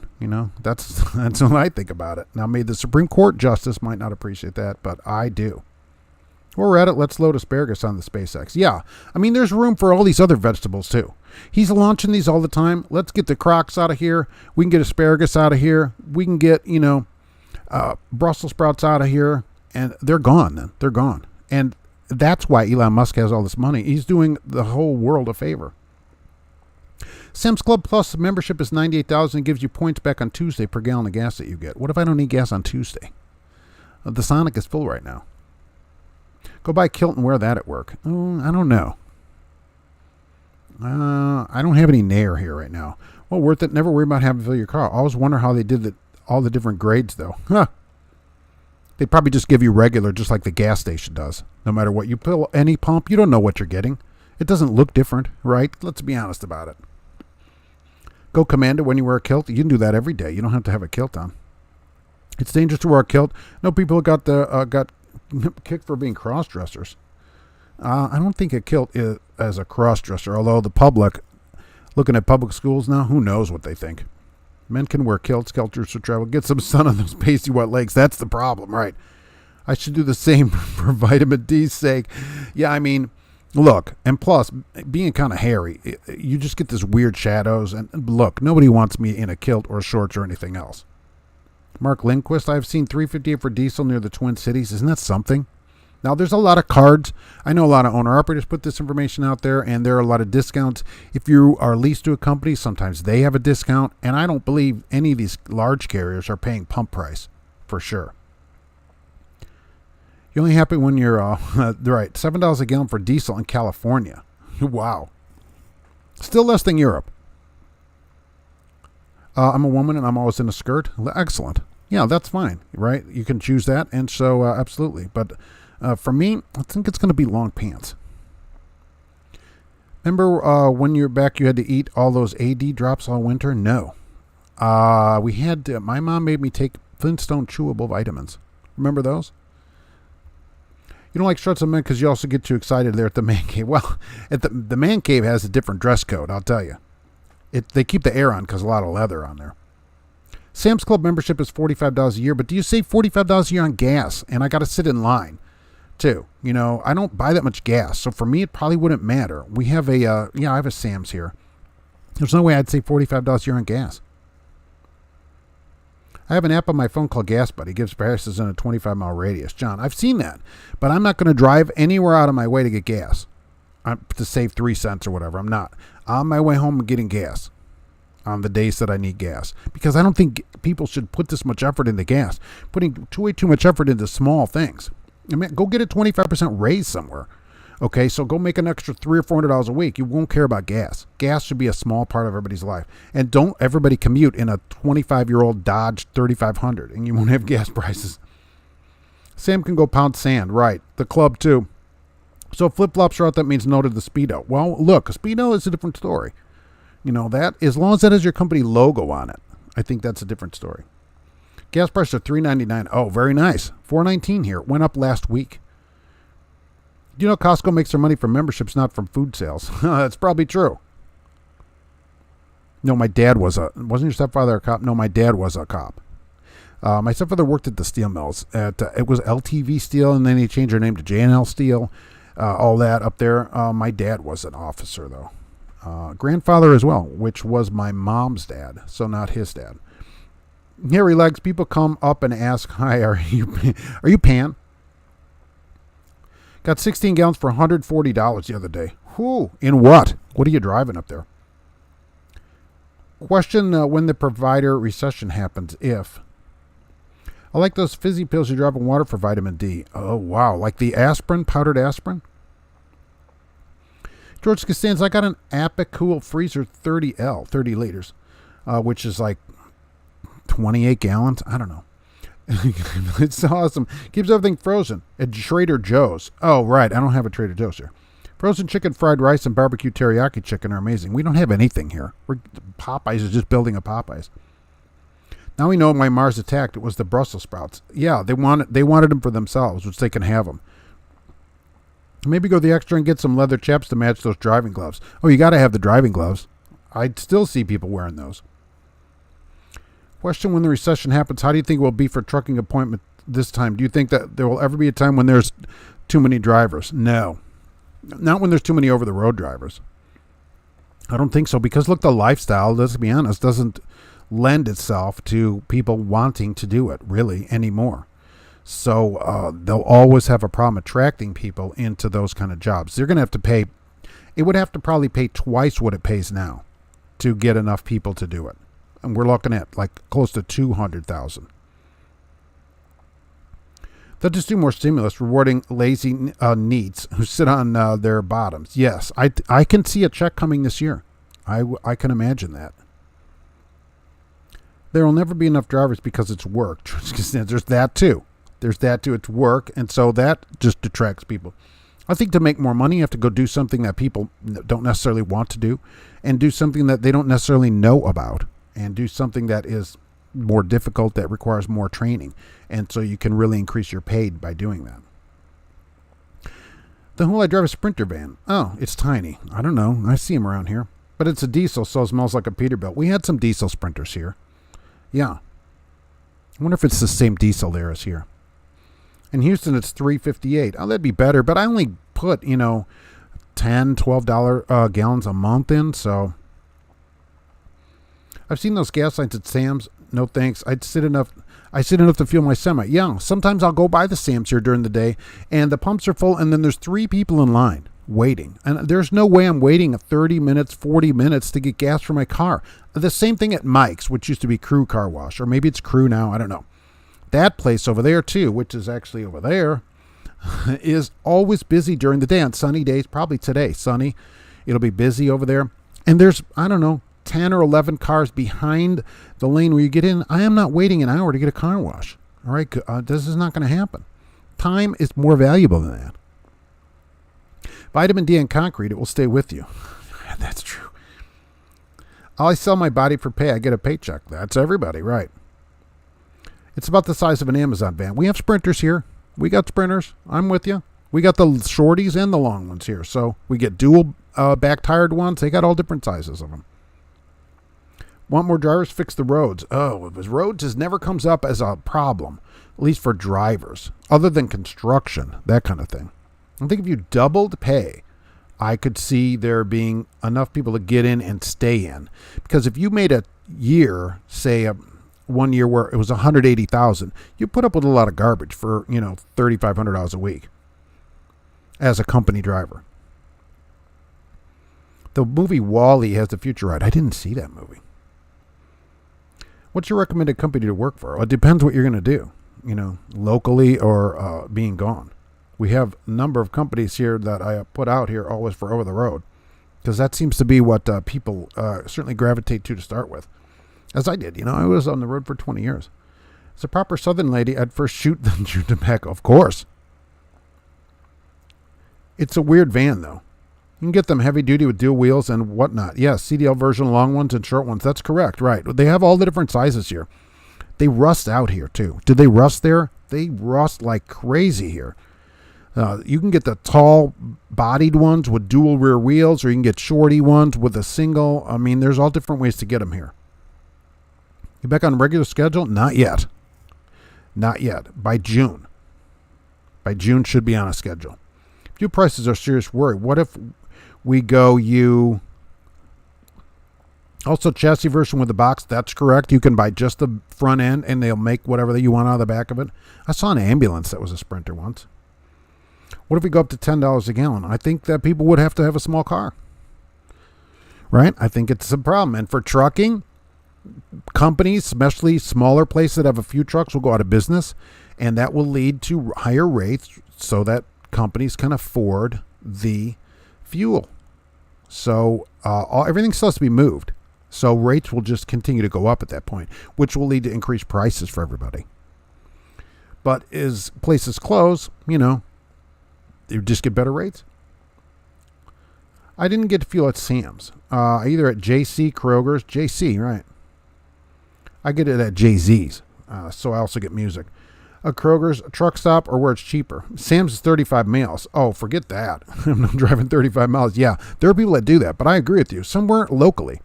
That's what I think about it. Now, maybe the Supreme Court justice might not appreciate that, but I do. While we're at it, let's load asparagus on the SpaceX. Yeah, there's room for all these other vegetables, too. He's launching these all the time. Let's get the crocs out of here. We can get asparagus out of here. We can get, Brussels sprouts out of here, and they're gone then. They're gone. And that's why Elon Musk has all this money. He's doing the whole world a favor. Sam's Club Plus membership is $98,000 and gives you points back on Tuesday per gallon of gas that you get. What if I don't need gas on Tuesday? The Sonic is full right now. Go buy a kilt and wear that at work. I don't know. I don't have any Nair here right now. Well, worth it. Never worry about having to fill your car. I always wonder how they did all the different grades, though. They probably just give you regular, just like the gas station does. No matter what you fill any pump, you don't know what you're getting. It doesn't look different, right? Let's be honest about it. Go Commander when you wear a kilt. You can do that every day. You don't have to have a kilt on. It's dangerous to wear a kilt. No, people got kicked for being cross-dressers. I don't think a kilt is as a cross-dresser, although the public, looking at public schools now, who knows what they think. Men can wear kilts, kelters for travel. Get some sun on those pasty wet legs. That's the problem, right? I should do the same for vitamin D's sake. Yeah, look, and plus, being kind of hairy, you just get this weird shadows. And look, nobody wants me in a kilt or shorts or anything else. Mark Lindquist, I've seen $3.58 for diesel near the Twin Cities. Isn't that something? Now, there's a lot of cards. I know a lot of owner-operators put this information out there, and there are a lot of discounts. If you are leased to a company, sometimes they have a discount, and I don't believe any of these large carriers are paying pump price, for sure. You're only happy when you're, right, $7 a gallon for diesel in California. Wow. Still less than Europe. I'm a woman, and I'm always in a skirt. Excellent. Yeah, that's fine, right? You can choose that, and so absolutely. But for me, I think it's going to be long pants. Remember when you're back, you had to eat all those AD drops all winter? No. We had my mom made me take Flintstone chewable vitamins. Remember those? You don't like shirts on men because you also get too excited there at the man cave. Well, at the man cave has a different dress code, I'll tell you. They keep the air on because a lot of leather on there. Sam's Club membership is $45 a year, but do you save $45 a year on gas? And I got to sit in line, too. I don't buy that much gas, so for me, it probably wouldn't matter. We have I have a Sam's here. There's no way I'd save $45 a year on gas. I have an app on my phone called Gas Buddy. It gives prices in a 25-mile radius. John, I've seen that, but I'm not going to drive anywhere out of my way to get gas to save 3 cents or whatever. I'm not. On my way home, I'm getting gas on the days that I need gas because I don't think people should put this much effort into gas, putting way too much effort into small things. Go get a 25% raise somewhere. Okay, so go make an extra $300 or $400 a week. You won't care about gas. Gas should be a small part of everybody's life. And don't everybody commute in a 25-year-old Dodge 3500 and you won't have gas prices. Sam can go pound sand. Right. The club, too. So flip-flops are out, that means no to the Speedo. Well, look, a Speedo is a different story. That as long as that has your company logo on it, I think that's a different story. Gas prices are $3.99. Oh, very nice. $4.19 here. It went up last week. Do you know Costco makes their money from memberships, not from food sales? That's probably true. No, my dad wasn't your stepfather a cop? No, my dad was a cop. My stepfather worked at the steel mills. It was LTV Steel, and then he changed their name to J&L Steel. All that up there. My dad was an officer, though. Grandfather as well, which was my mom's dad, so not his dad. Hairy legs, people come up and ask, "Hi, are you Pan?" Got 16 gallons for $140 the other day. Whew, in what? What are you driving up there? Question when the provider recession happens, if. I like those fizzy pills you drop in water for vitamin D. Oh, wow. Like the aspirin, powdered aspirin? George Costanza, I got an Apicool Freezer 30L, 30 liters, which is like 28 gallons. I don't know. It's awesome. Keeps everything frozen at Trader Joe's. Oh, right. I don't have a Trader Joe's here. Frozen chicken, fried rice, and barbecue teriyaki chicken are amazing. We don't have anything here. Popeyes is just building a Popeyes. Now we know why Mars attacked. It was the Brussels sprouts. Yeah, they wanted them for themselves, which they can have them. Maybe go the extra and get some leather chaps to match those driving gloves. Oh, you got to have the driving gloves. I'd still see people wearing those. Question: when the recession happens, how do you think it will be for trucking appointment this time? Do you think that there will ever be a time when there's too many drivers? No. Not when there's too many over-the-road drivers. I don't think so, because look, the lifestyle, let's be honest, doesn't lend itself to people wanting to do it really anymore. So they'll always have a problem attracting people into those kind of jobs. They're going to have to pay, it would have to probably pay twice what it pays now to get enough people to do it. And we're looking at like close to 200,000. They'll just do more stimulus, rewarding lazy neats who sit on their bottoms. Yes, I can see a check coming this year. I can imagine that. There will never be enough drivers because it's work. There's that too. It's work, and so that just detracts people. I think to make more money, you have to go do something that people don't necessarily want to do, and do something that they don't necessarily know about, and do something that is more difficult, that requires more training. And so you can really increase your paid by doing that. The whole I drive a Sprinter van. Oh, it's tiny. I don't know. I see them around here. But it's a diesel, so it smells like a Peterbilt. We had some diesel Sprinters here. Yeah. I wonder if it's the same diesel there as here. In Houston, it's $3.58. Oh, that'd be better. But I only put, $10, $12 gallons a month in, so I've seen those gas lines at Sam's. No thanks. I sit enough to fuel my semi. Yeah, sometimes I'll go by the Sam's here during the day, and the pumps are full, and then there's 3 people in line waiting. And there's no way I'm waiting 30 minutes, 40 minutes to get gas for my car. The same thing at Mike's, which used to be Crew Car Wash, or maybe it's Crew now. I don't know. That place over there, too, which is actually over there, is always busy during the day. On sunny days, probably today, sunny, it'll be busy over there. And there's, 10 or 11 cars behind the lane where you get in. I am not waiting an hour to get a car wash. All right, this is not going to happen. Time is more valuable than that. Vitamin D and concrete, it will stay with you. That's true. I sell my body for pay. I get a paycheck. That's everybody, right? It's about the size of an Amazon van. We have Sprinters here. We got Sprinters. I'm with you. We got the shorties and the long ones here. So we get dual back-tired ones. They got all different sizes of them. Want more drivers? Fix the roads. Oh, roads never comes up as a problem, at least for drivers, other than construction, that kind of thing. I think if you doubled pay, I could see there being enough people to get in and stay in. Because if you made a year, say 1 year where it was 180,000, you put up with a lot of garbage for, $3,500 a week as a company driver. The movie Wall-E has the future right. I didn't see that movie. What's your recommended company to work for? Well, it depends what you're going to do, locally or being gone. We have a number of companies here that I put out here always for over the road, because that seems to be what people certainly gravitate to start with, as I did. I was on the road for 20 years. As a proper Southern lady, I'd first shoot, then chew tobacco. Of course. It's a weird van, though. You can get them heavy duty with dual wheels and whatnot. Yes, CDL version, long ones and short ones. That's correct, right. They have all the different sizes here. They rust out here, too. Do they rust there? They rust like crazy here. You can get the tall-bodied ones with dual rear wheels, or you can get shorty ones with a single. I mean, there's all different ways to get them here. You back on a regular schedule? Not yet. Not yet. By June. By June should be on a schedule. Fuel prices are a serious worry. What if we go also chassis version with the box? That's correct. You can buy just the front end and they'll make whatever you want out of the back of it. I saw an ambulance that was a Sprinter once. What if we go up to $10 a gallon? I think that people would have to have a small car. Right? I think it's a problem. And for trucking, companies, especially smaller places that have a few trucks, will go out of business. And that will lead to higher rates so that companies can afford the fuel. So everything still has to be moved. So rates will just continue to go up at that point, which will lead to increased prices for everybody. But as places close, you just get better rates. I didn't get fuel at Sam's. Either at JC, Kroger's. JC, right. I get it at JZ's. So I also get music. A Kroger's, a truck stop, or where it's cheaper. Sam's is 35 miles. Oh, forget that. I'm not driving 35 miles. Yeah, there are people that do that, but I agree with you. Somewhere locally.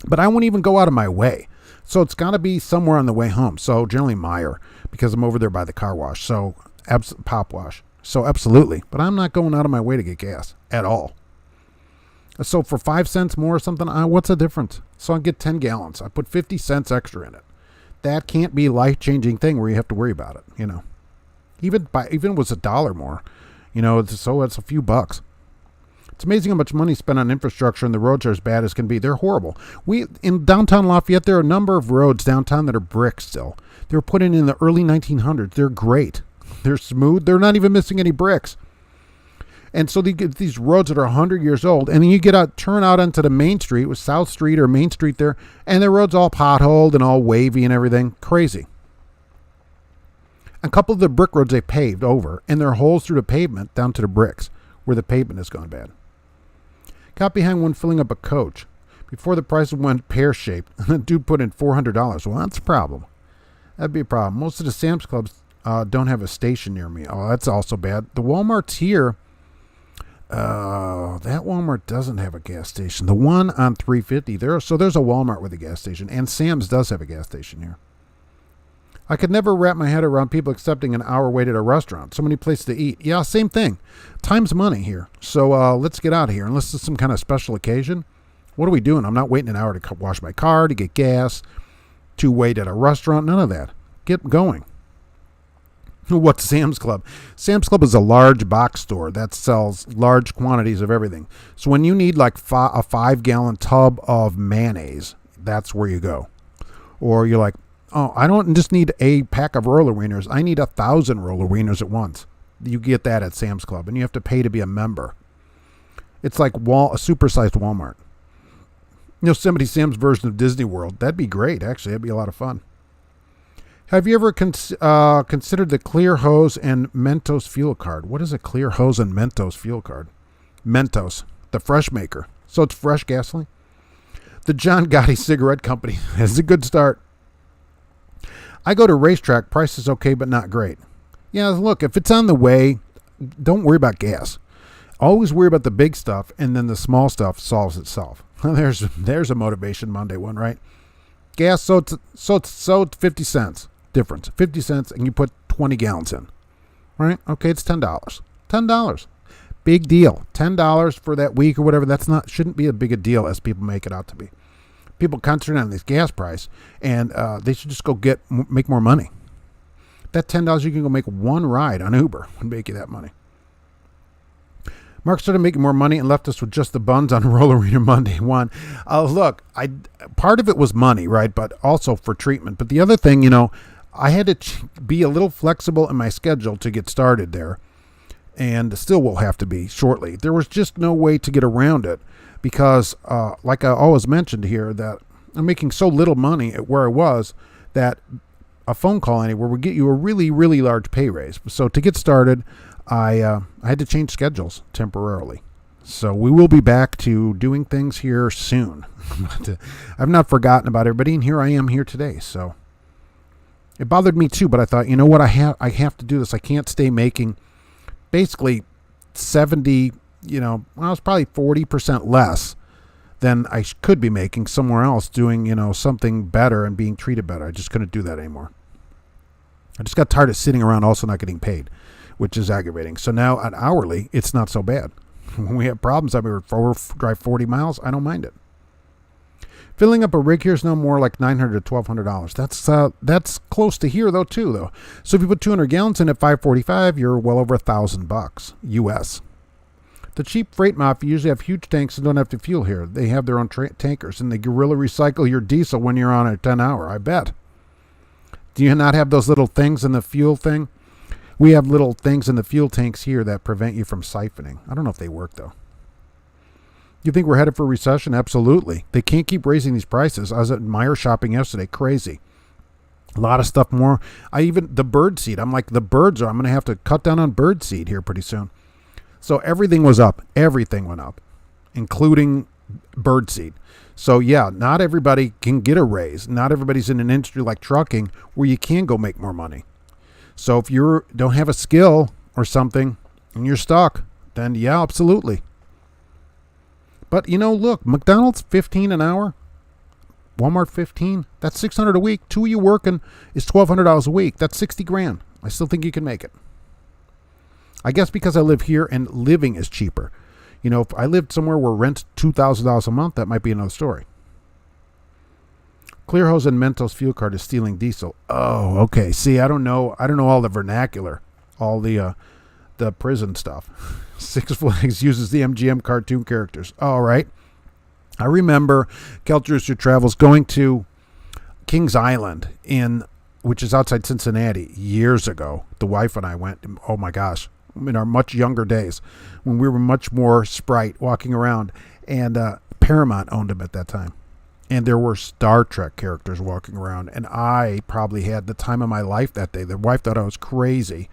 But I won't even go out of my way. So it's got to be somewhere on the way home. So generally Meyer, because I'm over there by the car wash. So pop wash. So absolutely. But I'm not going out of my way to get gas at all. So for 5 cents more or something, what's the difference? So I get 10 gallons. I put 50 cents extra in it. That can't be a life-changing thing where you have to worry about it, Even if it was $1 more, so it's a few bucks. It's amazing how much money spent on infrastructure, and the roads are as bad as can be. They're horrible. In downtown Lafayette, there are a number of roads downtown that are brick still. They were put in the early 1900s. They're great. They're smooth. They're not even missing any bricks. And so they get these roads that are 100 years old, and then you turn out onto the main street with South Street or Main Street there, and the road's all potholed and all wavy and everything. Crazy. A couple of the brick roads they paved over, and there are holes through the pavement down to the bricks where the pavement has gone bad. Got behind one filling up a coach. Before the price went pear-shaped, and the dude put in $400. Well, that's a problem. That'd be a problem. Most of the Sam's Clubs don't have a station near me. Oh, that's also bad. The Walmart's here. That Walmart doesn't have a gas station. The one on 350 there's a Walmart with a gas station, and Sam's does have a gas station here. I could never wrap my head around people accepting an hour wait at a restaurant. So many places to eat. Yeah, same thing. Time's money here. So let's get out of here. Unless it's some kind of special occasion. What are we doing? I'm not waiting an hour to wash my car, to get gas, to wait at a restaurant. None of that. Get going. What's Sam's Club? Sam's Club is a large box store that sells large quantities of everything. So when you need like a 5-gallon tub of mayonnaise, that's where you go. Or you're like, oh, I don't just need a pack of roller wieners. I need 1,000 roller wieners at once. You get that at Sam's Club, and you have to pay to be a member. It's like a supersized Walmart. Yosemite Sam's version of Disney World. That'd be great, actually. That'd be a lot of fun. Have you ever considered the Clear Hose and Mentos fuel card? What is a Clear Hose and Mentos fuel card? Mentos, the fresh maker. So it's fresh gasoline. The John Gotti Cigarette Company is a good start. I go to racetrack. Price is okay, but not great. Yeah, look, if it's on the way, don't worry about gas. Always worry about the big stuff, and then the small stuff solves itself. There's a Motivation Monday one, right? Gas, so it's 50 cents difference. 50 cents, and you put 20 gallons in. Right? Okay, it's $10. $10. Big deal. $10 for that week or whatever. Shouldn't be as big a deal as people make it out to be. People concentrate on this gas price, and they should just go make more money. That $10, you can go make one ride on Uber and make you that money. Mark started making more money and left us with just the buns on Roller Wiener Monday one. Look, part of it was money, right? But also for treatment. But the other thing, I had to be a little flexible in my schedule to get started there, and still will have to be shortly. There was just no way to get around it because, like I always mentioned here, that I'm making so little money at where I was that a phone call anywhere would get you a really, really large pay raise. So to get started, I had to change schedules temporarily. So we will be back to doing things here soon. But, I've not forgotten about everybody, and here I am here today. So it bothered me too, but I thought, you know what, I have to do this. I can't stay making basically 70, it's probably 40% less than I could be making somewhere else doing, something better and being treated better. I just couldn't do that anymore. I just got tired of sitting around also not getting paid, which is aggravating. So now at hourly, it's not so bad. When we have problems, drive 40 miles, I don't mind it. Filling up a rig here is no more like $900 to $1,200. That's close to here though too though. So if you put 200 gallons in at $5.45, you're well over $1,000 US. The cheap freight mafia usually have huge tanks and don't have to fuel here. They have their own tankers, and they guerrilla recycle your diesel when you're on a 10-hour. I bet. Do you not have those little things in the fuel thing? We have little things in the fuel tanks here that prevent you from siphoning. I don't know if they work, though. You think we're headed for a recession? Absolutely. They can't keep raising these prices. I was at Meyer shopping yesterday. Crazy. A lot of stuff more. The bird seed. I'm like, I'm going to have to cut down on bird seed here pretty soon. So everything was up. Everything went up, including bird seed. So yeah, not everybody can get a raise. Not everybody's in an industry like trucking where you can go make more money. So if you don't have a skill or something and you're stuck, then yeah, absolutely. But look, McDonald's $15 an hour, Walmart $15. That's $600 a week. Two of you working is $1,200 a week. That's $60,000. I still think you can make it. I guess because I live here and living is cheaper. If I lived somewhere where rent's $2,000 a month, that might be another story. Clear hose and Mentos fuel card is stealing diesel. Oh, okay. See, I don't know all the vernacular, all the prison stuff. Six Flags uses the MGM cartoon characters. All right. I remember Keltruster Travels going to Kings Island which is outside Cincinnati years ago. The wife and I went. Oh my gosh. In our much younger days when we were much more sprite walking around, and Paramount owned them at that time, and there were Star Trek characters walking around, and I probably had the time of my life that day. The wife thought I was crazy.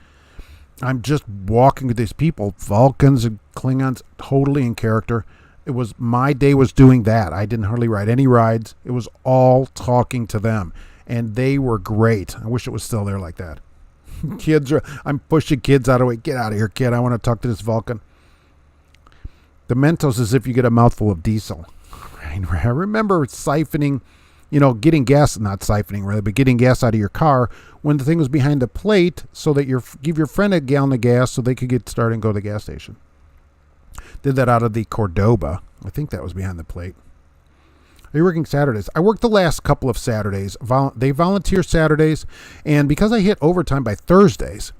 I'm just walking with these people, Vulcans and Klingons, totally in character. My day was doing that. I didn't hardly ride any rides. It was all talking to them, and they were great. I wish it was still there like that. I'm pushing kids out of the way. Get out of here, kid. I want to talk to this Vulcan. The Mentos is if you get a mouthful of diesel. I remember siphoning, getting gas, not siphoning really, but getting gas out of your car when the thing was behind the plate so that give your friend a gallon of gas so they could get started and go to the gas station. Did that out of the Cordoba. I think that was behind the plate. Are you working Saturdays? I worked the last couple of Saturdays. They volunteer Saturdays, and because I hit overtime by Thursdays,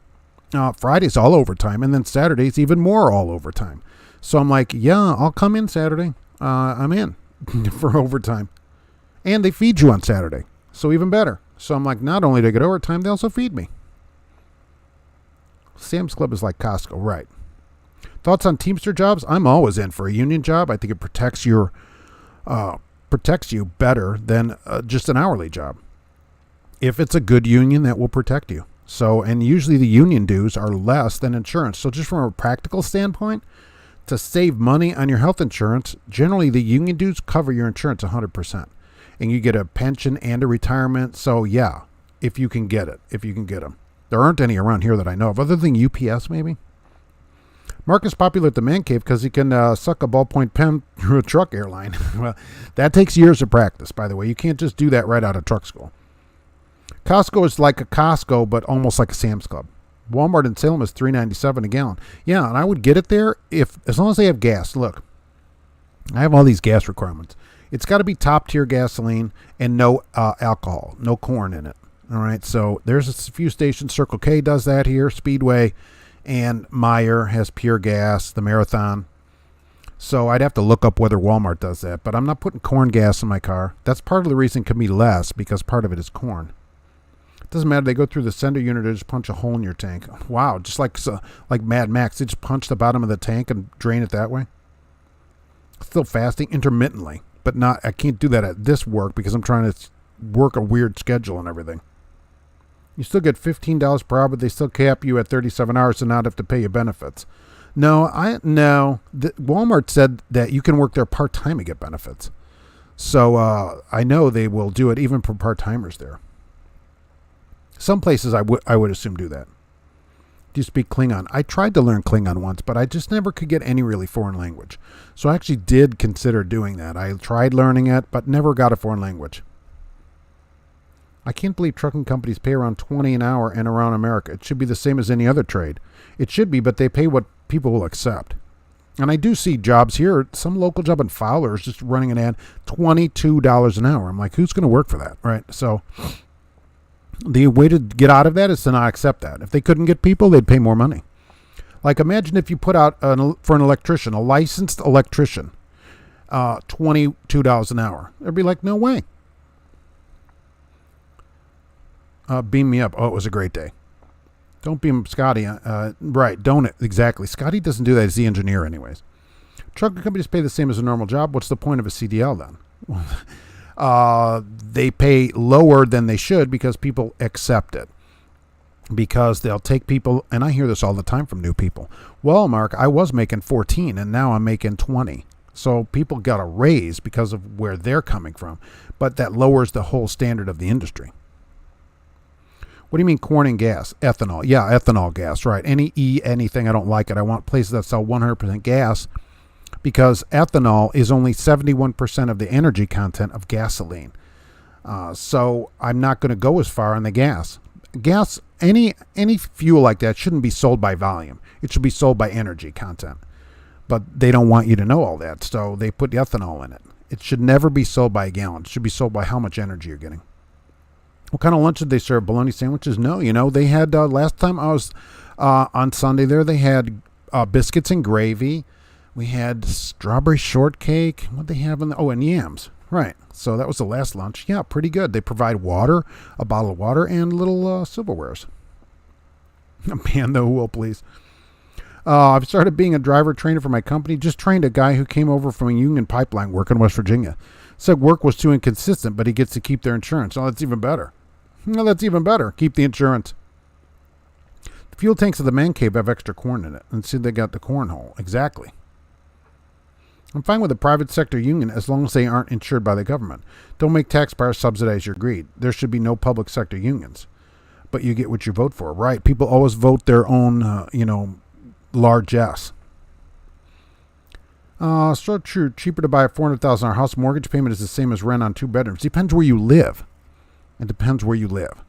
Fridays all overtime, and then Saturdays even more all overtime. So I'm like, yeah, I'll come in Saturday. I'm in for overtime. And they feed you on Saturday, so even better. So I'm like, not only do I get overtime, they also feed me. Sam's Club is like Costco, right? Thoughts on Teamster jobs? I'm always in for a union job. I think it protects you better than just an hourly job. If it's a good union, that will protect you. So, and usually the union dues are less than insurance. So just from a practical standpoint, to save money on your health insurance, generally the union dues cover your insurance 100%. And you get a pension and a retirement. So yeah, if you can get them. There aren't any around here that I know of, other than UPS maybe. Mark is popular at the man cave because he can suck a ballpoint pen through a truck airline. Well, that takes years of practice, by the way. You can't just do that right out of truck school. Costco is like a Costco, but almost like a Sam's Club. Walmart in Salem is $3.97 a gallon. Yeah, and I would get it there as long as they have gas. Look, I have all these gas requirements. It's got to be top tier gasoline and no alcohol, no corn in it. All right, so there's a few stations. Circle K does that here. Speedway. And Meyer has pure gas, the Marathon. So I'd have to look up whether Walmart does that. But I'm not putting corn gas in my car. That's part of the reason it can be less, because part of it is corn. It doesn't matter. They go through the sender unit and just punch a hole in your tank. Wow, just like Mad Max. They just punch the bottom of the tank and drain it that way. Still fasting intermittently. But I can't do that at this work because I'm trying to work a weird schedule and everything. You still get $15 per hour, but they still cap you at 37 hours and not have to pay you benefits. No. Walmart said that you can work there part-time and get benefits. So I know they will do it even for part-timers there. Some places I would assume do that. Do you speak Klingon? I tried to learn Klingon once, but I just never could get any really foreign language. So I actually did consider doing that. I tried learning it, but never got a foreign language. I can't believe trucking companies pay around $20 an hour and around America. It should be the same as any other trade. It should be, but they pay what people will accept. And I do see jobs here. Some local job in Fowler is just running an ad, $22 an hour. I'm like, who's going to work for that, right? So the way to get out of that is to not accept that. If they couldn't get people, they'd pay more money. Like imagine if you put out for an electrician, a licensed electrician, $22 an hour. They'd be like, no way. Beam me up. Oh, it was a great day. Don't beam Scotty. Right, don't it? Exactly. Scotty doesn't do that. He's the engineer anyways. Trucking companies pay the same as a normal job. What's the point of a CDL then? They pay lower than they should because people accept it. Because they'll take people, and I hear this all the time from new people. Well, Mark, I was making 14 and now I'm making 20. So people got a raise because of where they're coming from. But that lowers the whole standard of the industry. What do you mean corn and gas? Ethanol. Yeah, ethanol gas, right. Anything, I don't like it. I want places that sell 100% gas because ethanol is only 71% of the energy content of gasoline. So I'm not going to go as far on the gas. Gas, any fuel like that shouldn't be sold by volume. It should be sold by energy content. But they don't want you to know all that, so they put ethanol in it. It should never be sold by a gallon. It should be sold by how much energy you're getting. What kind of lunch did they serve? Bologna sandwiches? No, they had, last time I was on Sunday there, they had biscuits and gravy. We had strawberry shortcake. What they have in and yams. Right. So that was the last lunch. Yeah, pretty good. They provide water, a bottle of water, and little silverwares. Man, the wheel, please. I've started being a driver trainer for my company. Just trained a guy who came over from a union pipeline work in West Virginia. Said work was too inconsistent, but he gets to keep their insurance. Oh, that's even better. No, that's even better. Keep the insurance. The fuel tanks of the man cave have extra corn in it. And see, they got the cornhole. Exactly. I'm fine with a private sector union as long as they aren't insured by the government. Don't make taxpayers subsidize your greed. There should be no public sector unions. But you get what you vote for, right? People always vote their own, largesse. So true. Cheaper to buy a $400,000 house. Mortgage payment is the same as rent on 2 bedrooms. Depends where you live. It depends where you live.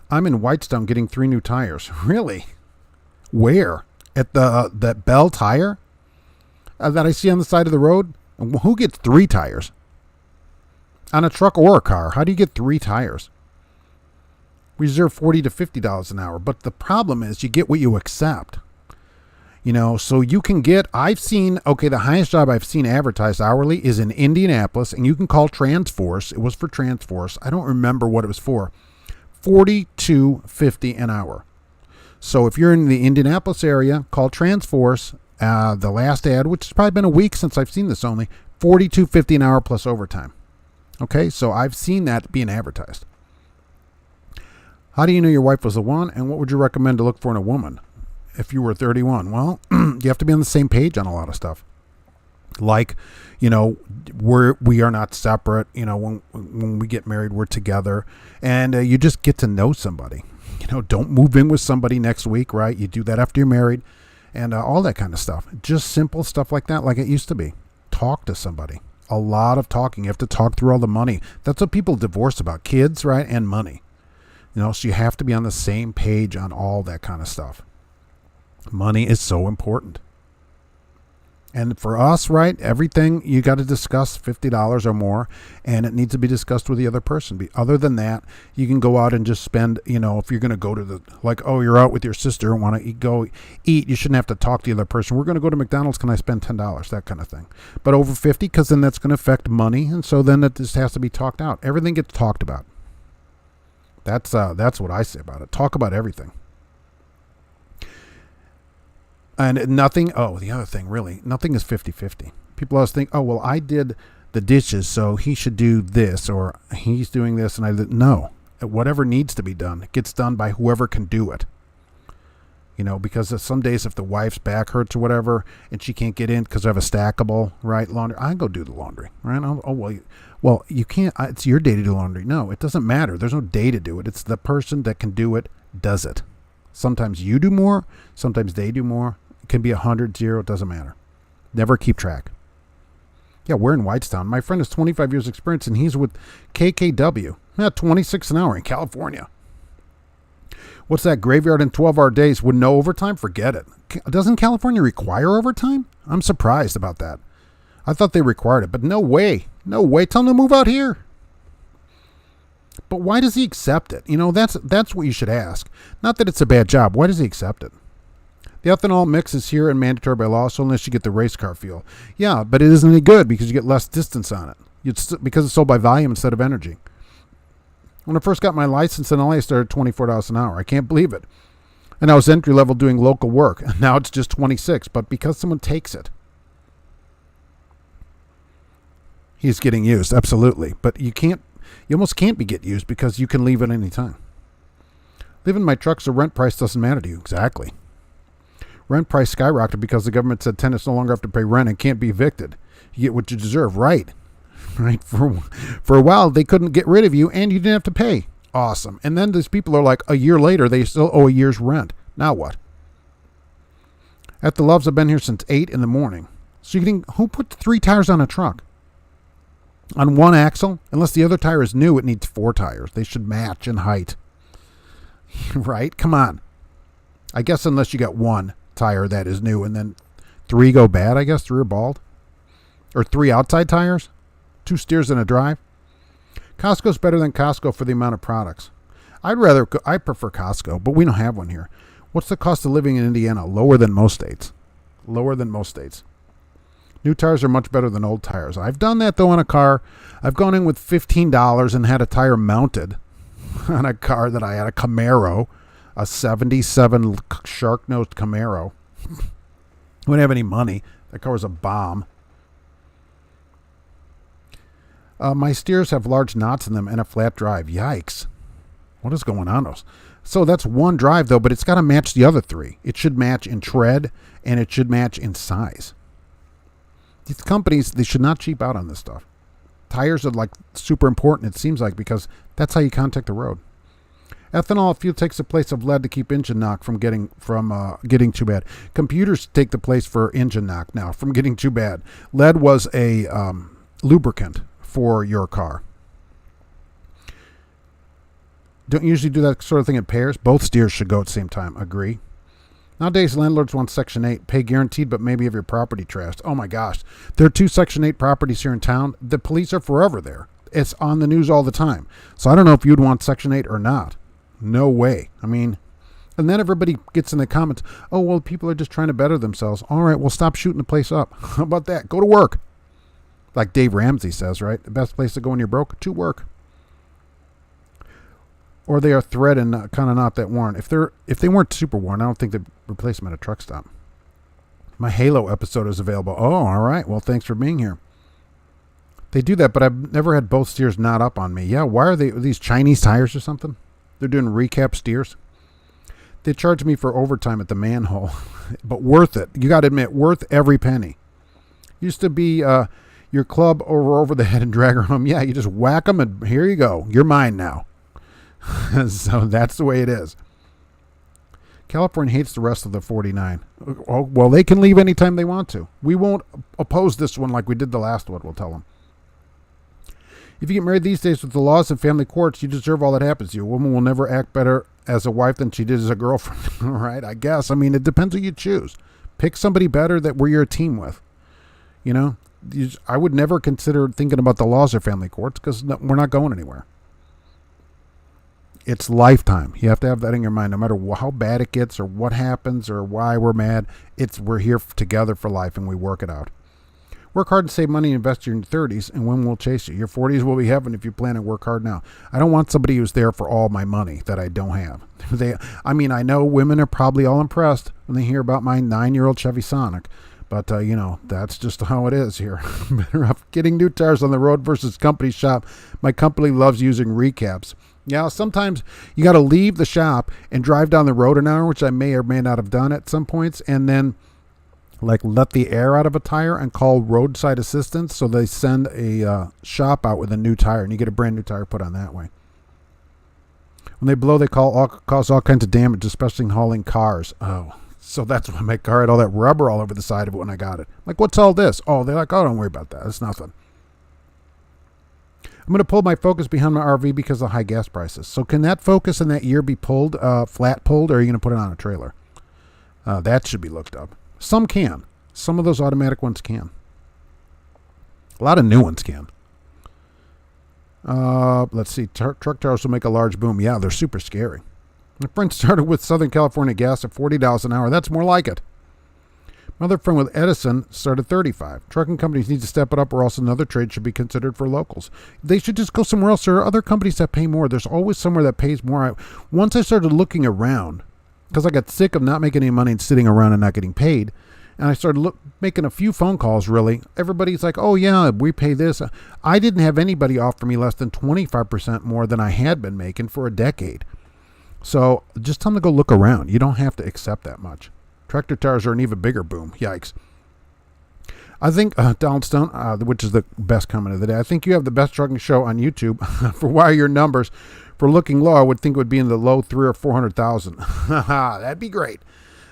I'm in Whitestone getting 3 new tires. Really? Where? At that Bell Tire that I see on the side of the road? Who gets 3 tires? On a truck or a car? How do you get 3 tires? We reserve $40 to $50 an hour. But the problem is you get what you accept. So you can get, the highest job I've seen advertised hourly is in Indianapolis, and you can call Transforce. It was for Transforce. I don't remember what it was for. $42.50 an hour. So if you're in the Indianapolis area, call Transforce. The last ad, which has probably been a week since I've seen this only, $42.50 an hour plus overtime. Okay, so I've seen that being advertised. How do you know your wife was the one, and what would you recommend to look for in a woman? If you were 31, well, you have to be on the same page on a lot of stuff. Like, we are not separate. When we get married, we're together, and you just get to know somebody. Don't move in with somebody next week, right? You do that after you're married, and all that kind of stuff. Just simple stuff like that, like it used to be. Talk to somebody. A lot of talking. You have to talk through all the money. That's what people divorce about: kids, right, and money. So you have to be on the same page on all that kind of stuff. Money is so important. And for us, right, everything you got to discuss $50 or more, and it needs to be discussed with the other person. Other than that, you can go out and just spend, if you're going to go to you're out with your sister and want to go eat, you shouldn't have to talk to the other person. We're going to go to McDonald's. Can I spend $10? That kind of thing. But over 50, because then that's going to affect money, and so then it just has to be talked out. Everything gets talked about. That's what I say about it. Talk about everything. And nothing, the other thing, really, nothing is 50-50. People always think, I did the dishes, so he should do this, or he's doing this, and no. Whatever needs to be done, it gets done by whoever can do it. Because some days if the wife's back hurts or whatever, and she can't get in because I have a stackable, right, laundry, I go do the laundry, right? Well, you can't, it's your day to do laundry. No, it doesn't matter. There's no day to do it. It's the person that can do it, does it. Sometimes you do more, sometimes they do more. It can be 100, 0, it doesn't matter. Never keep track. Yeah, we're in Whitestown. My friend has 25 years experience, and he's with KKW. 26 an hour in California. What's that, graveyard and 12-hour days with no overtime? Forget it. Doesn't California require overtime? I'm surprised about that. I thought they required it, but no way. No way. Tell him to move out here. But why does he accept it? That's what you should ask. Not that it's a bad job. Why does he accept it? The ethanol mix is here and mandatory by law, so unless you get the race car fuel. Yeah, but it isn't any good because you get less distance on it. Because it's sold by volume instead of energy. When I first got my license in LA, I started $24 an hour. I can't believe it. And I was entry level doing local work. And now it's just 26, but because someone takes it. He's getting used, absolutely. But you almost can't get used because you can leave at any time. Living in my truck, so rent price doesn't matter to you. Exactly. Rent price skyrocketed because the government said tenants no longer have to pay rent and can't be evicted. You get what you deserve, right? Right? For a while, they couldn't get rid of you, and you didn't have to pay. Awesome. And then these people are like, a year later, they still owe a year's rent. Now what? At the Loves, I've been here since 8 in the morning. So who put 3 tires on a truck? On one axle? Unless the other tire is new, it needs 4 tires. They should match in height. Right? Come on. I guess unless you got 1 tire that is new, and then 3 go bad, I guess. 3 are bald. Or 3 outside tires. 2 steers and a drive. Costco's better than Costco for the amount of products. I prefer Costco, but we don't have one here. What's the cost of living in Indiana? Lower than most states. Lower than most states. New tires are much better than old tires. I've done that, though, on a car. I've gone in with $15 and had a tire mounted on a car that I had, a Camaro, a 77 shark-nosed Camaro. We didn't have any money. That car was a bomb. My steers have large knots in them and a flat drive. Yikes. What is going on? So that's one drive, though, but it's got to match the other 3. It should match in tread, and it should match in size. These companies, they should not cheap out on this stuff. Tires are like super important, it seems like, because that's how you contact the road. Ethanol fuel takes the place of lead to keep engine knock from getting too bad. Computers take the place for engine knock now from getting too bad. Lead was a lubricant for your car. Don't usually do that sort of thing in pairs. Both steers should go at the same time. Agree. Nowadays, landlords want Section 8. Pay guaranteed, but maybe have your property trashed. Oh my gosh. There are 2 Section 8 properties here in town. The police are forever there. It's on the news all the time. So I don't know if you'd want Section 8 or not. No way. I mean, and then everybody gets in the comments, oh, well, people are just trying to better themselves. All right, well, stop shooting the place up. How about that? Go to work. Like Dave Ramsey says, right? The best place to go when you're broke? To work. Or they are thread and kind of not that worn. If they weren't super worn, I don't think they'd replace them at a truck stop. My Halo episode is available. Oh, all right. Well, thanks for being here. They do that, but I've never had both steers knot up on me. Yeah, why are these Chinese tires or something? They're doing recap steers. They charge me for overtime at the manhole, but worth it. You got to admit, worth every penny. Used to be your club over the head and drag her home. Yeah, you just whack them and here you go. You're mine now. So that's the way it is. California hates the rest of the 49. Oh, well, they can leave anytime they want to. We won't oppose this one like we did the last one, we'll tell them. If you get married these days with the laws and family courts, you deserve all that happens to you. A woman will never act better as a wife than she did as a girlfriend. All right, I guess. I mean, it depends who you choose. Pick somebody better that you're a team with. You know, I would never consider thinking about the laws or family courts because we're not going anywhere. It's lifetime. You have to have that in your mind. No matter how bad it gets or what happens or why we're mad, we're here together for life and we work it out. Work hard and save money and invest in your 30s, and women will chase you. Your 40s will be heaven if you plan to work hard now. I don't want somebody who's there for all my money that I don't have. I know women are probably all impressed when they hear about my 9-year-old Chevy Sonic, But, that's just how it is here. Better off getting new tires on the road versus company shop. My company loves using recaps. Yeah, sometimes you got to leave the shop and drive down the road an hour, which I may or may not have done at some points, and then let the air out of a tire and call roadside assistance. So they send a shop out with a new tire, and you get a brand new tire put on that way. When they blow, they cause all kinds of damage, especially in hauling cars. Oh, so that's why my car had all that rubber all over the side of it when I got it. Like, what's all this? Oh, they're like, oh, don't worry about that. It's nothing. I'm going to pull my Focus behind my RV because of high gas prices. So can that Focus in that year be pulled, flat pulled, or are you going to put it on a trailer? That should be looked up. Some can. Some of those automatic ones can. A lot of new ones can. Let's see. Truck tires will make a large boom. Yeah, they're super scary. My friend started with Southern California gas at $40 an hour. That's more like it. My other friend with Edison started $35. Trucking companies need to step it up, or else another trade should be considered for locals. They should just go somewhere else. There are other companies that pay more. There's always somewhere that pays more. Once I started looking around, because I got sick of not making any money and sitting around and not getting paid, and I started making a few phone calls, really. Everybody's like, oh, yeah, we pay this. I didn't have anybody offer me less than 25% more than I had been making for a decade. So just tell them to go look around. You don't have to accept that much. Tractor tires are an even bigger boom. Yikes. I think, Donald Stone, which is the best comment of the day, I think you have the best trucking show on YouTube. For why your numbers for looking low, I would think it would be in the low 300,000 or 400,000. That'd be great.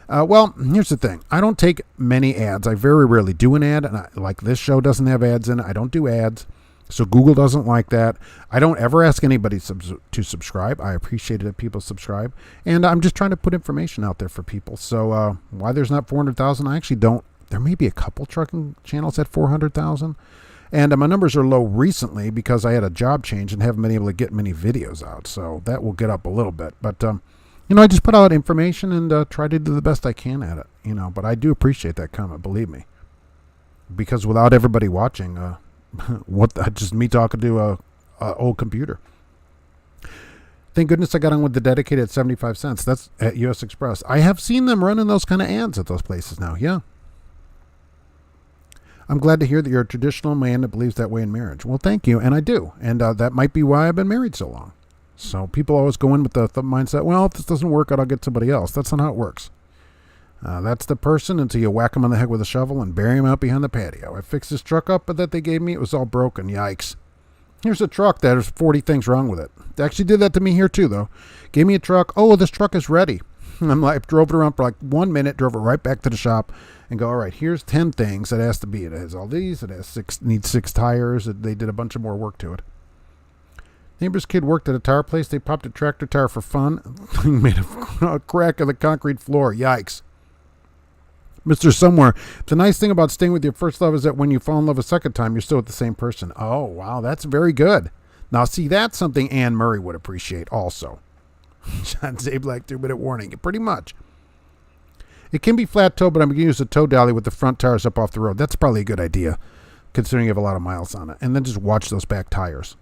Well, here's the thing. I don't take many ads. I very rarely do an ad. And like this show doesn't have ads in it. I don't do ads. So Google doesn't like that. I don't ever ask anybody to subscribe. I appreciate it if people subscribe. And I'm just trying to put information out there for people. So why there's not 400,000, I actually don't. There may be a couple trucking channels at 400,000. And my numbers are low recently because I had a job change and haven't been able to get many videos out. So that will get up a little bit. But, I just put out information and try to do the best I can at it. But I do appreciate that comment, believe me. Because without everybody watching, just me talking to a old computer. Thank goodness I got on with the dedicated at 75 cents. That's at US Express. I have seen them running those kind of ads at those places now. Yeah. I'm glad to hear that you're a traditional man that believes that way in marriage. Well, thank you. And I do. And that might be why I've been married so long. So people always go in with the mindset, well, if this doesn't work out, I'll get somebody else. That's not how it works. That's the person until you whack him on the head with a shovel and bury him out behind the patio. I fixed this truck up, but that they gave me, it was all broken. Yikes. Here's a truck that there's 40 things wrong with it. They actually did that to me here too, though. Gave me a truck. Oh, this truck is ready. I'm like, drove it around for like 1 minute, drove it right back to the shop and go, all right, here's 10 things that has to be. It has all these. It has needs 6 tires. They did a bunch of more work to it. Neighbor's kid worked at a tire place. They popped a tractor tire for fun. Thing made a crack of the concrete floor. Yikes. Mr. Somewhere, the nice thing about staying with your first love is that when you fall in love a second time, you're still with the same person. Oh, wow, that's very good. Now, see, that's something Anne Murray would appreciate also. John Zablak, 2-minute warning. Pretty much. It can be flat toe, but I'm going to use a toe dolly with the front tires up off the road. That's probably a good idea, considering you have a lot of miles on it. And then just watch those back tires,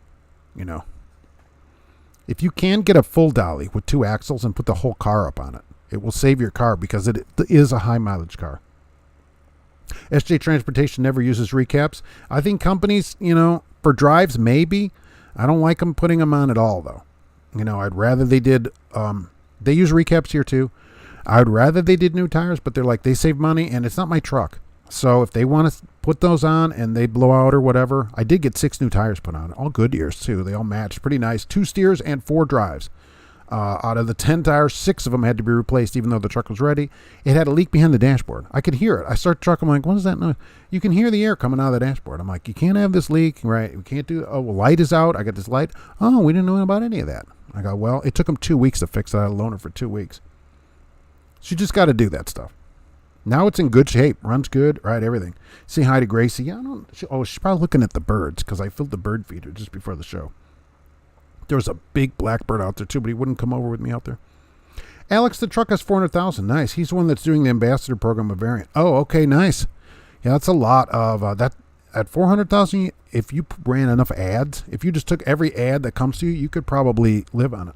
If you can get a full dolly with 2 axles and put the whole car up on it, it will save your car because it is a high mileage car. SJ Transportation never uses recaps. I think companies, for drives, maybe. I don't like them putting them on at all, though. I'd rather they did, they use recaps here too. I'd rather they did new tires, but they're like, they save money and it's not my truck. So if they want to put those on and they blow out or whatever, I did get 6 new tires put on. All Goodyears too. They all matched. Pretty nice. 2 steers and 4 drives. Out of the 10 tires, 6 of them had to be replaced even though the truck was ready. It had a leak behind the dashboard. I could hear it. I start the truck. I'm like, what is that noise? You can hear the air coming out of the dashboard. I'm like, you can't have this leak, right? We can't do it. Oh, well, light is out. I got this light. Oh, we didn't know about any of that. I go, well, it took them 2 weeks to fix it. I had a loaner for 2 weeks. So you just got to do that stuff. Now it's in good shape. Runs good, right? Everything. Say hi to Gracie. Yeah, she's probably looking at the birds because I filled the bird feeder just before the show. There was a big blackbird out there too, but he wouldn't come over with me out there. Alex, the truck has 400,000. Nice. He's the one that's doing the ambassador program of Variant. Oh, okay, nice. Yeah, that's a lot of that. At 400,000, if you ran enough ads, if you just took every ad that comes to you, you could probably live on it.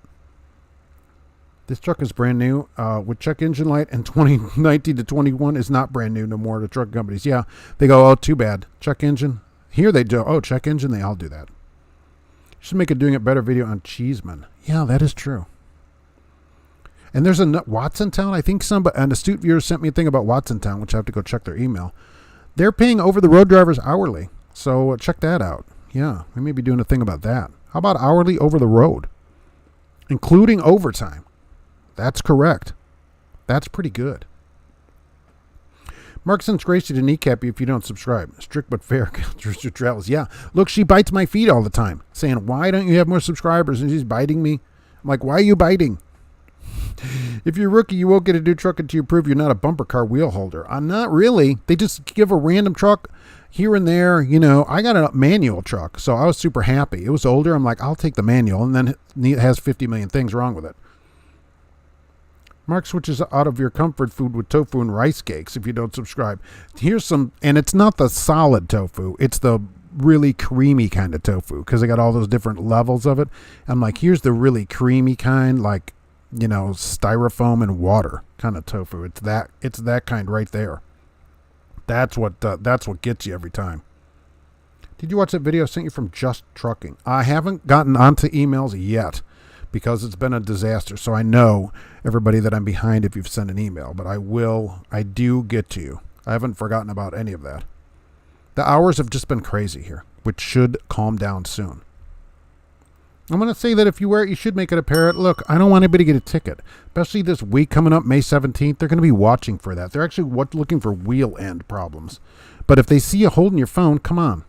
This truck is brand new with check engine light, and 2019 to 21 is not brand new no more. The truck companies, yeah, they go, oh, too bad. Check engine. Here they do, oh, check engine, they all do that. Should make a doing it better video on Cheeseman. Yeah, that is true. And there's a Watsontown, I think an astute viewer sent me a thing about Watsontown, which I have to go check their email. They're paying over-the-road drivers hourly, so check that out. Yeah, we may be doing a thing about that. How about hourly over the road, including overtime? That's correct. That's pretty good. Mark sends Gracie to kneecap you if you don't subscribe. Strict but fair. Travels. Yeah. Look, she bites my feet all the time, saying, why don't you have more subscribers? And she's biting me. I'm like, why are you biting? If you're a rookie, you won't get a new truck until you prove you're not a bumper car wheel holder. I'm not really. They just give a random truck here and there. You know, I got a manual truck, so I was super happy. It was older. I'm like, I'll take the manual. And then it has 50 million things wrong with it. Mark switches out of your comfort food with tofu and rice cakes if you don't subscribe. Here's some, and it's not the solid tofu. It's the really creamy kind of tofu because they got all those different levels of it. I'm like, here's the really creamy kind, like, you know, styrofoam and water kind of tofu. It's that kind right there. That's what gets you every time. Did you watch that video I sent you from Just Trucking? I haven't gotten onto emails yet, because it's been a disaster. So I know, everybody, that I'm behind if you've sent an email, but I do get to you. I haven't forgotten about any of that. The hours have just been crazy here, which should calm down soon. I'm going to say that if you wear it, you should make it a parrot. Look, I don't want anybody to get a ticket, especially this week coming up, May 17th. They're going to be watching for that. They're actually looking for wheel end problems. But if they see you holding your phone, come on.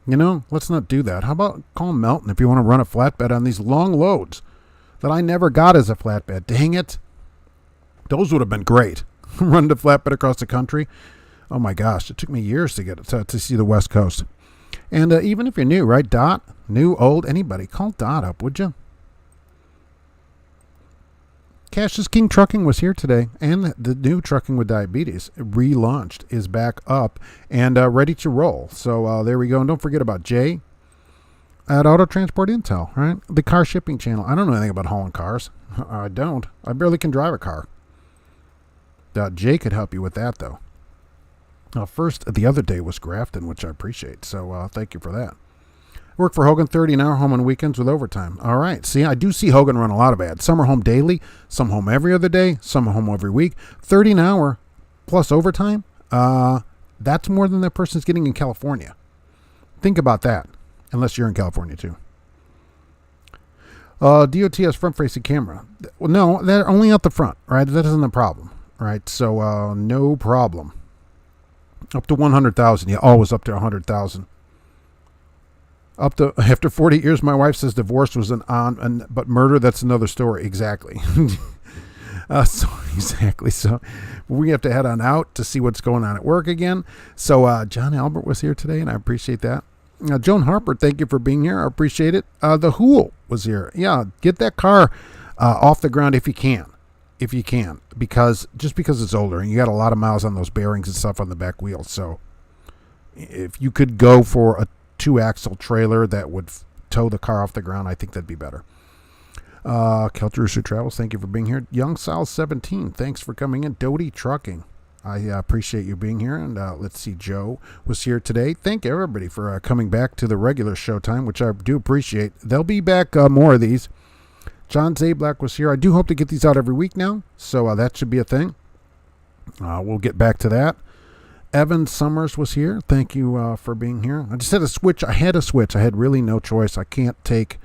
You know, let's not do that. How about call Melton if you want to run a flatbed on these long loads that I never got as a flatbed. Dang it. Those would have been great. Run the flatbed across the country. Oh my gosh, it took me years to get it to see the West Coast. And even if you're new, right, Dot? New, old, anybody, call Dot up, would you? Cash is King Trucking was here today, and the new Trucking with Diabetes, relaunched, is back up and ready to roll. So there we go. And don't forget about Jay at Auto Transport Intel, right? The car shipping channel. I don't know anything about hauling cars. I don't. I barely can drive a car. Jay could help you with that, though. First, the other day was Grafton, which I appreciate. So thank you for that. Work for Hogan 30 an hour, home on weekends with overtime. All right. See, I do see Hogan run a lot of ads. Some are home daily, some home every other day, some are home every week. 30 an hour plus overtime. That's more than that person's getting in California. Think about that. Unless you're in California too. DOT has front-facing camera. Well, no, they're only out the front, right? That isn't a problem, right? So no problem. Up to 100,000. Yeah, always up to 100,000. Up to after 40 years, my wife says divorce was but murder, that's another story. Exactly. So we have to head on out to see what's going on at work again. So John Albert was here today, and I appreciate that. Joan Harper, thank you for being here. I appreciate it. The Hool was here. Yeah, get that car off the ground if you can. Because it's older and you got a lot of miles on those bearings and stuff on the back wheels. So if you could go for a 2-axle trailer that would tow the car off the ground, I think that'd be better. Kelter Travels, thank you for being here. Young Sal 17, thanks for coming in. Doty Trucking, I appreciate you being here. And let's see, Joe was here today. Thank everybody for coming back to the regular showtime, which I do appreciate. They'll be back more of these. John Zablack was here. I do hope to get these out every week now, so that should be a thing. We'll get back to that. Evan Summers was here. Thank you for being here. I just had to switch. I had really no choice. I can't take,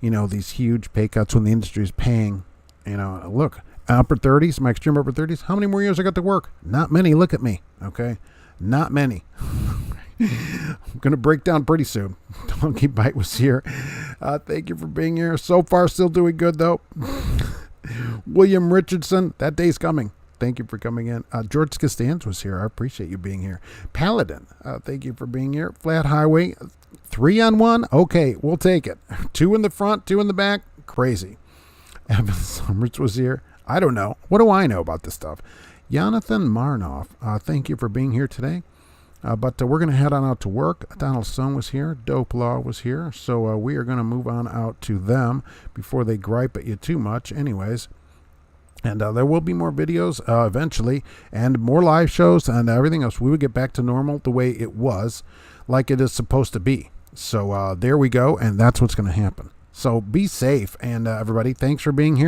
these huge pay cuts when the industry is paying. Look, upper 30s, my extreme upper 30s. How many more years I got to work? Not many. Look at me. Okay, not many. I'm going to break down pretty soon. Donkey Bite was here. Thank you for being here. So far, still doing good, though. William Richardson, that day's coming. Thank you for coming in. George Costanz was here. I appreciate you being here. Paladin, thank you for being here. Flat Highway, 3-on-1. Okay, we'll take it. 2 in the front, 2 in the back. Crazy. Evan Summers was here. I don't know. What do I know about this stuff? Jonathan Marnoff, thank you for being here today. But we're going to head on out to work. Donald Stone was here. Dope Law was here. So we are going to move on out to them before they gripe at you too much. Anyways, And there will be more videos eventually, and more live shows and everything else. We would get back to normal the way it was, like it is supposed to be. So there we go, and that's what's going to happen. So be safe, and everybody, thanks for being here.